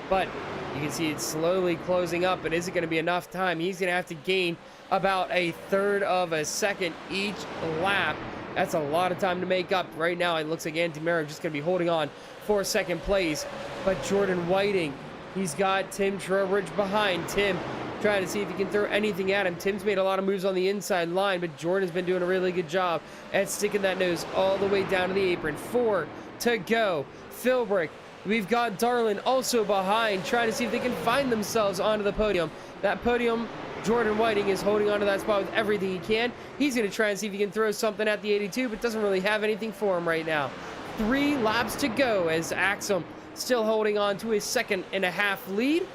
But you can see it's slowly closing up, but is it going to be enough time? He's going to have to gain about 1/3 of a second each lap. That's a lot of time to make up. Right now, it looks like Anthony Monroe just going to be holding on for second place. But Jordan Whiting, he's got Tim Trowbridge behind. Tim trying to see if he can throw anything at him. Tim's made a lot of moves on the inside line, but Jordan's been doing a really good job at sticking that nose all the way down to the apron. 4 to go. Philbrick, we've got Darlin also behind, trying to see if they can find themselves onto the podium. That podium, Jordan Whiting is holding onto that spot with everything he can. He's going to try and see if he can throw something at the 82, but doesn't really have anything for him right now. 3 laps to go as Axum still holding on to his 2.5-second lead.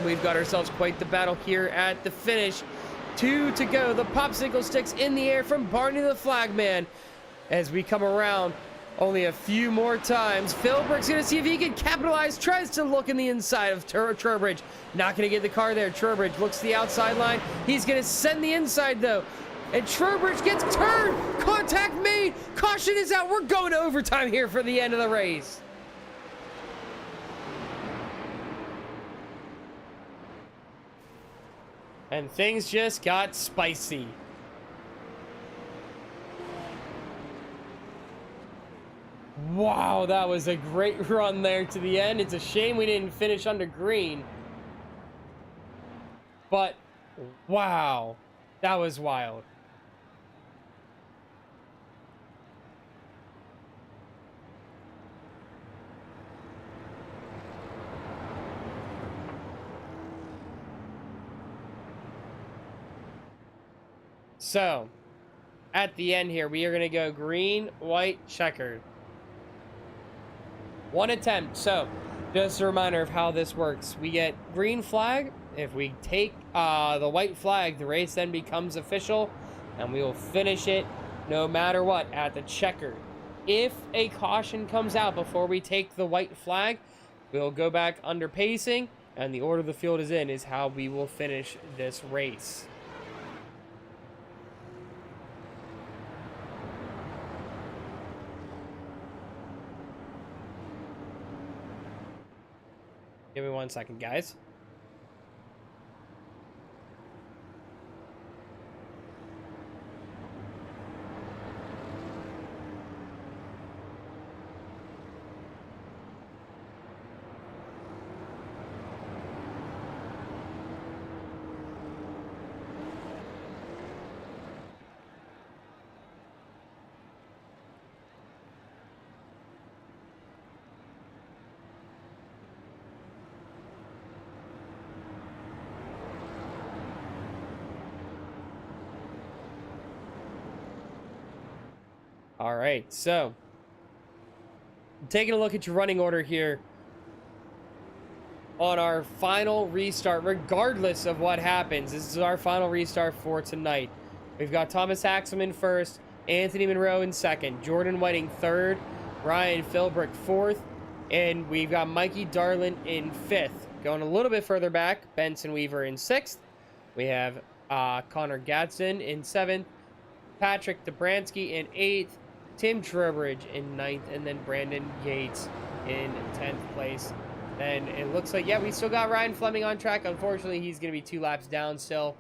We've got ourselves quite the battle here at the finish. 2 to go. The popsicle sticks in the air from Barney the Flagman as we come around. Only a few more times. Philbrick's going to see if he can capitalize. Tries to look in the inside of Trowbridge. Not going to get the car there. Trowbridge looks to the outside line. He's going to send the inside, though. And Trowbridge gets turned. Contact made. Caution is out. We're going to overtime here for the end of the race. And things just got spicy. Wow, that was a great run there to the end. It's a shame we didn't finish under green. But, wow, that was wild. So, at the end here, we are going to go green, white, checkered. 1 attempt. So, just a reminder of how this works. We get green flag. If we take the white flag, the race then becomes official, and we will finish it no matter what at the checkered. If a caution comes out before we take the white flag, we'll go back under pacing, and the order the field is in is how we will finish this race. Give me 1 second, guys. All right, so taking a look at your running order here on our final restart, regardless of what happens. This is our final restart for tonight. We've got Thomas Axum in first, Anthony Monroe in second, Jordan Whiting third, Ryan Philbrick fourth, and we've got Mikey Darlin in fifth. Going a little bit further back, Benson Weaver in sixth. We have Connor Gadsden in seventh, Patrick Dobransky in eighth, Tim Trowbridge in ninth, and then Brandon Yates in 10th place. And it looks like, yeah, we still got Ryan Fleming on track. Unfortunately, he's going to be 2 laps down still.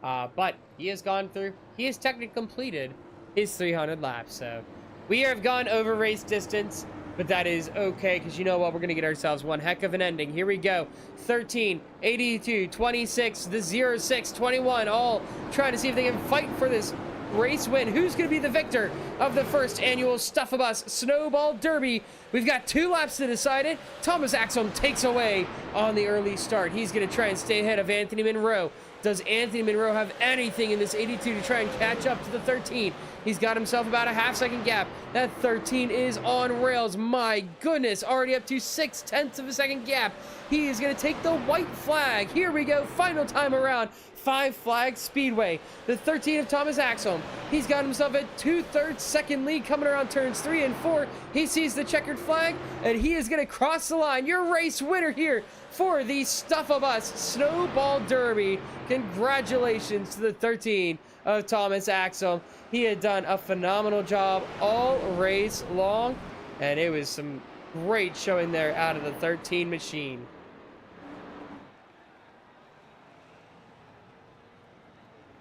But he has gone through, he has technically completed his 300 laps. So we have gone over race distance, but that is okay, because you know what? We're going to get ourselves one heck of an ending. Here we go. 13, 82, 26, the 06, 21, all trying to see if they can fight for this race win. Who's going to be the victor of the first annual Stuff of Us Snowball Derby? We've got 2 laps to decide it. Thomas Axel takes away on the early start. He's going to try and stay ahead of Anthony Monroe. Does Anthony Monroe have anything in this 82 to try and catch up to the 13? He's got himself about a half-second gap. That 13 is on rails. My goodness, already up to 0.6 of a second gap. He is going to take the white flag. Here we go, final time around. 5 Flag Speedway. The 13 of Thomas Axel. He's got himself a 2/3 second lead coming around turns 3 and 4. He sees the checkered flag, and he is going to cross the line. Your race winner here for the Stuff of Us Snowball Derby. Congratulations to the 13 of Thomas Axel. He had done a phenomenal job all race long, and it was some great showing there out of the 13 machine.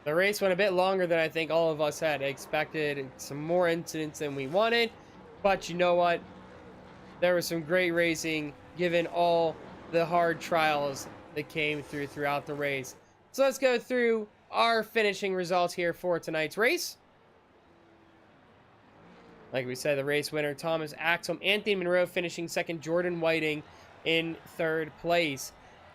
The race went a bit longer than I think all of us had expected. Some more incidents than we wanted. But you know what? There was some great racing given all the hard trials that came throughout the race. So let's go through our finishing results here for tonight's race. Like we said, the race winner, Thomas Axel. Anthony Monroe finishing second. Jordan Whiting in third place.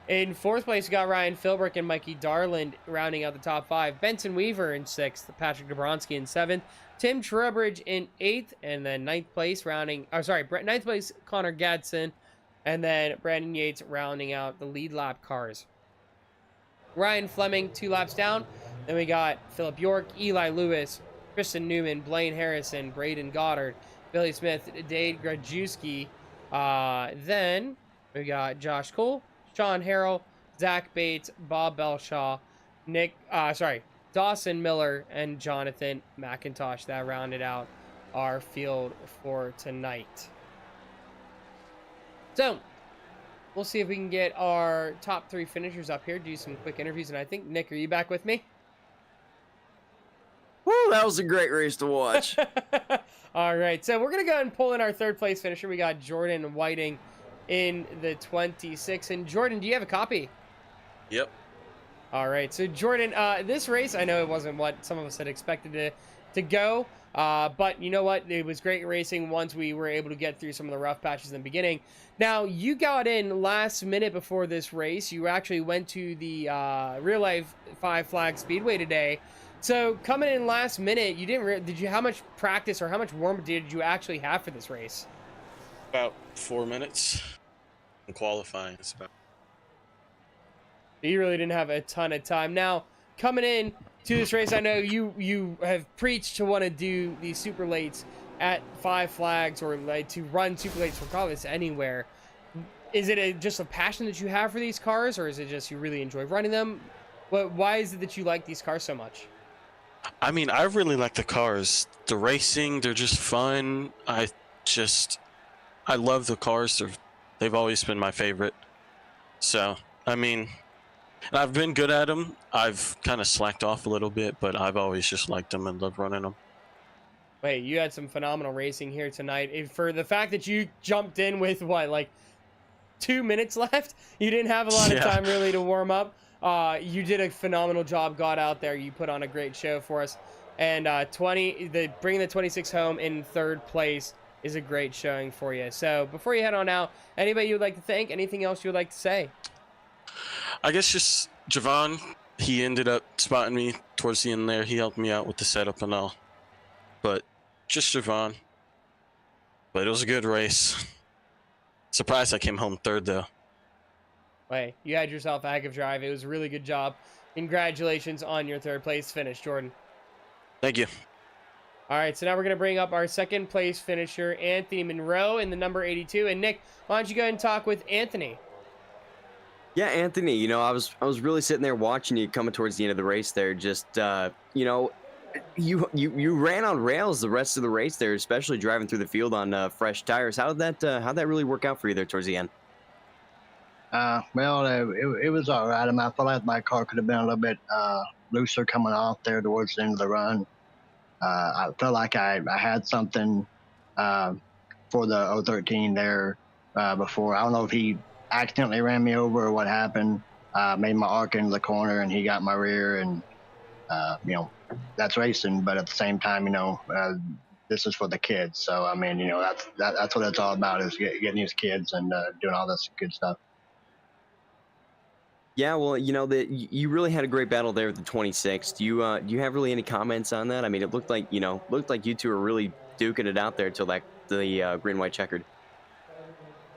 In fourth place, we got Ryan Philbrick and Mikey Darland rounding out the top 5. Benson Weaver in 6th. Patrick Dabronsky in 7th. Tim Trowbridge in 8th. And then 9th place, ninth place, Connor Gadsden. And then Brandon Yates rounding out the lead lap cars. Ryan Fleming, 2 laps down. Then we got Philip York, Eli Lewis, Kristen Newman, Blaine Harrison, Braden Goddard, Billy Smith, Dade Grajewski. Then we got Josh Cole, Sean Harrell, Zach Bates, Bob Belshaw, Dawson Miller, and Jonathan McIntosh. That rounded out our field for tonight. So, we'll see if we can get our top 3 finishers up here, do some quick interviews, and I think, Nick, are you back with me? Woo, that was a great race to watch. All right, so we're going to go ahead and pull in our 3rd place finisher. We got Jordan Whiting in the 26. And Jordan, do you have a copy? Yep. All right, so Jordan, this race, I know it wasn't what some of us had expected to go, but you know what? It was great racing once we were able to get through some of the rough patches in the beginning. Now, you got in last minute before this race. You actually went to the real life 5 Flag Speedway today. So coming in last minute, you didn't. How much practice or how much warm-up did you actually have for this race? About 4 minutes. And qualifying is about. You really didn't have a ton of time. Now, coming in to this race, I know you have preached to want to do these super lates at 5 Flags, or like to run super lates regardless anywhere. Is it just a passion that you have for these cars, or is it just you really enjoy running them? Why is it that you like these cars so much? I mean, I really like the cars. The racing, they're just fun. I love the cars. They've always been my favorite. So, I mean, and I've been good at them. I've kind of slacked off a little bit, but I've always just liked them and loved running them. Wait, you had some phenomenal racing here tonight. For the fact that you jumped in with, like 2 minutes left, you didn't have a lot of time really to warm up. You did a phenomenal job, got out there. You put on a great show for us. And bringing the 26 home in 3rd place is a great showing for you. So before you head on out, anybody you would like to thank? Anything else you would like to say? I guess just Javon. He ended up spotting me towards the end there. He helped me out with the setup and all. But just Javon. But it was a good race. Surprised I came home 3rd, though. Wait, you had yourself a heck of a drive. It was a really good job. Congratulations on your 3rd place finish, Jordan. Thank you. All right, so now we're going to bring up our 2nd place finisher, Anthony Monroe, in the number 82. And Nick, why don't you go ahead and talk with Anthony? Yeah, Anthony, you know, I was really sitting there watching you coming towards the end of the race there. Just, you know, you ran on rails the rest of the race there, especially driving through the field on fresh tires. How'd that really work out for you there towards the end? Well, it was all right. I mean, I felt like my car could have been a little bit looser coming off there towards the end of the run. I felt like I had something for the 013 there before. I don't know if he accidentally ran me over or what happened. Made my arc into the corner and he got my rear, and You know, that's racing, but at the same time, you know, this is for the kids. So I mean, you know, that's what it's all about, is getting these kids and doing all this good stuff. Yeah, well, you know that you really had a great battle there with the 26. Do you have really any comments on that? I mean, it looked like you two were really duking it out there till the green white checkered.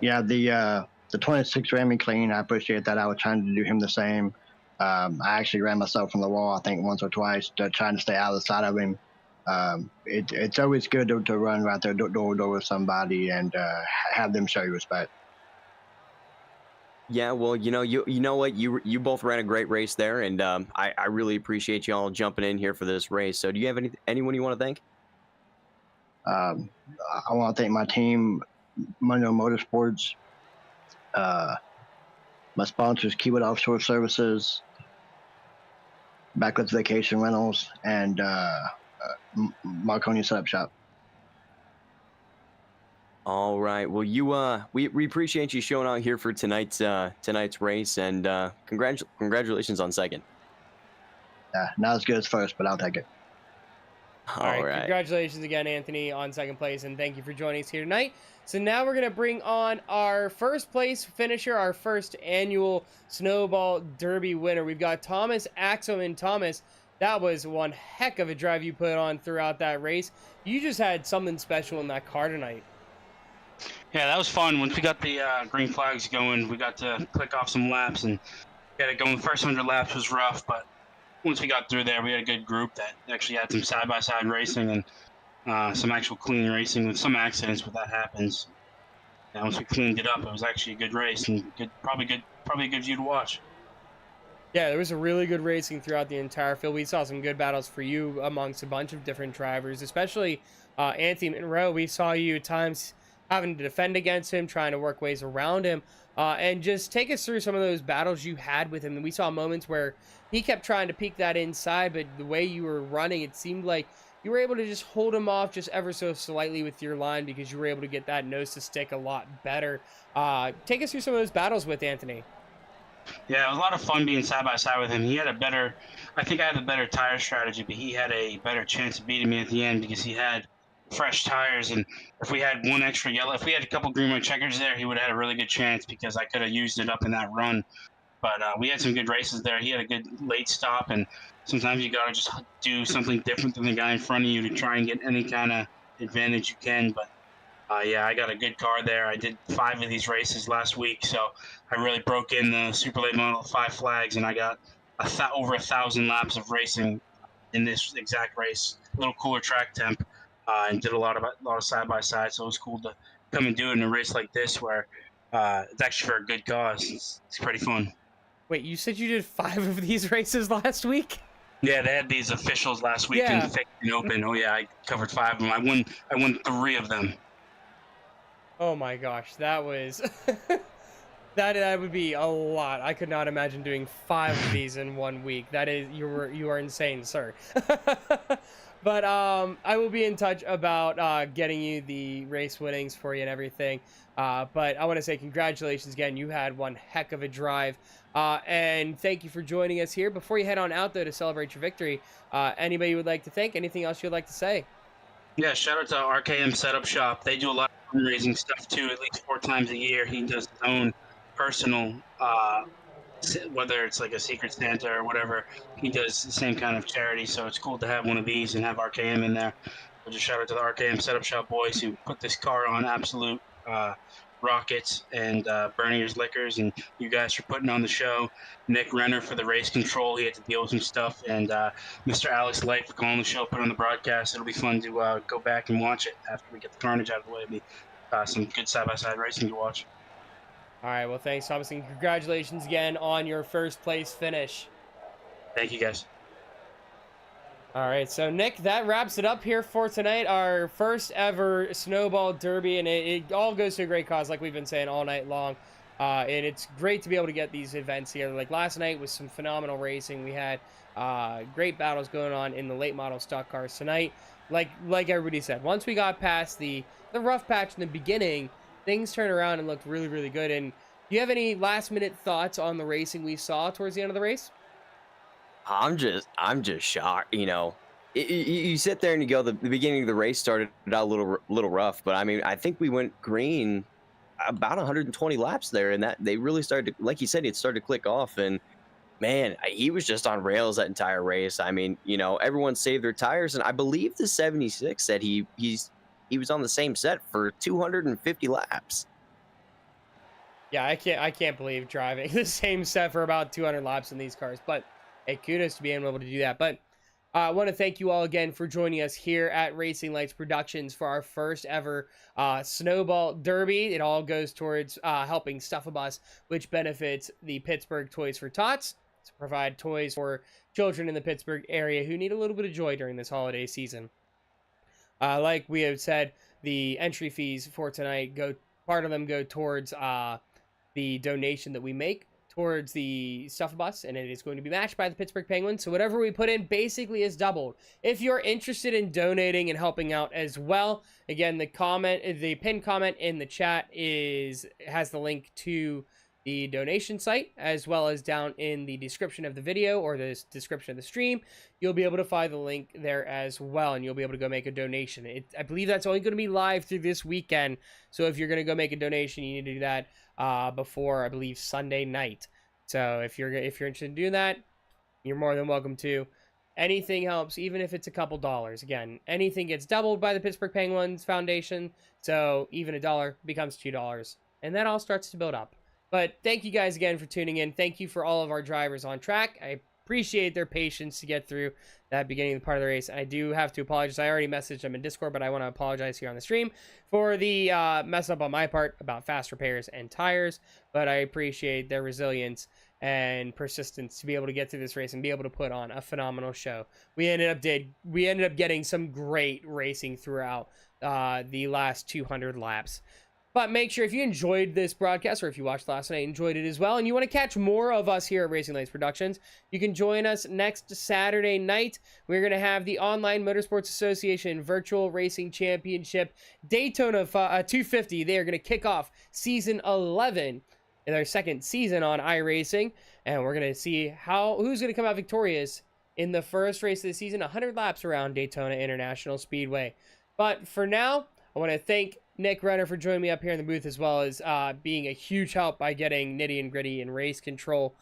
Yeah, the 26 ran me clean. I appreciate that. I was trying to do him the same. I actually ran myself from the wall, I think, once or twice, trying to stay out of the side of him. It's always good to run right there door to door with somebody and have them show you respect. Yeah, well, you know what, you both ran a great race there, and I really appreciate you all jumping in here for this race. So, do you have anyone you want to thank? Um, I want to thank my team, Monroe Motorsports, uh, my sponsors, Kiewit Offshore Services, Backwoods Vacation Rentals, and Marconi Setup Shop. All right. Well, we appreciate you showing out here for tonight's race, and congratulations on second. Not as good as first, but I'll take it. All right. Congratulations again, Anthony, on second place, and thank you for joining us here tonight. So now we're going to bring on our first place finisher, our first annual Snowball Derby winner. We've got Thomas Axum. And Thomas, that was one heck of a drive you put on throughout that race. You just had something special in that car tonight. Yeah, that was fun. Once we got the green flags going, we got to click off some laps and got it going. The first 100 laps was rough, but once we got through there, we had a good group that actually had some side-by-side racing and some actual clean racing with some accidents, but that happens. And once we cleaned it up, it was actually a good race and probably a good view to watch. Yeah, there was a really good racing throughout the entire field. We saw some good battles for you amongst a bunch of different drivers, especially Anthony Monroe. We saw you at times having to defend against him, trying to work ways around him, and just take us through some of those battles you had with him. And we saw moments where he kept trying to peek that inside, but the way you were running, it seemed like you were able to just hold him off just ever so slightly with your line because you were able to get that nose to stick a lot better. Take us through some of those battles with Anthony. Yeah, it was a lot of fun being side by side with him. I think I had a better tire strategy, but he had a better chance of beating me at the end because he had fresh tires. And if we had one extra yellow, if we had a couple green white checkers there, he would have had a really good chance because I could have used it up in that run. But we had some good races there. He had a good late stop, and sometimes you got to just do something different than the guy in front of you to try and get any kind of advantage you can. But yeah, I got a good car there. I did 5 of these races last week, so I really broke in the super late model 5 flags, and I got over 1,000 laps of racing in this exact race. A little cooler track temp, and did a lot of side by side. So it was cool to come and do it in a race like this, where it's actually for a good cause. It's pretty fun. Wait, you said you did 5 of these races last week? Yeah, they had these officials last week in Fake and Open. Oh yeah, I covered 5 of them. I won 3 of them. Oh my gosh, that was that would be a lot. I could not imagine doing 5 of these in 1 week. That is, you are insane, sir. But I will be in touch about getting you the race winnings for you and everything. But I want to say congratulations again. You had one heck of a drive. And thank you for joining us here. Before you head on out, though, to celebrate your victory, anybody you would like to thank? Anything else you'd like to say? Yeah, shout out to RKM Setup Shop. They do a lot of fundraising stuff, too, at least 4 times a year. He does his own personal, whether it's like a Secret Santa or whatever, he does the same kind of charity. So it's cool to have one of these and have RKM in there. So just shout out to the RKM Setup Shop boys who put this car on absolute rockets, and Bernier's Liquors, and you guys for putting on the show. Nick Renner for the race control. He had to deal with some stuff. And Mr. Alex Light for calling the show, put on the broadcast. It'll be fun to go back and watch it after we get the carnage out of the way. It'll be some good side-by-side racing to watch. All right, well, thanks, Thomas, and congratulations again on your first place finish. Thank you, guys. All right, so Nick, that wraps it up here for tonight, our first ever Snowball Derby, and it all goes to a great cause, like we've been saying all night long. And it's great to be able to get these events here. Like last night was some phenomenal racing. We had great battles going on in the late model stock cars tonight. Like everybody said, once we got past the rough patch in the beginning, things turned around and looked really, really good. And do you have any last-minute thoughts on the racing we saw towards the end of the race? I'm just shocked. You sit there and you go, the beginning of the race started out a little rough, but I mean, I think we went green about 120 laps there, and that they really started to, like you said, it started to click off. And man, he was just on rails that entire race. I mean, everyone saved their tires, and I believe the 76 said he was on the same set for 250 laps. Yeah, I can't believe driving the same set for about 200 laps in these cars. But hey, kudos to being able to do that. But I want to thank you all again for joining us here at Racing Lights Productions for our first ever Snowball Derby. It all goes towards helping Stuff a Bus, which benefits the Pittsburgh Toys for Tots to provide toys for children in the Pittsburgh area who need a little bit of joy during this holiday season. Like we have said, the entry fees for tonight part of them go towards the donation that we make towards the Stuff Bus, and it is going to be matched by the Pittsburgh Penguins. So whatever we put in basically is doubled. If you're interested in donating and helping out as well, again, the pinned comment in the chat has the link to the donation site, as well as down in the description of the video or the description of the stream. You'll be able to find the link there as well, and you'll be able to go make a donation. I believe that's only going to be live through this weekend, so if you're going to go make a donation, you need to do that before, I believe, Sunday night. So if you're interested in doing that, you're more than welcome to. Anything helps, even if it's a couple dollars. Again, anything gets doubled by the Pittsburgh Penguins Foundation, so even $1 becomes $2, and that all starts to build up. But thank you guys again for tuning in. Thank you for all of our drivers on track. I appreciate their patience to get through that beginning part of the race. I do have to apologize. I already messaged them in Discord, but I want to apologize here on the stream for the mess up on my part about fast repairs and tires. But I appreciate their resilience and persistence to be able to get through this race and be able to put on a phenomenal show. We ended up getting some great racing throughout the last 200 laps. But make sure if you enjoyed this broadcast, or if you watched last night and enjoyed it as well, and you want to catch more of us here at Racing Lights Productions, you can join us next Saturday night. We're going to have the Online Motorsports Association Virtual Racing Championship Daytona 250. They are going to kick off Season 11 in their second season on iRacing, and we're going to see who's going to come out victorious in the first race of the season, 100 laps around Daytona International Speedway. But for now, I want to thank Nick Renner for joining me up here in the booth, as well as being a huge help by getting nitty and gritty and race control.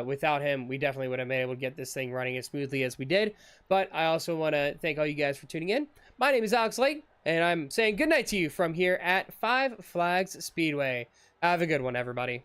Without him, we definitely would have been able to get this thing running as smoothly as we did. But I also want to thank all you guys for tuning in. My name is Alex Lake, and I'm saying goodnight to you from here at Five Flags Speedway. Have a good one, everybody.